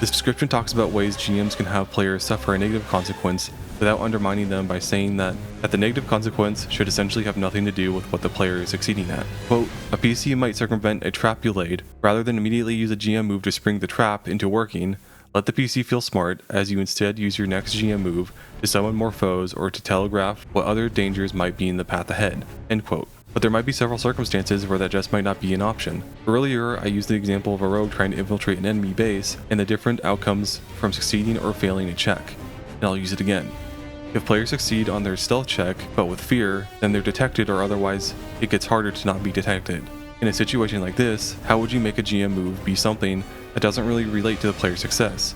[SPEAKER 1] This description talks about ways GMs can have players suffer a negative consequence without undermining them by saying that the negative consequence should essentially have nothing to do with what the player is succeeding at. Quote, a PC might circumvent a trap you laid. Rather than immediately use a GM move to spring the trap into working, let the PC feel smart as you instead use your next GM move to summon more foes or to telegraph what other dangers might be in the path ahead. End quote. But there might be several circumstances where that just might not be an option. Earlier, I used the example of a rogue trying to infiltrate an enemy base and the different outcomes from succeeding or failing a check. And I'll use it again. If players succeed on their stealth check, but with fear, then they're detected, or otherwise it gets harder to not be detected. In a situation like this, how would you make a GM move be something that doesn't really relate to the player's success?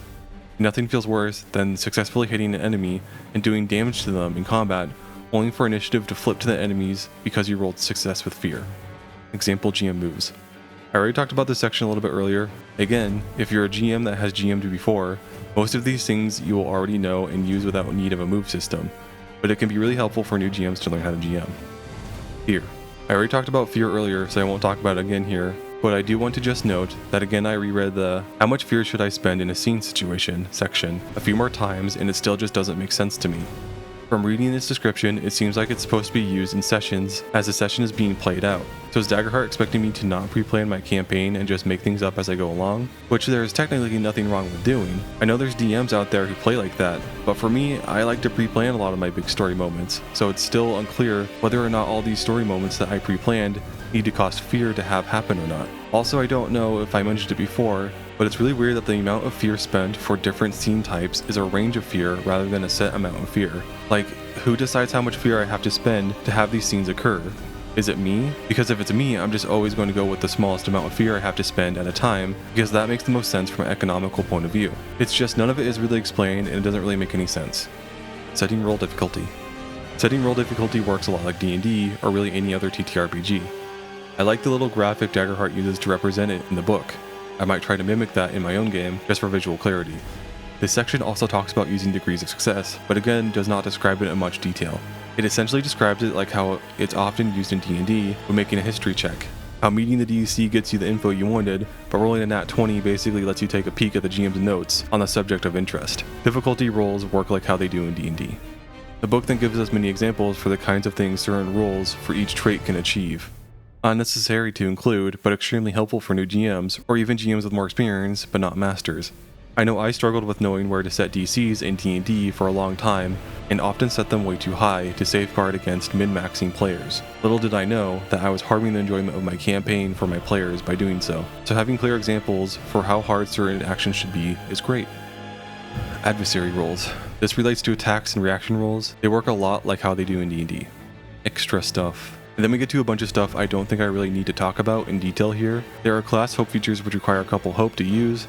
[SPEAKER 1] Nothing feels worse than successfully hitting an enemy and doing damage to them in combat, only for initiative to flip to the enemies because you rolled success with fear. Example GM moves. I already talked about this section a little bit earlier. Again, if you're a GM that has GM'd before, most of these things you will already know and use without need of a move system, but it can be really helpful for new GMs to learn how to GM. Fear. I already talked about fear earlier, so I won't talk about it again here, but I do want to just note that again I reread the "How much fear should I spend in a scene situation" section a few more times, and it still just doesn't make sense to me. From reading this description, it seems like it's supposed to be used in sessions as the session is being played out. So is Daggerheart expecting me to not pre-plan my campaign and just make things up as I go along? Which there is technically nothing wrong with doing. I know there's DMs out there who play like that, but for me, I like to pre-plan a lot of my big story moments, so it's still unclear whether or not all these story moments that I pre-planned need to cost fear to have happen or not. Also, I don't know if I mentioned it before, but it's really weird that the amount of fear spent for different scene types is a range of fear rather than a set amount of fear. Like, who decides how much fear I have to spend to have these scenes occur? Is it me? Because if it's me, I'm just always going to go with the smallest amount of fear I have to spend at a time, because that makes the most sense from an economical point of view. It's just none of it is really explained and it doesn't really make any sense. Setting role difficulty. Setting role difficulty works a lot like D&D or really any other TTRPG. I like the little graphic Daggerheart uses to represent it in the book. I might try to mimic that in my own game just for visual clarity. This section also talks about using degrees of success, but again does not describe it in much detail. It essentially describes it like how it's often used in D&D when making a history check. How meeting the DC gets you the info you wanted, but rolling a nat 20 basically lets you take a peek at the GM's notes on the subject of interest. Difficulty rolls work like how they do in D&D. The book then gives us many examples for the kinds of things certain rolls for each trait can achieve. Unnecessary to include, but extremely helpful for new GMs, or even GMs with more experience, but not masters. I know I struggled with knowing where to set DCs in D&D for a long time, and often set them way too high to safeguard against min-maxing players. Little did I know that I was harming the enjoyment of my campaign for my players by doing so. So having clear examples for how hard certain actions should be is great. Adversary rolls. This relates to attacks and reaction rolls. They work a lot like how they do in D&D. Extra stuff. And then we get to a bunch of stuff I don't think I really need to talk about in detail here. There are class hope features which require a couple hope to use.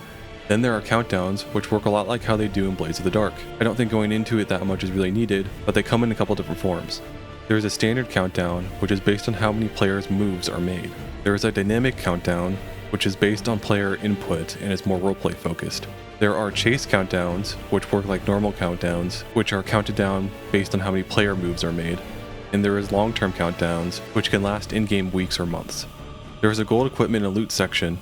[SPEAKER 1] Then there are countdowns, which work a lot like how they do in Blades of the Dark. I don't think going into it that much is really needed, but they come in a couple different forms. There is a standard countdown, which is based on how many players' moves are made. There is a dynamic countdown, which is based on player input and is more roleplay focused. There are chase countdowns, which work like normal countdowns, which are counted down based on how many player moves are made. And there is long-term countdowns, which can last in-game weeks or months. There is a gold equipment and loot section.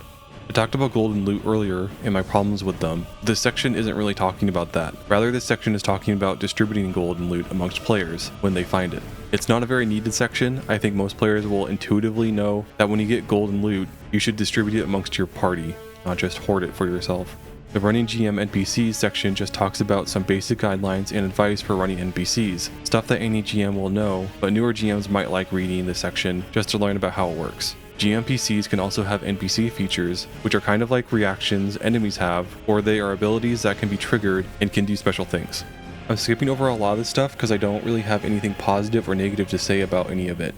[SPEAKER 1] I talked about gold and loot earlier and my problems with them. This section isn't really talking about that. Rather, this section is talking about distributing gold and loot amongst players when they find it. It's not a very needed section. I think most players will intuitively know that when you get gold and loot, you should distribute it amongst your party, not just hoard it for yourself. The running GM NPCs section just talks about some basic guidelines and advice for running NPCs, stuff that any GM will know, but newer GMs might like reading this section just to learn about how it works. GM PCs can also have NPC features, which are kind of like reactions enemies have, or they are abilities that can be triggered and can do special things. I'm skipping over a lot of this stuff because I don't really have anything positive or negative to say about any of it.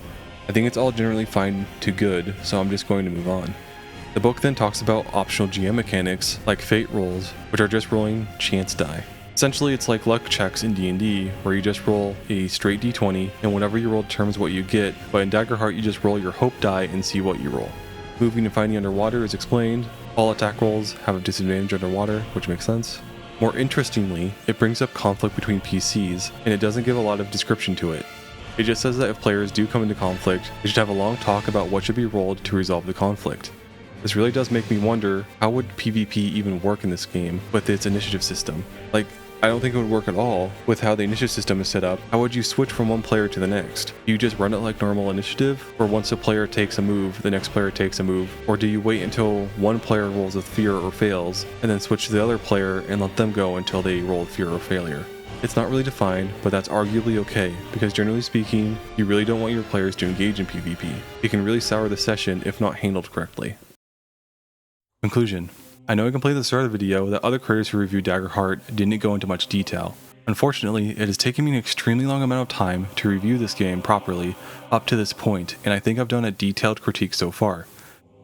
[SPEAKER 1] I think it's all generally fine to good, so I'm just going to move on. The book then talks about optional GM mechanics like fate rolls, which are just rolling chance die. Essentially, it's like luck checks in D&D, where you just roll a straight d20, and whenever you roll determines what you get, but in Daggerheart you just roll your hope die and see what you roll. Moving and finding underwater is explained. All attack rolls have a disadvantage underwater, which makes sense. More interestingly, it brings up conflict between PCs, and it doesn't give a lot of description to it. It just says that if players do come into conflict, they should have a long talk about what should be rolled to resolve the conflict. This really does make me wonder, how would PvP even work in this game with its initiative system? Like, I don't think it would work at all with how the initiative system is set up. How would you switch from one player to the next? Do you just run it like normal initiative? Or once a player takes a move, the next player takes a move? Or do you wait until one player rolls with fear or fails, and then switch to the other player and let them go until they roll fear or failure? It's not really defined, but that's arguably okay, because generally speaking, you really don't want your players to engage in PvP. It can really sour the session if not handled correctly. Conclusion. I know I complained at the start of the video that other creators who reviewed Daggerheart didn't go into much detail. Unfortunately, it has taken me an extremely long amount of time to review this game properly up to this point, and I think I've done a detailed critique so far.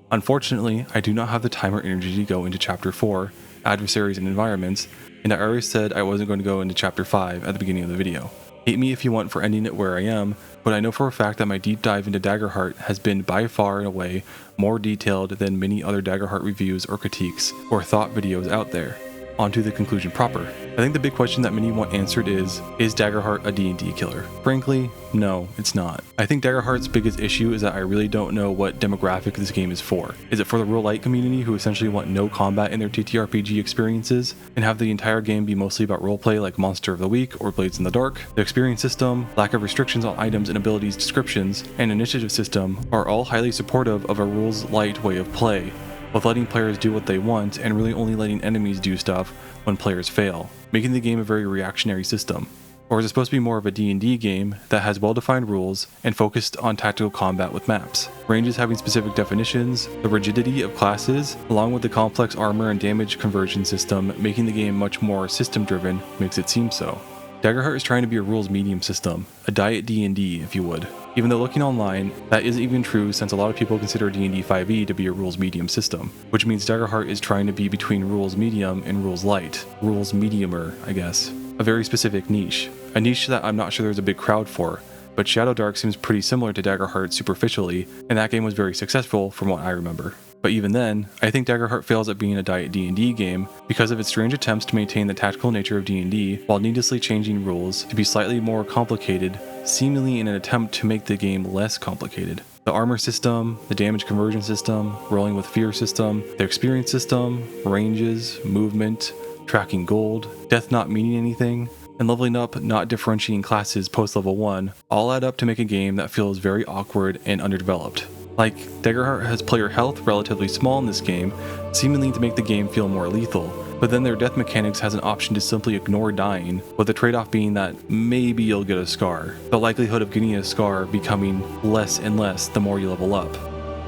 [SPEAKER 1] Unfortunately, I do not have the time or energy to go into Chapter 4, Adversaries and Environments, and I already said I wasn't going to go into Chapter 5 at the beginning of the video. Hate me if you want for ending it where I am, but I know for a fact that my deep dive into Daggerheart has been by far and away more detailed than many other Daggerheart reviews or critiques or thought videos out there. On to the conclusion proper. I think the big question that many want answered is Daggerheart a D&D killer? Frankly, no, it's not. I think Daggerheart's biggest issue is that I really don't know what demographic this game is for. Is it for the roguelite community who essentially want no combat in their TTRPG experiences and have the entire game be mostly about roleplay like Monster of the Week or Blades in the Dark? The experience system, lack of restrictions on items and abilities descriptions, and initiative system are all highly supportive of a rules light way of play, with letting players do what they want and really only letting enemies do stuff when players fail, making the game a very reactionary system. Or is it supposed to be more of a D&D game that has well-defined rules and focused on tactical combat with maps, ranges having specific definitions, the rigidity of classes, along with the complex armor and damage conversion system making the game much more system-driven makes it seem so. Daggerheart is trying to be a rules medium system, a diet D&D if you would. Even though looking online, that isn't even true since a lot of people consider D&D 5e to be a rules medium system, which means Daggerheart is trying to be between rules medium and rules light, rules mediumer, I guess. A very specific niche, a niche that I'm not sure there's a big crowd for, but Shadow Dark seems pretty similar to Daggerheart superficially, and that game was very successful from what I remember. But even then, I think Daggerheart fails at being a diet D&D game because of its strange attempts to maintain the tactical nature of D&D while needlessly changing rules to be slightly more complicated, seemingly in an attempt to make the game less complicated. The armor system, the damage conversion system, rolling with fear system, the experience system, ranges, movement, tracking gold, death not meaning anything, and leveling up not differentiating classes post level 1 all add up to make a game that feels very awkward and underdeveloped. Like, Daggerheart has player health relatively small in this game, seemingly to make the game feel more lethal, but then their death mechanics has an option to simply ignore dying, with the trade-off being that maybe you'll get a scar, the likelihood of getting a scar becoming less and less the more you level up.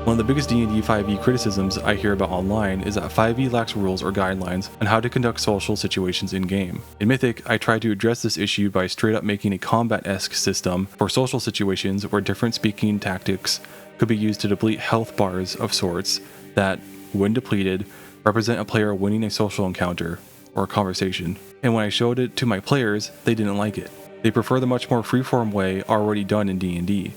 [SPEAKER 1] One of the biggest D&D 5e criticisms I hear about online is that 5e lacks rules or guidelines on how to conduct social situations in-game. In Mythic, I tried to address this issue by straight up making a combat-esque system for social situations where different speaking tactics could be used to deplete health bars of sorts that, when depleted, represent a player winning a social encounter or a conversation. And when I showed it to my players, they didn't like it. They prefer the much more freeform way already done in D&D.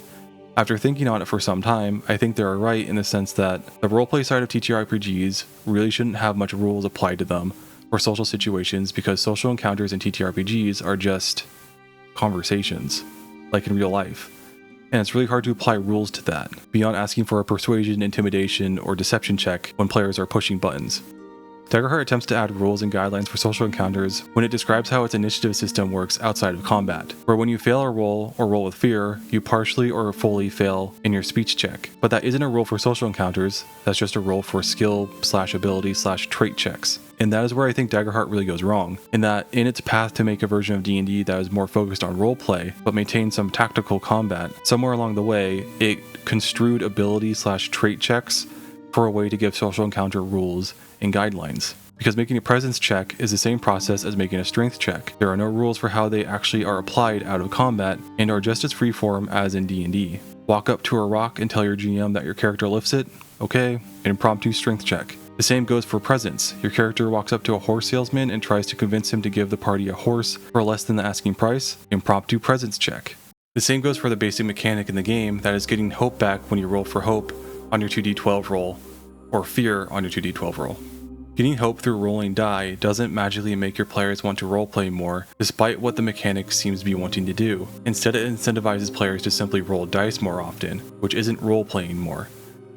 [SPEAKER 1] After thinking on it for some time, I think they're right in the sense that the roleplay side of TTRPGs really shouldn't have much rules applied to them for social situations because social encounters in TTRPGs are just conversations, like in real life. And it's really hard to apply rules to that, beyond asking for a persuasion, intimidation, or deception check when players are pushing buttons. Daggerheart attempts to add rules and guidelines for social encounters when it describes how its initiative system works outside of combat, where when you fail a roll or roll with fear, you partially or fully fail in your speech check. But that isn't a rule for social encounters, that's just a rule for skill/ability/trait checks. And that is where I think Daggerheart really goes wrong, in that in its path to make a version of D&D that is more focused on roleplay, but maintains some tactical combat, somewhere along the way, it construed ability/trait checks for a way to give social encounter rules and guidelines. Because making a presence check is the same process as making a strength check. There are no rules for how they actually are applied out of combat and are just as freeform as in D&D. Walk up to a rock and tell your GM that your character lifts it? Okay, an impromptu strength check. The same goes for presence. Your character walks up to a horse salesman and tries to convince him to give the party a horse for less than the asking price. Impromptu presence check. The same goes for the basic mechanic in the game that is getting hope back when you roll for hope on your 2d12 roll, or fear on your 2d12 roll. Getting hope through rolling die doesn't magically make your players want to roleplay more, despite what the mechanic seems to be wanting to do. Instead, it incentivizes players to simply roll dice more often, which isn't roleplaying more.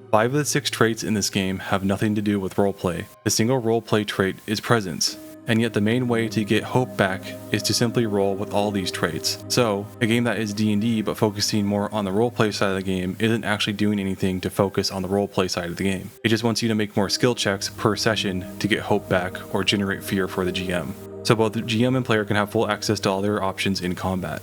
[SPEAKER 1] 5 of the 6 traits in this game have nothing to do with roleplay. The single roleplay trait is presence, and yet the main way to get hope back is to simply roll with all these traits. So, a game that is D&D but focusing more on the roleplay side of the game isn't actually doing anything to focus on the roleplay side of the game. It just wants you to make more skill checks per session to get hope back or generate fear for the GM. So both the GM and player can have full access to all their options in combat.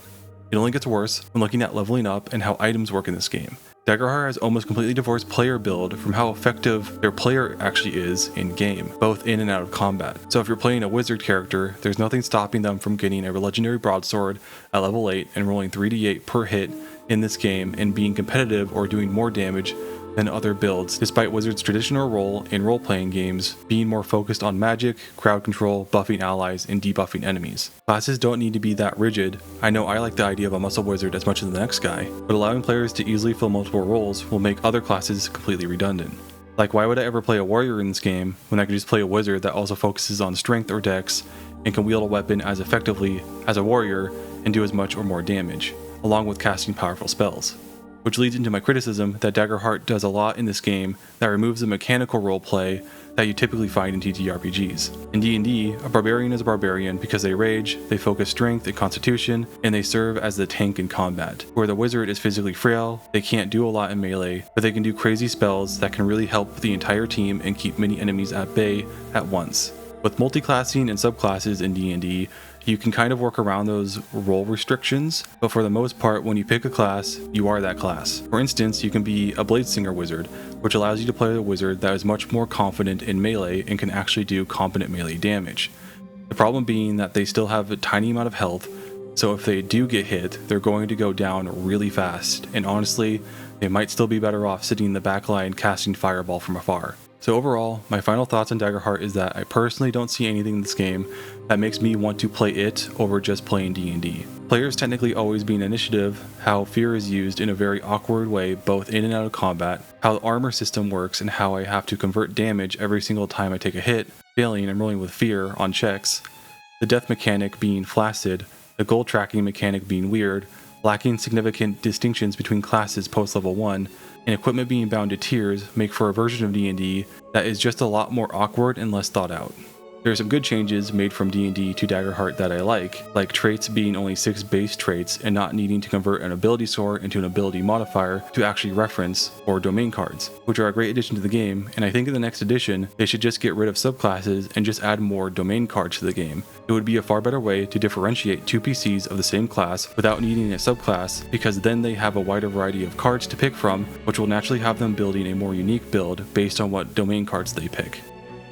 [SPEAKER 1] It only gets worse when looking at leveling up and how items work in this game. Daggerheart has almost completely divorced player build from how effective their player actually is in game, both in and out of combat. So if you're playing a wizard character, there's nothing stopping them from getting a legendary broadsword at level 8 and rolling 3d8 per hit in this game and being competitive or doing more damage than other builds, despite Wizard's traditional role in role-playing games being more focused on magic, crowd control, buffing allies, and debuffing enemies. Classes don't need to be that rigid. I know I like the idea of a muscle wizard as much as the next guy, but allowing players to easily fill multiple roles will make other classes completely redundant. Like, why would I ever play a warrior in this game when I could just play a wizard that also focuses on strength or dex and can wield a weapon as effectively as a warrior and do as much or more damage, along with casting powerful spells? Which leads into my criticism that Daggerheart does a lot in this game that removes the mechanical roleplay that you typically find in TTRPGs. In D&D, a barbarian is a barbarian because they rage, they focus strength and constitution, and they serve as the tank in combat. Where the wizard is physically frail, they can't do a lot in melee, but they can do crazy spells that can really help the entire team and keep many enemies at bay at once. With multi-classing and subclasses in D&D, you can kind of work around those role restrictions, but for the most part, when you pick a class, you are that class. For instance, you can be a Bladesinger wizard, which allows you to play a wizard that is much more confident in melee and can actually do competent melee damage. The problem being that they still have a tiny amount of health, so if they do get hit, they're going to go down really fast, and honestly, they might still be better off sitting in the back line casting Fireball from afar. So overall, my final thoughts on Daggerheart is that I personally don't see anything in this game that makes me want to play it over just playing D&D. Players technically always being initiative, how fear is used in a very awkward way both in and out of combat, how the armor system works and how I have to convert damage every single time I take a hit, failing and rolling with fear on checks, the death mechanic being flaccid, the goal tracking mechanic being weird, lacking significant distinctions between classes post level 1, and equipment being bound to tiers make for a version of D&D that is just a lot more awkward and less thought out. There are some good changes made from D&D to Daggerheart that I like traits being only 6 base traits and not needing to convert an ability score into an ability modifier to actually reference or domain cards, which are a great addition to the game, and I think in the next edition, they should just get rid of subclasses and just add more domain cards to the game. It would be a far better way to differentiate two PCs of the same class without needing a subclass, because then they have a wider variety of cards to pick from, which will naturally have them building a more unique build based on what domain cards they pick.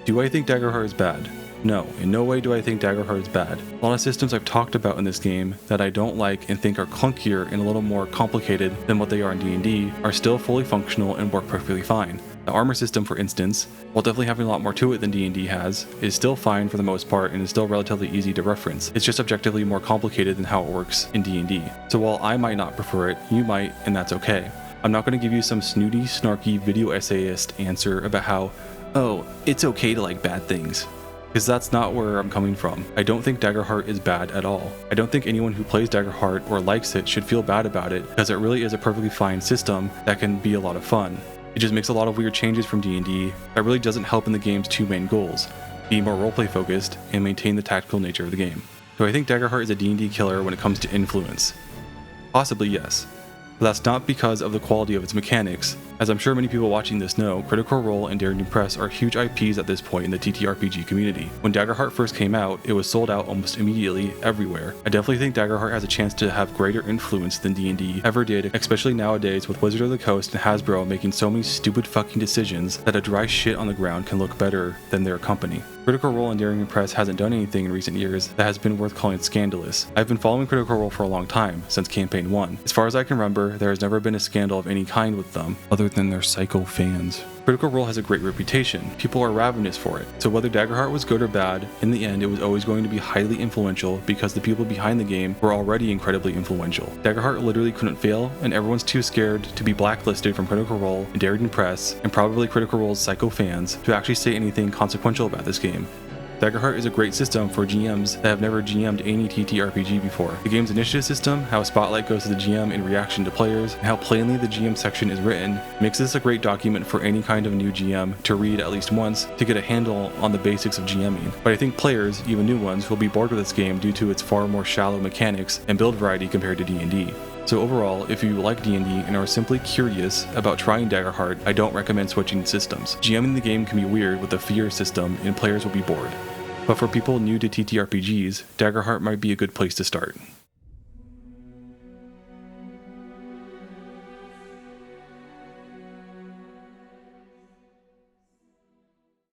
[SPEAKER 1] Do I think Daggerheart is bad? No, in no way do I think Daggerheart is bad. A lot of systems I've talked about in this game that I don't like and think are clunkier and a little more complicated than what they are in D&D are still fully functional and work perfectly fine. The armor system, for instance, while definitely having a lot more to it than D&D has, is still fine for the most part and is still relatively easy to reference. It's just objectively more complicated than how it works in D&D. So while I might not prefer it, you might, and that's okay. I'm not going to give you some snooty, snarky video essayist answer about how, oh, it's okay to like bad things. Because that's not where I'm coming from. I don't think Daggerheart is bad at all. I don't think anyone who plays Daggerheart or likes it should feel bad about it, because it really is a perfectly fine system that can be a lot of fun. It just makes a lot of weird changes from D&D that really doesn't help in the game's two main goals, be more roleplay focused and maintain the tactical nature of the game. So I think Daggerheart is a D&D killer when it comes to influence. Possibly yes, but that's not because of the quality of its mechanics. As I'm sure many people watching this know, Critical Role and Daring to Impress are huge IPs at this point in the TTRPG community. When Daggerheart first came out, it was sold out almost immediately everywhere. I definitely think Daggerheart has a chance to have greater influence than D&D ever did, especially nowadays with Wizard of the Coast and Hasbro making so many stupid fucking decisions that a dry shit on the ground can look better than their company. Critical Role and Daring to Impress hasn't done anything in recent years that has been worth calling scandalous. I've been following Critical Role for a long time, since Campaign 1. As far as I can remember, there has never been a scandal of any kind with them, other than their psycho fans. Critical Role has a great reputation. People are ravenous for it. So whether Daggerheart was good or bad, in the end it was always going to be highly influential because the people behind the game were already incredibly influential. Daggerheart literally couldn't fail, and everyone's too scared to be blacklisted from Critical Role and Daring to Impress, and probably Critical Role's psycho fans, to actually say anything consequential about this game. Daggerheart is a great system for GMs that have never GM'd any TTRPG before. The game's initiative system, how a spotlight goes to the GM in reaction to players, and how plainly the GM section is written, makes this a great document for any kind of new GM to read at least once to get a handle on the basics of GMing. But I think players, even new ones, will be bored with this game due to its far more shallow mechanics and build variety compared to D&D. So overall, if you like D&D and are simply curious about trying Daggerheart, I don't recommend switching systems. GMing the game can be weird with the fear system and players will be bored. But for people new to TTRPGs, Daggerheart might be a good place to start.